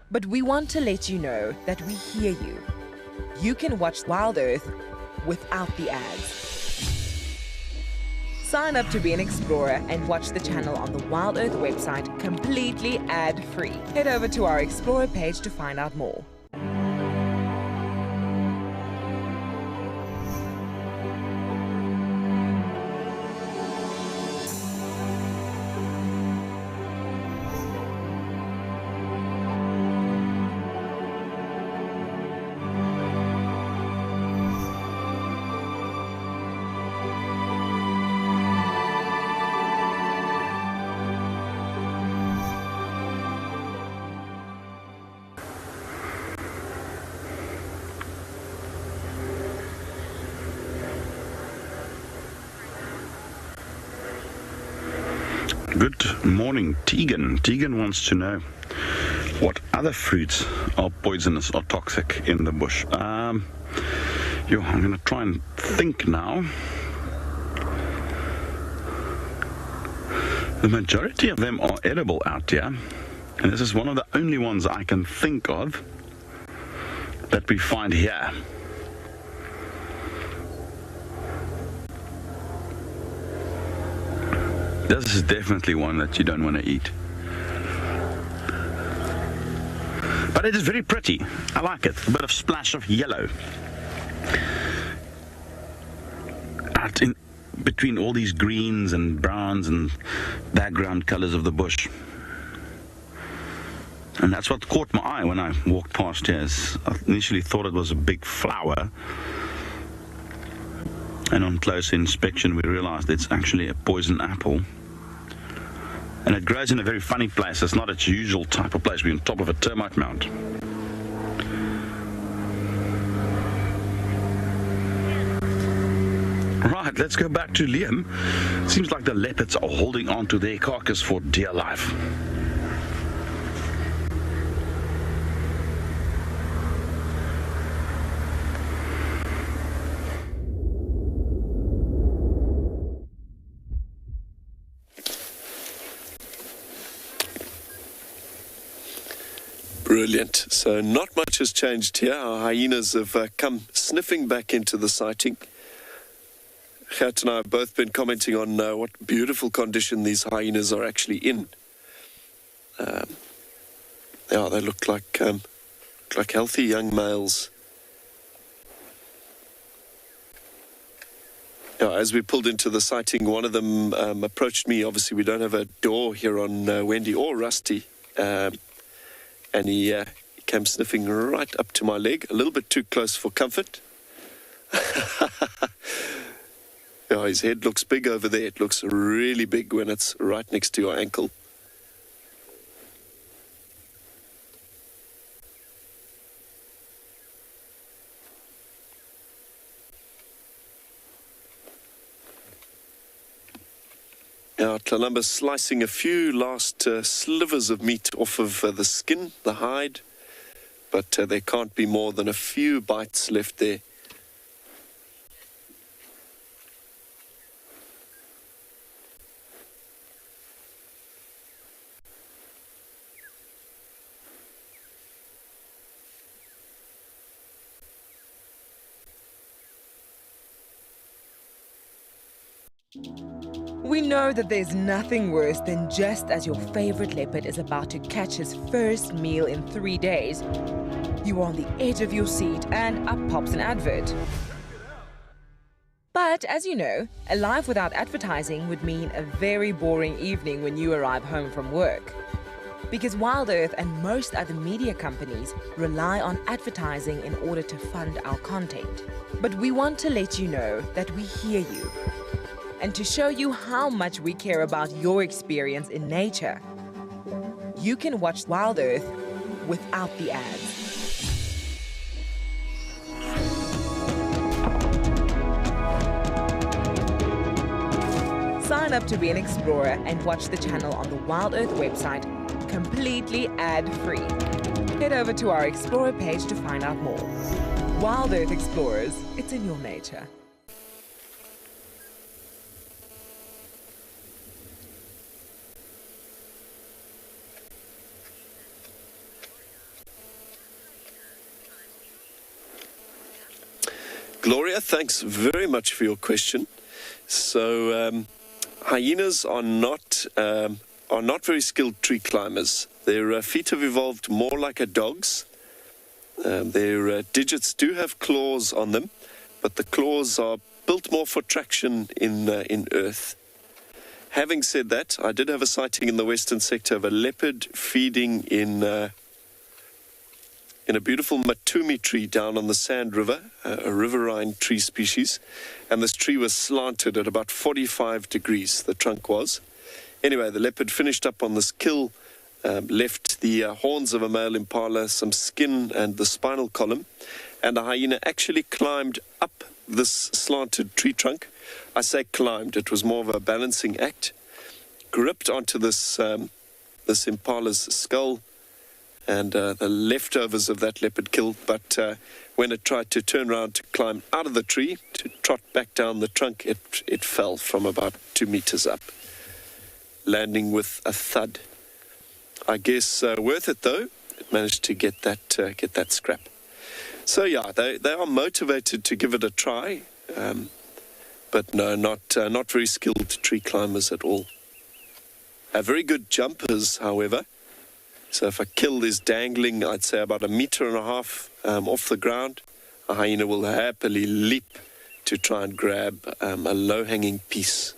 But we want to let you know that we hear you. You can watch WildEarth without the ads. Sign up to be an explorer and watch the channel on the WildEarth website completely ad-free. Head over to our Explorer page to find out more. Good morning, Tegan. Tegan wants to know what other fruits are poisonous or toxic in the bush. I'm going to try and think now. The majority of them are edible out here, and this is one of the only ones I can think of that we find here. This is definitely one that you don't want to eat. But it is very pretty. I like it. A bit of splash of yellow. Out in between all these greens and browns and background colors of the bush. And that's what caught my eye when I walked past here. I initially thought it was a big flower. And on close inspection we realized it's actually a poison apple. And it grows in a very funny place. It's not its usual type of place. We're on top of a termite mound. Right, let's go back to Liam. Seems like the leopards are holding on to their carcass for dear life. Brilliant. So not much has changed here. Our hyenas have come sniffing back into the sighting. Gert and I have both been commenting on what beautiful condition these hyenas are actually in. Yeah, they look like healthy young males. Yeah, as we pulled into the sighting, one of them approached me. Obviously, we don't have a door here on Wendy or Rusty. And he came sniffing right up to my leg, a little bit too close for comfort. Yeah, his head looks big over there. It looks really big when it's right next to your ankle. Now, Tlalumba's slicing a few last slivers of meat off of the skin, the hide, but there can't be more than a few bites left there. We know that there's nothing worse than just as your favorite leopard is about to catch his first meal in 3 days, you are on the edge of your seat and up pops an advert. But as you know, a life without advertising would mean a very boring evening when you arrive home from work. Because WildEarth and most other media companies rely on advertising in order to fund our content. But we want to let you know that we hear you. And to show you how much we care about your experience in nature, you can watch WildEarth without the ads. Sign up to be an explorer and watch the channel on the WildEarth website completely ad-free. Head over to our Explorer page to find out more. WildEarth Explorers, it's in your nature. Gloria, thanks very much for your question. So, hyenas are not very skilled tree climbers. Their feet have evolved more like a dog's. Their digits do have claws on them, but the claws are built more for traction in earth. Having said that, I did have a sighting in the western sector of a leopard feeding in a beautiful matumi tree down on the Sand River, a riverine tree species. And this tree was slanted at about 45 degrees, the trunk was. Anyway, the leopard finished up on this kill, left the horns of a male impala, some skin and the spinal column. And the hyena actually climbed up this slanted tree trunk. I say climbed, it was more of a balancing act. Gripped onto this impala's skull, and the leftovers of that leopard killed, but when it tried to turn around to climb out of the tree, to trot back down the trunk, it fell from about 2 meters up, landing with a thud. I guess worth it though. It managed to get that scrap. So yeah, they are motivated to give it a try, but no, not very skilled tree climbers at all. Very good jumpers, however. So if a kill is dangling, I'd say about 1.5 meters off the ground, a hyena will happily leap to try and grab a low-hanging piece.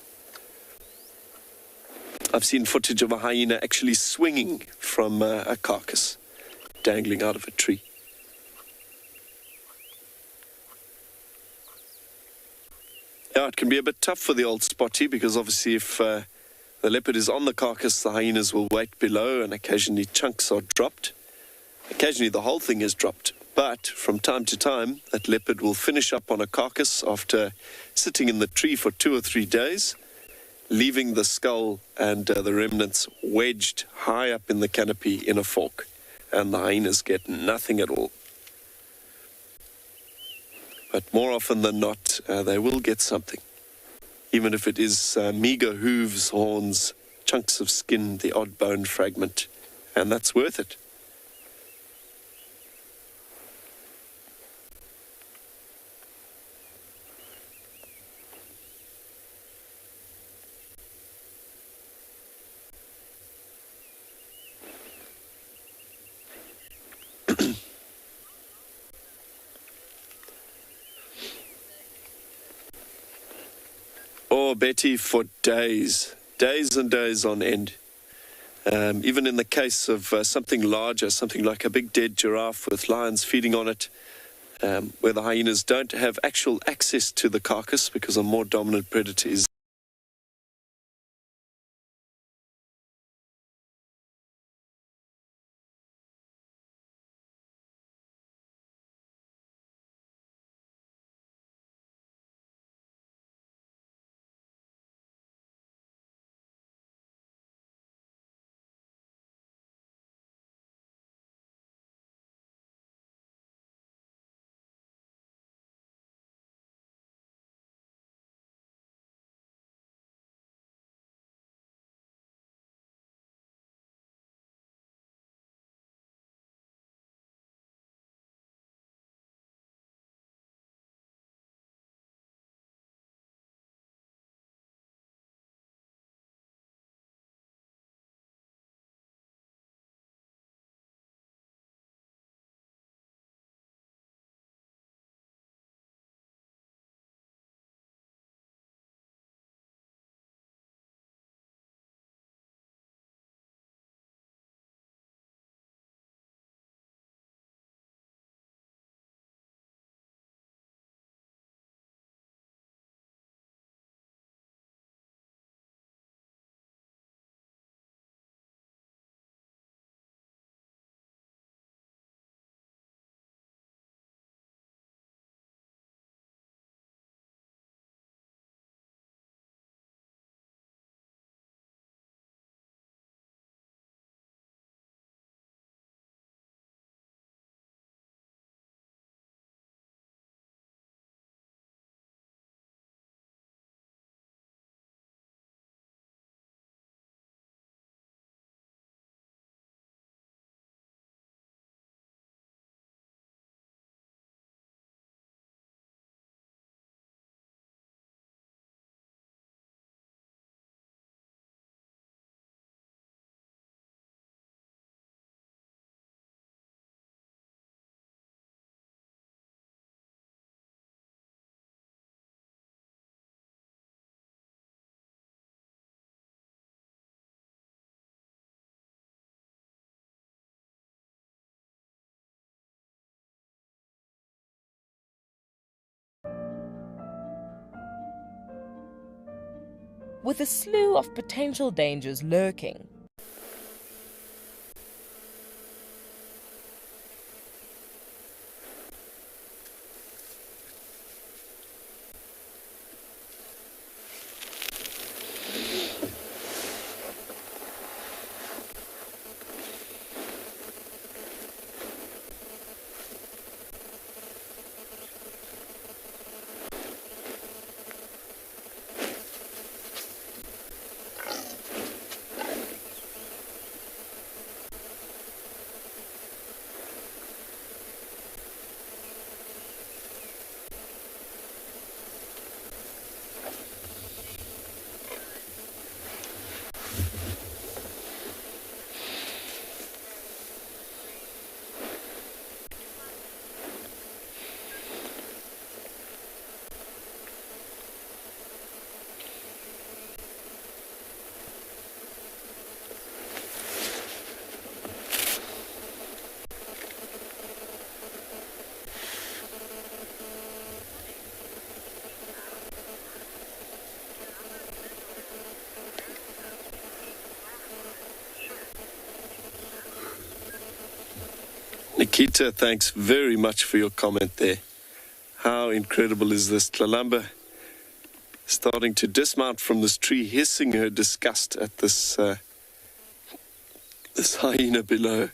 I've seen footage of a hyena actually swinging from a carcass, dangling out of a tree. Yeah, it can be a bit tough for the old spotty, because obviously if the leopard is on the carcass, the hyenas will wait below, and occasionally chunks are dropped. Occasionally the whole thing is dropped. But from time to time, that leopard will finish up on a carcass after sitting in the tree for 2 or 3 days, leaving the skull and the remnants wedged high up in the canopy in a fork. And the hyenas get nothing at all. But more often than not, they will get something. Even if it is meager hooves, horns, chunks of skin, the odd bone fragment. And that's worth it. Oh, Betty, for days and days on end. Even in the case of something larger, something like a big dead giraffe with lions feeding on it, where the hyenas don't have actual access to the carcass because a more dominant predator is with a slew of potential dangers lurking. Nikita, thanks very much for your comment there. How incredible is this? Tlalamba starting to dismount from this tree, hissing her disgust at this this hyena below.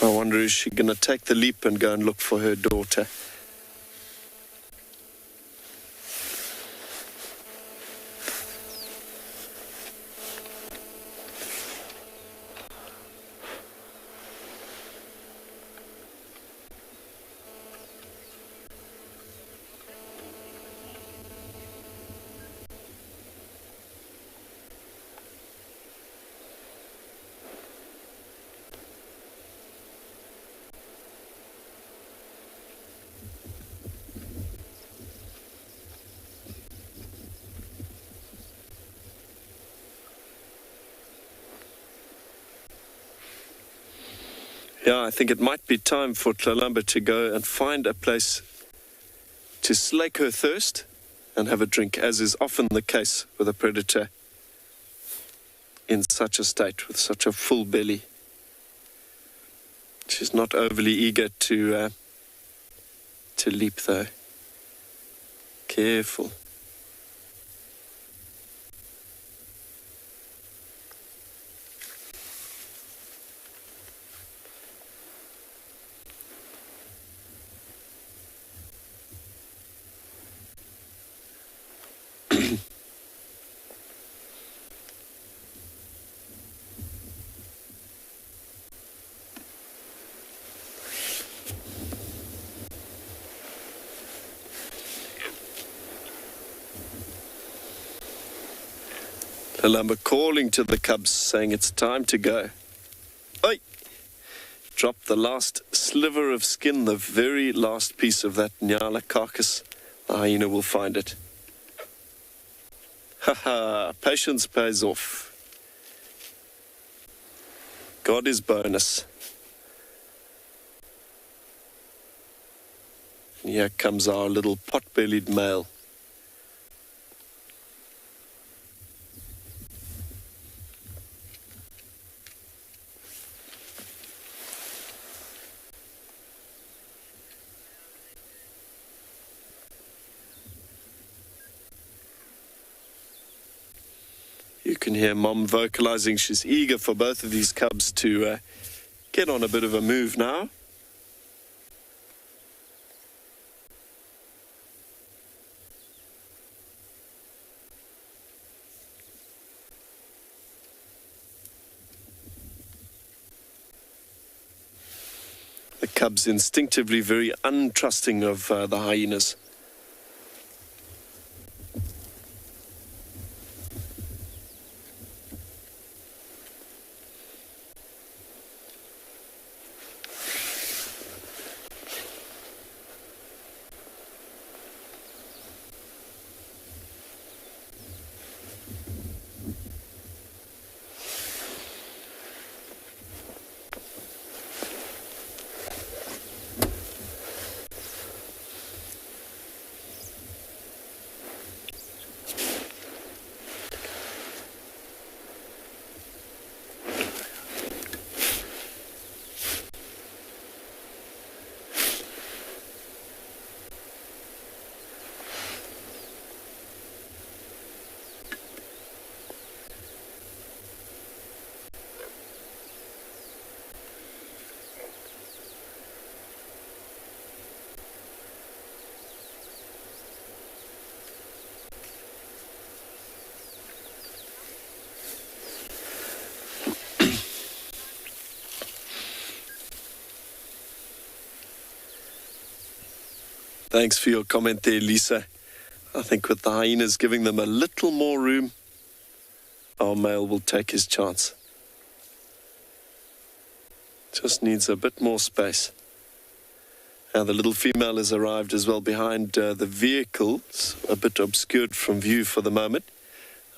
I wonder, is she going to take the leap and go and look for her daughter? Yeah, I think it might be time for Tlalamba to go and find a place to slake her thirst and have a drink, as is often the case with a predator in such a state, with such a full belly. She's not overly eager to leap, though. Careful. Tlalamba calling to the cubs, saying it's time to go. Oi! Drop the last sliver of skin, the very last piece of that nyala carcass. The hyena will find it. Ha ha! Patience pays off. God is bonus. And here comes our little pot-bellied male. You can hear Mom vocalizing. She's eager for both of these cubs to get on a bit of a move now. The cubs instinctively very untrusting of the hyenas. Thanks for your comment there, Lisa. I think with the hyenas giving them a little more room, our male will take his chance. Just needs a bit more space. And the little female has arrived as well behind the vehicle, a bit obscured from view for the moment.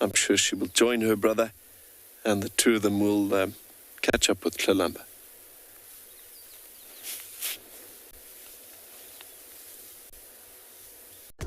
I'm sure she will join her brother, and the two of them will catch up with Tlalamba.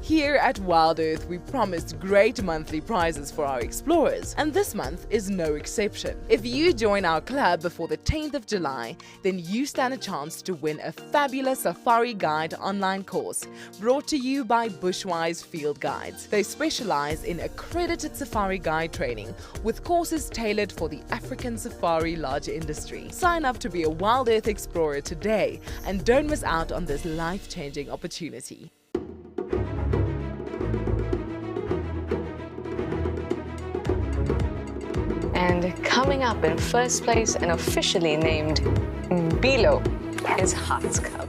Here at WildEarth, we promised great monthly prizes for our explorers, and this month is no exception. If you join our club before the 10th of July, then you stand a chance to win a fabulous Safari Guide online course brought to you by Bushwise Field Guides. They specialize in accredited safari guide training with courses tailored for the African safari larger industry. Sign up to be a WildEarth explorer today and don't miss out on this life-changing opportunity. And coming up in first place and officially named Bilo is Hart's Cub.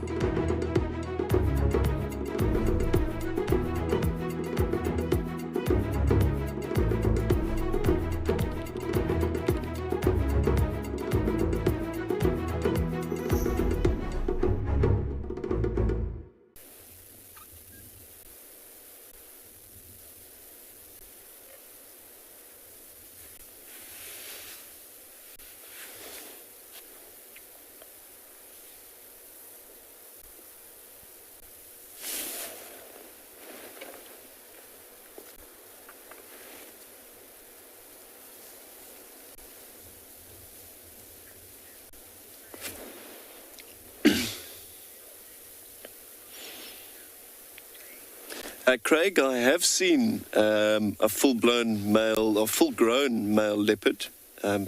Craig, I have seen a full-blown male or full-grown male leopard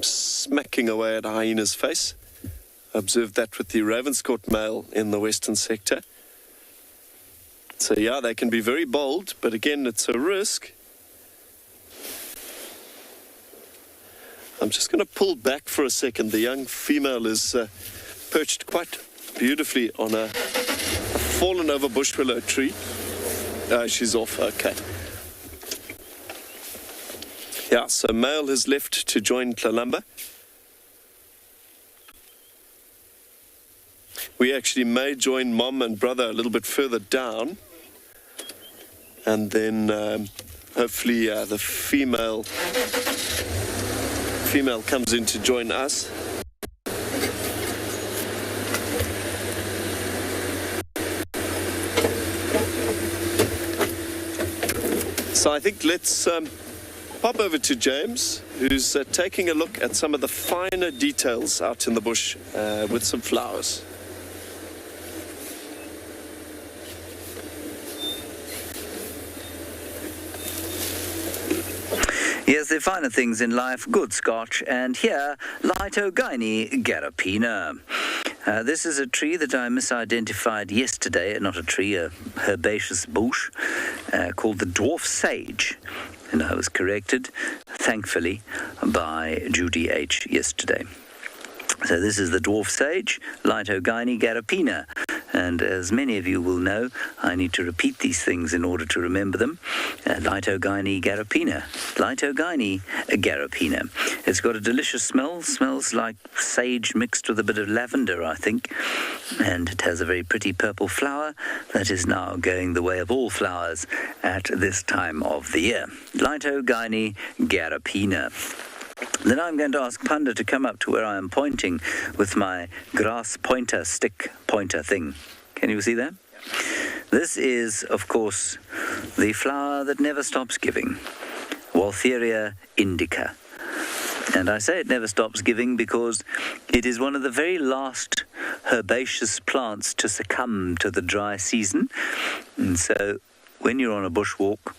smacking away at a hyena's face. I observed that with the Ravenscourt male in the western sector. So yeah, they can be very bold, but again, it's a risk. I'm just going to pull back for a second. The young female is perched quite beautifully on a fallen over bush willow tree. She's off, okay. Yeah, so male has left to join Tlalamba. We actually may join mom and brother a little bit further down. And then hopefully the female comes in to join us. So I think let's pop over to James, who's taking a look at some of the finer details out in the bush with some flowers. Yes, there are finer things in life, good Scotch, and here, Lithogyne garapina. This is a tree that I misidentified yesterday, not a tree, a herbaceous bush, called the Dwarf Sage. And I was corrected, thankfully, by Judy H. yesterday. So this is the Dwarf Sage, Lithogyne garapina. And as many of you will know, I need to repeat these things in order to remember them. Lithogyne garapina. Lithogyne garapina. It's got a delicious smell. Smells like sage mixed with a bit of lavender, I think. And it has a very pretty purple flower that is now going the way of all flowers at this time of the year. Lithogyne garapina. Then I'm going to ask Panda to come up to where I am pointing with my grass pointer, stick pointer thing. Can you see that? This is, of course, the flower that never stops giving, Waltheria Indica. And I say it never stops giving because it is one of the very last herbaceous plants to succumb to the dry season. And so when you're on a bushwalk,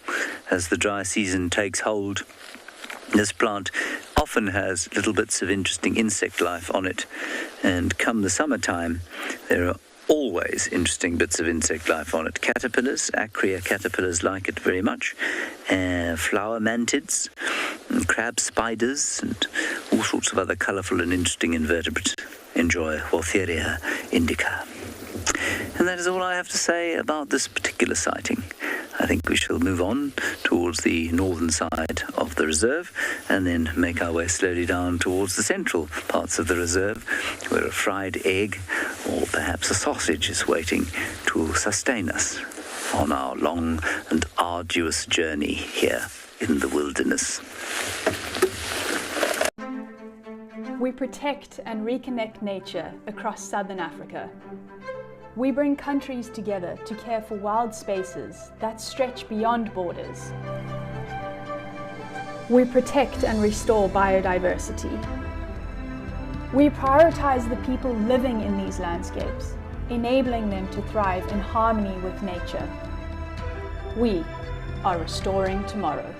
as the dry season takes hold, this plant often has little bits of interesting insect life on it, and come the summertime, there are always interesting bits of insect life on it. Caterpillars, acria caterpillars like it very much, flower mantids, and crab spiders, and all sorts of other colourful and interesting invertebrates enjoy Waltheria Indica. And that is all I have to say about this particular sighting. I think we shall move on towards the northern side of the reserve and then make our way slowly down towards the central parts of the reserve, where a fried egg or perhaps a sausage is waiting to sustain us on our long and arduous journey here in the wilderness. We protect and reconnect nature across southern Africa. We bring countries together to care for wild spaces that stretch beyond borders. We protect and restore biodiversity. We prioritize the people living in these landscapes, enabling them to thrive in harmony with nature. We are restoring tomorrow.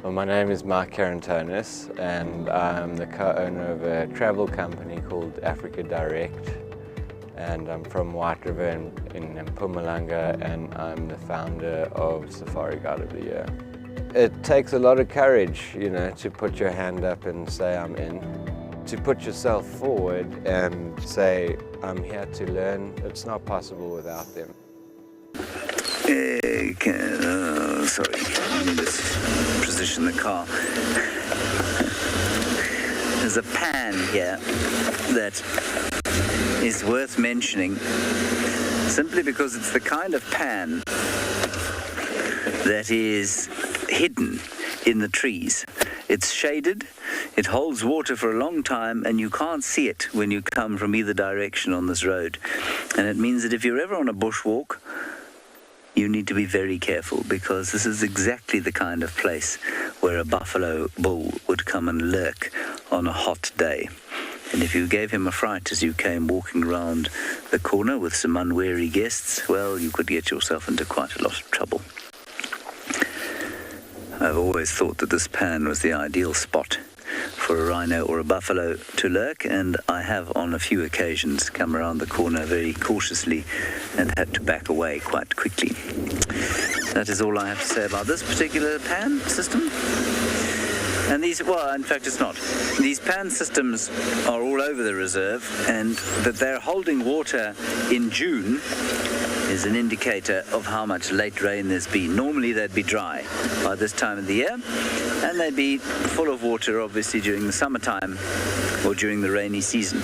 Well, my name is Mark Carantonis, and I'm the co-owner of a travel company called Africa Direct, and I'm from White River in Mpumalanga, and I'm the founder of Safari Guide of the Year. It takes a lot of courage, you know, to put your hand up and say I'm in. To put yourself forward and say I'm here to learn, it's not possible without them. Sorry, let me just position the car. There's a pan here that is worth mentioning simply because it's the kind of pan that is hidden in the trees. It's shaded, it holds water for a long time, and you can't see it when you come from either direction on this road. And it means that if you're ever on a bushwalk, you need to be very careful, because this is exactly the kind of place where a buffalo bull would come and lurk on a hot day. And if you gave him a fright as you came walking round the corner with some unwary guests, well, you could get yourself into quite a lot of trouble. I've always thought that this pan was the ideal spot for a rhino or a buffalo to lurk, and I have on a few occasions come around the corner very cautiously and had to back away quite quickly. That is all I have to say about this particular pan system. And these, well, in fact, it's not. These pan systems are all over the reserve, and that they're holding water in June is an indicator of how much late rain there's been. Normally they'd be dry by this time of the year, and they'd be full of water, obviously, during the summertime or during the rainy season.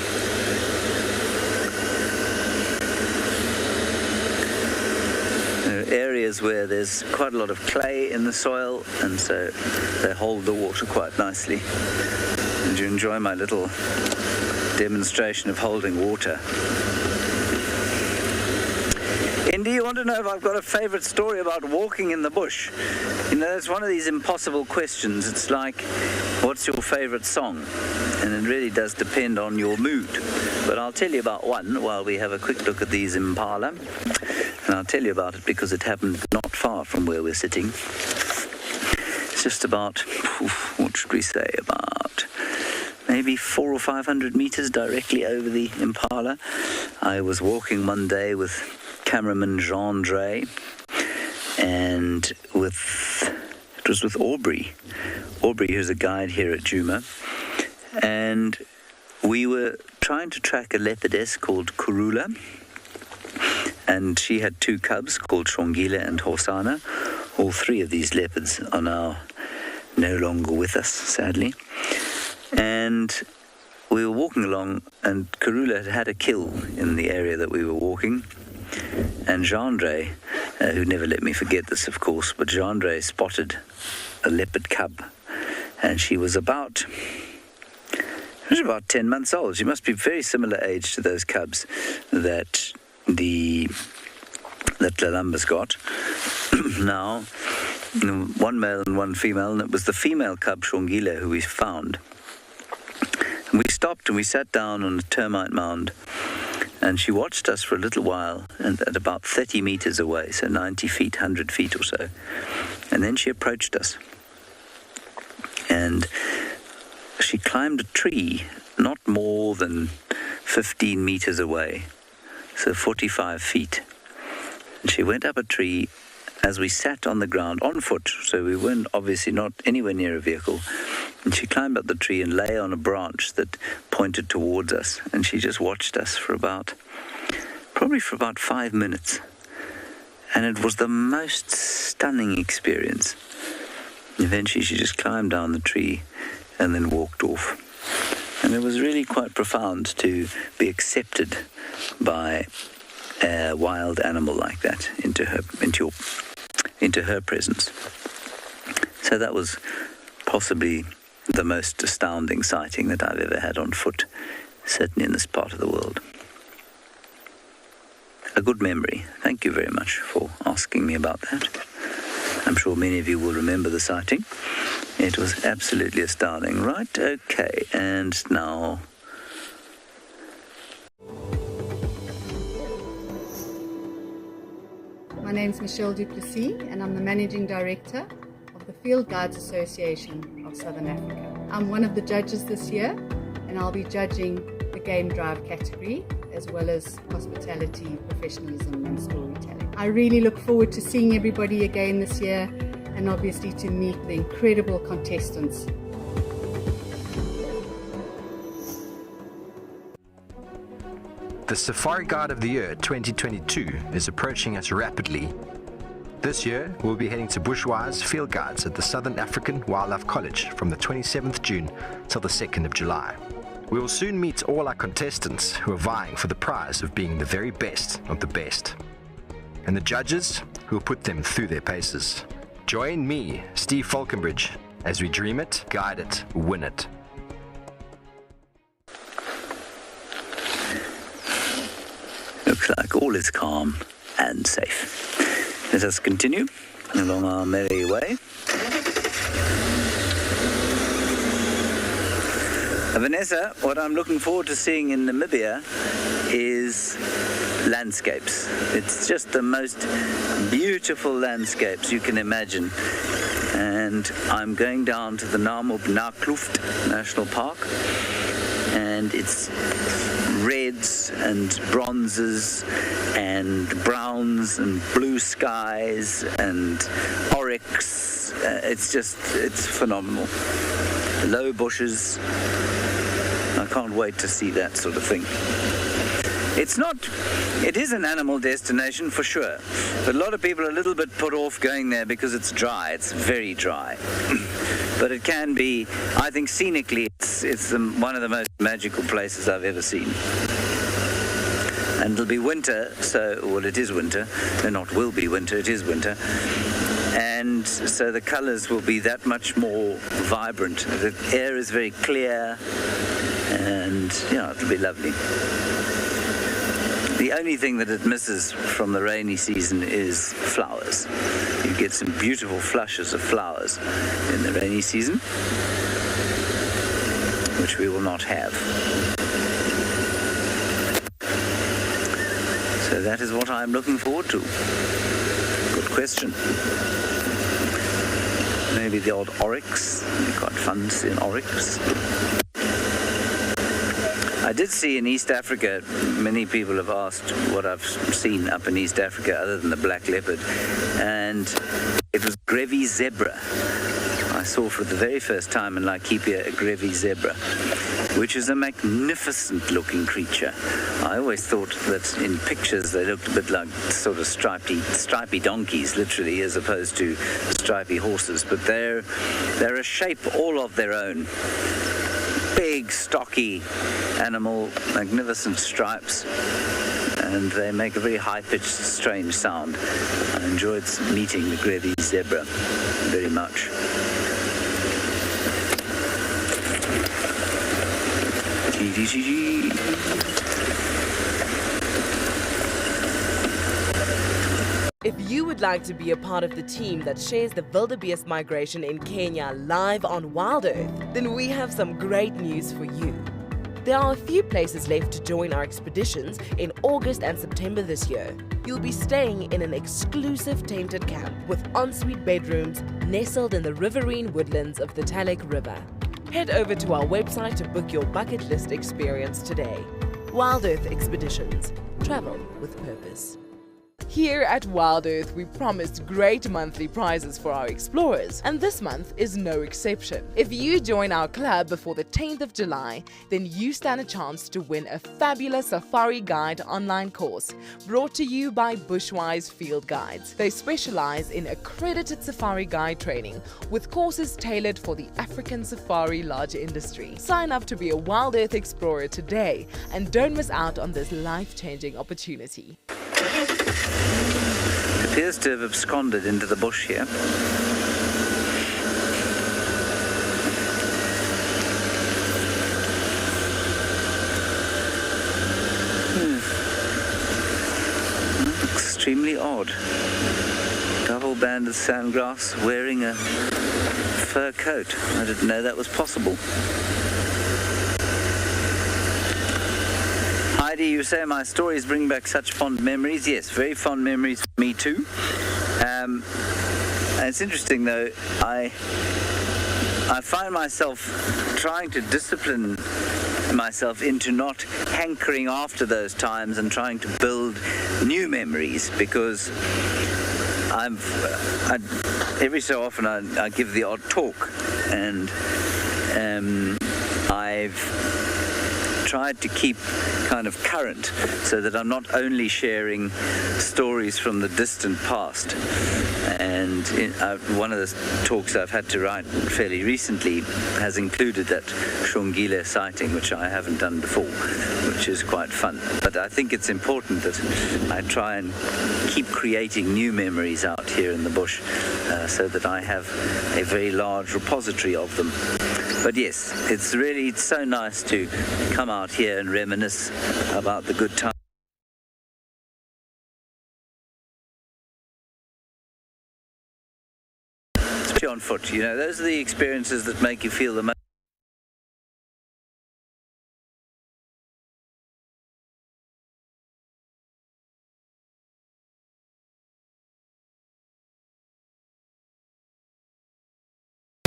Areas where there's quite a lot of clay in the soil, and so they hold the water quite nicely. Did you enjoy my little demonstration of holding water? Indy, you want to know if I've got a favourite story about walking in the bush? You know, it's one of these impossible questions. It's like, what's your favourite song? And it really does depend on your mood. But I'll tell you about one while we have a quick look at these impala. And I'll tell you about it because it happened not far from where we're sitting. It's just about, what should we say, about maybe 400 or 500 meters directly over the impala. I was walking one day with cameraman Jean Drey, and it was with Aubrey, who's a guide here at Djuma, and we were trying to track a leopardess called Kurula, and she had two cubs called Shongile and Horsana. All three of these leopards are now no longer with us, sadly. And we were walking along, and Kurula had had a kill in the area that we were walking. And Jean-Drey, who never let me forget this, of course, but Jean-Drey spotted a leopard cub. And she was about 10 months old. She must be very similar age to those cubs that Lalumba's got. Now, one male and one female, and it was the female cub, Shongile, who we found. And we stopped and we sat down on a termite mound, and she watched us for a little while, and at about 30 meters away, so 90 feet, 100 feet or so. And then she approached us. And she climbed a tree not more than 15 meters away, so 45 feet. And she went up a tree as we sat on the ground on foot, so we weren't obviously not anywhere near a vehicle. And she climbed up the tree and lay on a branch that pointed towards us, and she just watched us for about 5 minutes. And it was the most stunning experience. Eventually she just climbed down the tree and then walked off. And it was really quite profound to be accepted by a wild animal like that into her presence. So that was possibly the most astounding sighting that I've ever had on foot, certainly in this part of the world. A good memory. Thank you very much for asking me about that. I'm sure many of you will remember the sighting. It was absolutely astounding. Right, okay, and now... My name's Michelle Duplessi, and I'm the Managing Director of the Field Guides Association of Southern Africa. I'm one of the judges this year, and I'll be judging the game drive category, as well as hospitality, professionalism, and storytelling. I really look forward to seeing everybody again this year, and obviously to meet the incredible contestants. The Safari Guide of the Year 2022 is approaching us rapidly. This year, we'll be heading to Bushwise Field Guides at the Southern African Wildlife College from the 27th June till the 2nd of July. We will soon meet all our contestants who are vying for the prize of being the very best of the best, and the judges who will put them through their paces. Join me, Steve Falconbridge, as we dream it, guide it, win it. Looks like all is calm and safe. Let us continue along our merry way. Vanessa, what I'm looking forward to seeing in Namibia is landscapes. It's just the most beautiful landscapes you can imagine. And I'm going down to the Naukluft National Park, and it's reds and bronzes and browns and blue skies and oryx. It's phenomenal. Low bushes. I can't wait to see that sort of thing. It is an animal destination for sure, but a lot of people are a little bit put off going there because it's dry. It's very dry. But it can be, I think scenically, it's one of the most magical places I've ever seen. And it'll be winter, it is winter. No, not will be winter, it is winter. And so the colors will be that much more vibrant. The air is very clear, and it'll be lovely. The only thing that it misses from the rainy season is flowers. You get some beautiful flushes of flowers in the rainy season, which we will not have. So that is what I'm looking forward to. Good question. Maybe the odd oryx. It'd be quite fun to see an oryx. I did see in East Africa, many people have asked what I've seen up in East Africa other than the black leopard, and it was Grevy's zebra. I saw for the very first time in Laikipia a Grevy's zebra, which is a magnificent looking creature. I always thought that in pictures they looked a bit like sort of stripy donkeys, literally, as opposed to stripy horses, but they're a shape all of their own. Big, stocky animal, magnificent stripes, and they make a very high-pitched, strange sound. I enjoyed meeting the Grevy's zebra very much. If you would like to be a part of the team that shares the wildebeest migration in Kenya live on WildEarth, then we have some great news for you. There are a few places left to join our expeditions in August and September this year. You'll be staying in an exclusive tented camp with ensuite bedrooms nestled in the riverine woodlands of the Talek River. Head over to our website to book your bucket list experience today. WildEarth Expeditions. Travel with purpose. Here at WildEarth, we promised great monthly prizes for our explorers, and this month is no exception. If you join our club before the 10th of July, then you stand a chance to win a fabulous Safari Guide online course brought to you by Bushwise Field Guides. They specialize in accredited Safari Guide training with courses tailored for the African safari lodge industry. Sign up to be a WildEarth explorer today and don't miss out on this life-changing opportunity. It appears to have absconded into the bush here. Extremely odd. Double-banded sandgrass wearing a fur coat. I didn't know that was possible. Heidi, you say my stories bring back such fond memories. Yes, very fond memories for me too. And it's interesting though, I find myself trying to discipline myself into not hankering after those times and trying to build new memories, because every so often I give the odd talk, and I've tried to keep kind of current so that I'm not only sharing stories from the distant past. And one of the talks I've had to write fairly recently has included that Shongile sighting, which I haven't done before, which is quite fun. But I think it's important that I try and keep creating new memories out here in the bush so that I have a very large repository of them. But yes, it's so nice to come out here and reminisce about the good times. Especially on foot, those are the experiences that make you feel the most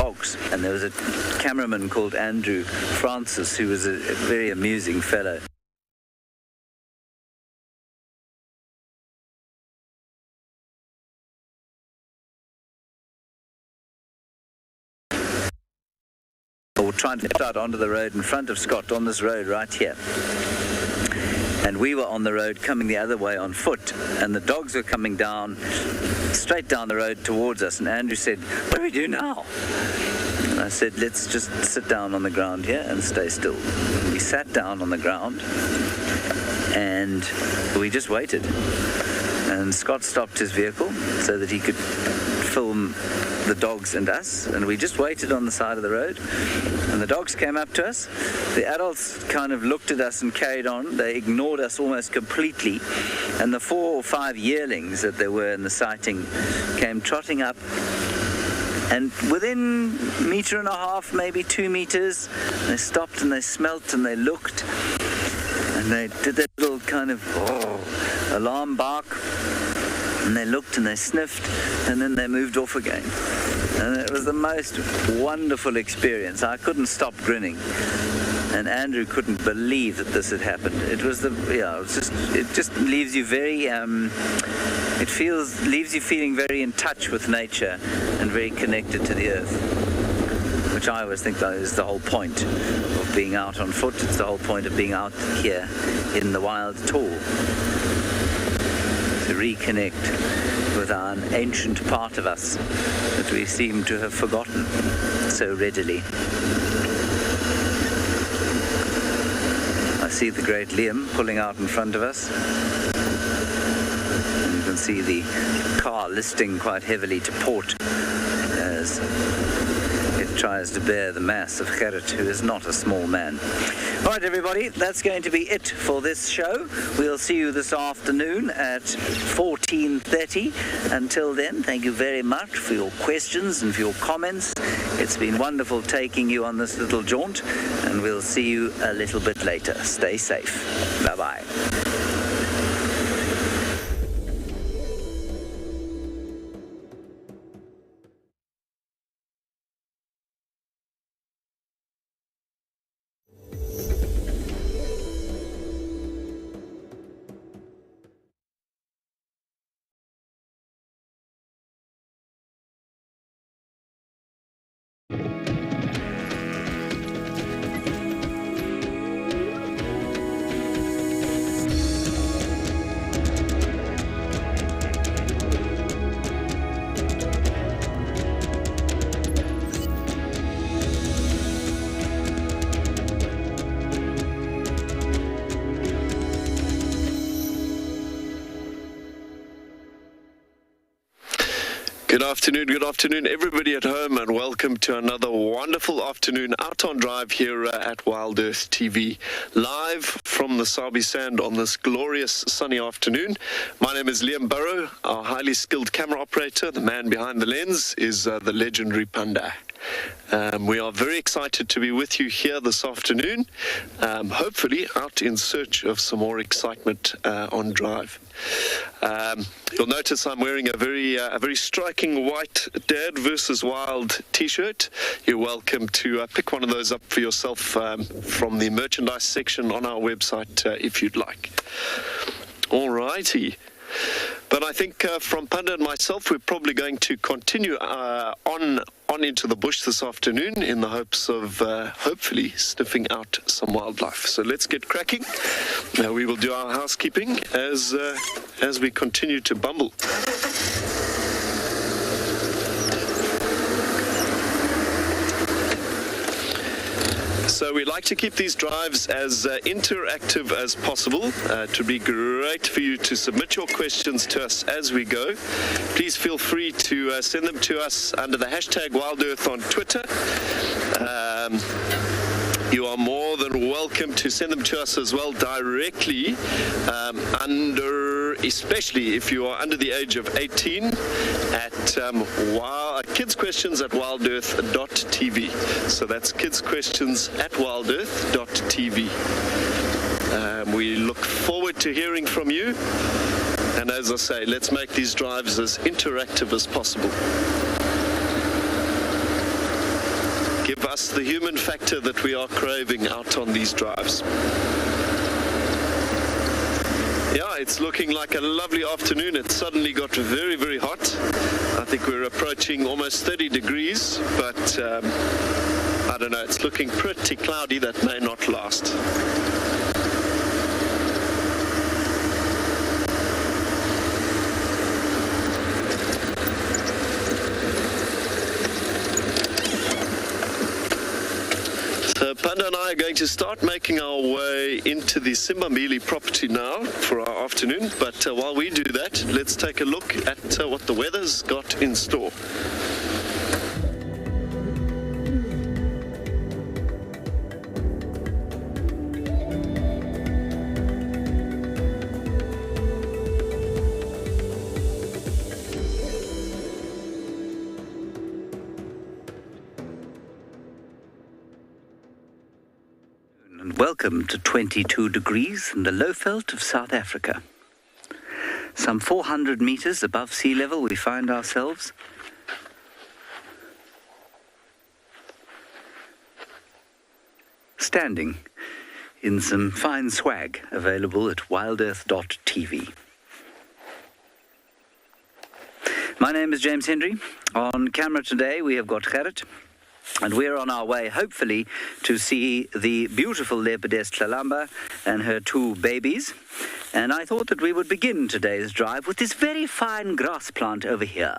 dogs. And there was a cameraman called Andrew Francis, who was a very amusing fellow. Or trying to get out onto the road in front of Scott on this road right here. And we were on the road coming the other way on foot, and the dogs were coming down, straight down the road towards us, and Andrew said, "What do we do now?" And I said, "Let's just sit down on the ground here and stay still." We sat down on the ground, and we just waited. And Scott stopped his vehicle so that he could film the dogs and us, and we just waited on the side of the road, and the dogs came up to us. The adults kind of looked at us and carried on. They ignored us almost completely, and the 4 or 5 yearlings that there were in the sighting came trotting up, and within 1.5 meters, maybe 2 meters, they stopped and they smelt and they looked, and they did that little kind of alarm bark, and they looked and they sniffed, and then they moved off again. And it was the most wonderful experience. I couldn't stop grinning, and Andrew couldn't believe that this had happened. It was it just leaves you very leaves you feeling very in touch with nature and very connected to the earth, which I always think that is the whole point of being out on foot. It's the whole point of being out here in the wild at all, to reconnect with an ancient part of us that we seem to have forgotten so readily. I see the great Liam pulling out in front of us, and you can see the car listing quite heavily to port as it tries to bear the mass of Gerrit, who is not a small man. All right, everybody, that's going to be it for this show. We'll see you this afternoon at 14:30. Until then, thank you very much for your questions and for your comments. It's been wonderful taking you on this little jaunt, and we'll see you a little bit later. Stay safe. Bye-bye. Good afternoon, everybody at home, and welcome to another wonderful afternoon out on drive here at WildEarth TV, live from the Sabi Sand on this glorious sunny afternoon. My name is Liam Burrow. Our highly skilled camera operator, the man behind the lens, is the legendary Panda. We are very excited to be with you here this afternoon, hopefully out in search of some more excitement on drive. You'll notice I'm wearing a very striking white Dad vs. Wild t-shirt. You're welcome to pick one of those up for yourself from the merchandise section on our website if you'd like. All righty. But I think from Panda and myself, we're probably going to continue on into the bush this afternoon in the hopes of hopefully sniffing out some wildlife. So let's get cracking. We will do our housekeeping as we continue to bumble. So we like to keep these drives as interactive as possible. To be great for you to submit your questions to us as we go. Please feel free to send them to us under the hashtag WildEarth on Twitter. You are more than welcome to send them to us as well directly especially if you are under the age of 18 at kidsquestions@wildearth.tv. So that's kidsquestions@wildearth.tv. We look forward to hearing from you. And as I say, let's make these drives as interactive as possible. us the human factor that we are craving out on these drives. Yeah, it's looking like a lovely afternoon. It suddenly got very, very hot. I think we're approaching almost 30 degrees, but I don't know, it's looking pretty cloudy. That may not last. So Panda and I are going to start making our way into the Simbamili property now for our afternoon. But while we do that, let's take a look at what the weather's got in store. Welcome to 22 degrees in the Lowveld of South Africa. Some 400 meters above sea level we find ourselves. Standing in some fine swag available at WildEarth.tv. My name is James Hendry. On camera today we have got Gerrit. And we're on our way, hopefully, to see the beautiful leopardess Tlalamba and her two babies. And I thought that we would begin today's drive with this very fine grass plant over here.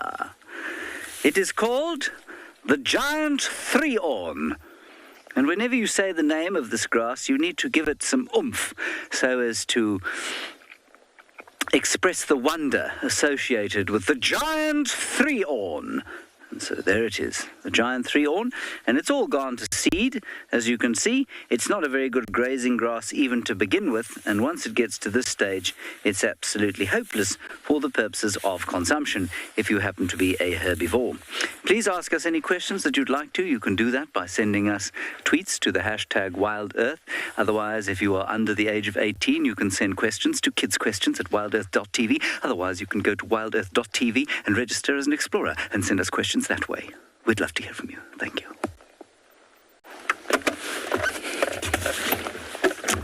It is called the giant three-orn. And whenever you say the name of this grass, you need to give it some oomph so as to express the wonder associated with the giant three-orn. And so there it is, the giant three-orn, and it's all gone to seed. As you can see, it's not a very good grazing grass even to begin with, and once it gets to this stage, it's absolutely hopeless for the purposes of consumption if you happen to be a herbivore. Please ask us any questions that you'd like to. You can do that by sending us tweets to the hashtag WildEarth. Otherwise, if you are under the age of 18, you can send questions to kidsquestions@wildearth.tv. Otherwise, you can go to wildearth.tv and register as an explorer and send us questions that way. We'd love to hear from you. Thank you.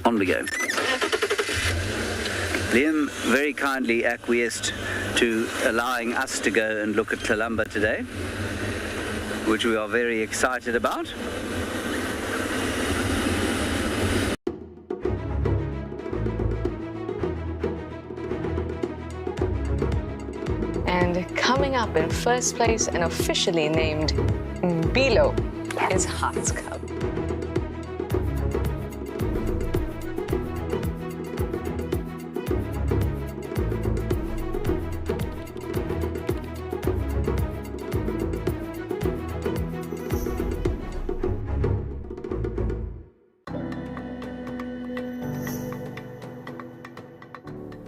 On we go. Liam very kindly acquiesced to allowing us to go and look at Tlalamba today, which we are very excited about. And coming up in first place and officially named Mbilo is Heart's Cub.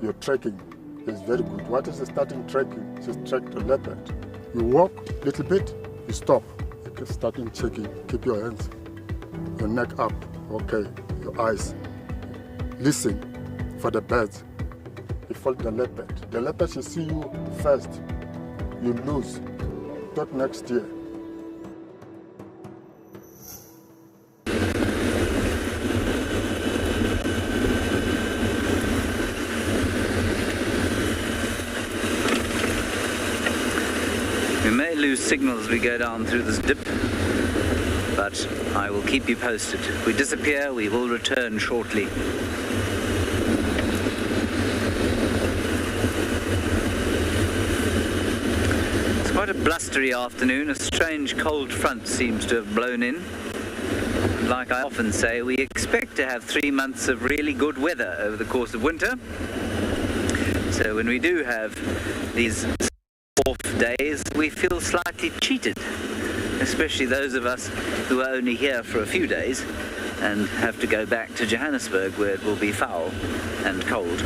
Your trekking is very good. What is the starting trekking? Just track the leopard. You walk a little bit, you stop. You starting checking. Keep your hands, your neck up. Okay, your eyes. Listen for the birds. You follow the leopard. The leopard should see you first. You lose. Talk next year. We may lose signal as we go down through this dip, but I will keep you posted. If we disappear, we will return shortly. It's quite a blustery afternoon. A strange cold front seems to have blown in. Like I often say, we expect to have 3 months of really good weather over the course of winter. So when we do have these off days, we feel slightly cheated, especially those of us who are only here for a few days and have to go back to Johannesburg where it will be foul and cold.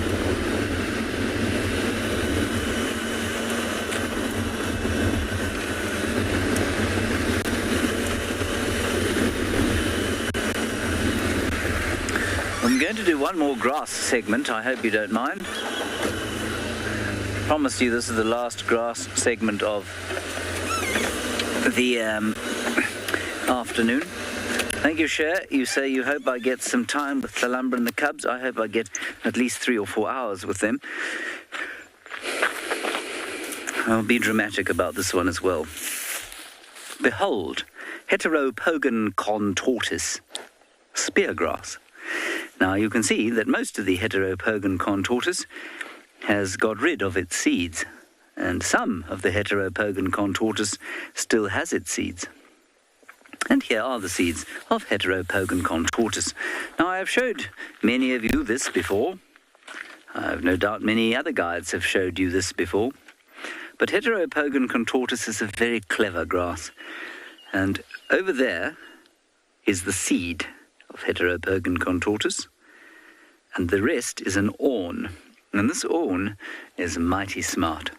I'm going to do one more grass segment. I hope you don't mind. I promise you this is the last grass segment of the afternoon. Thank you, Cher. You say you hope I get some time with Thalambra and the cubs. I hope I get at least 3 or 4 hours with them. I'll be dramatic about this one as well. Behold, Heteropogon contortus, speargrass. Now you can see that most of the Heteropogon contortus has got rid of its seeds, and some of the Heteropogon contortus still has its seeds. And here are the seeds of Heteropogon contortus. Now, I have showed many of you this before. I have no doubt many other guides have showed you this before. But Heteropogon contortus is a very clever grass. And over there is the seed of Heteropogon contortus. And the rest is an awn. And this awn is mighty smart.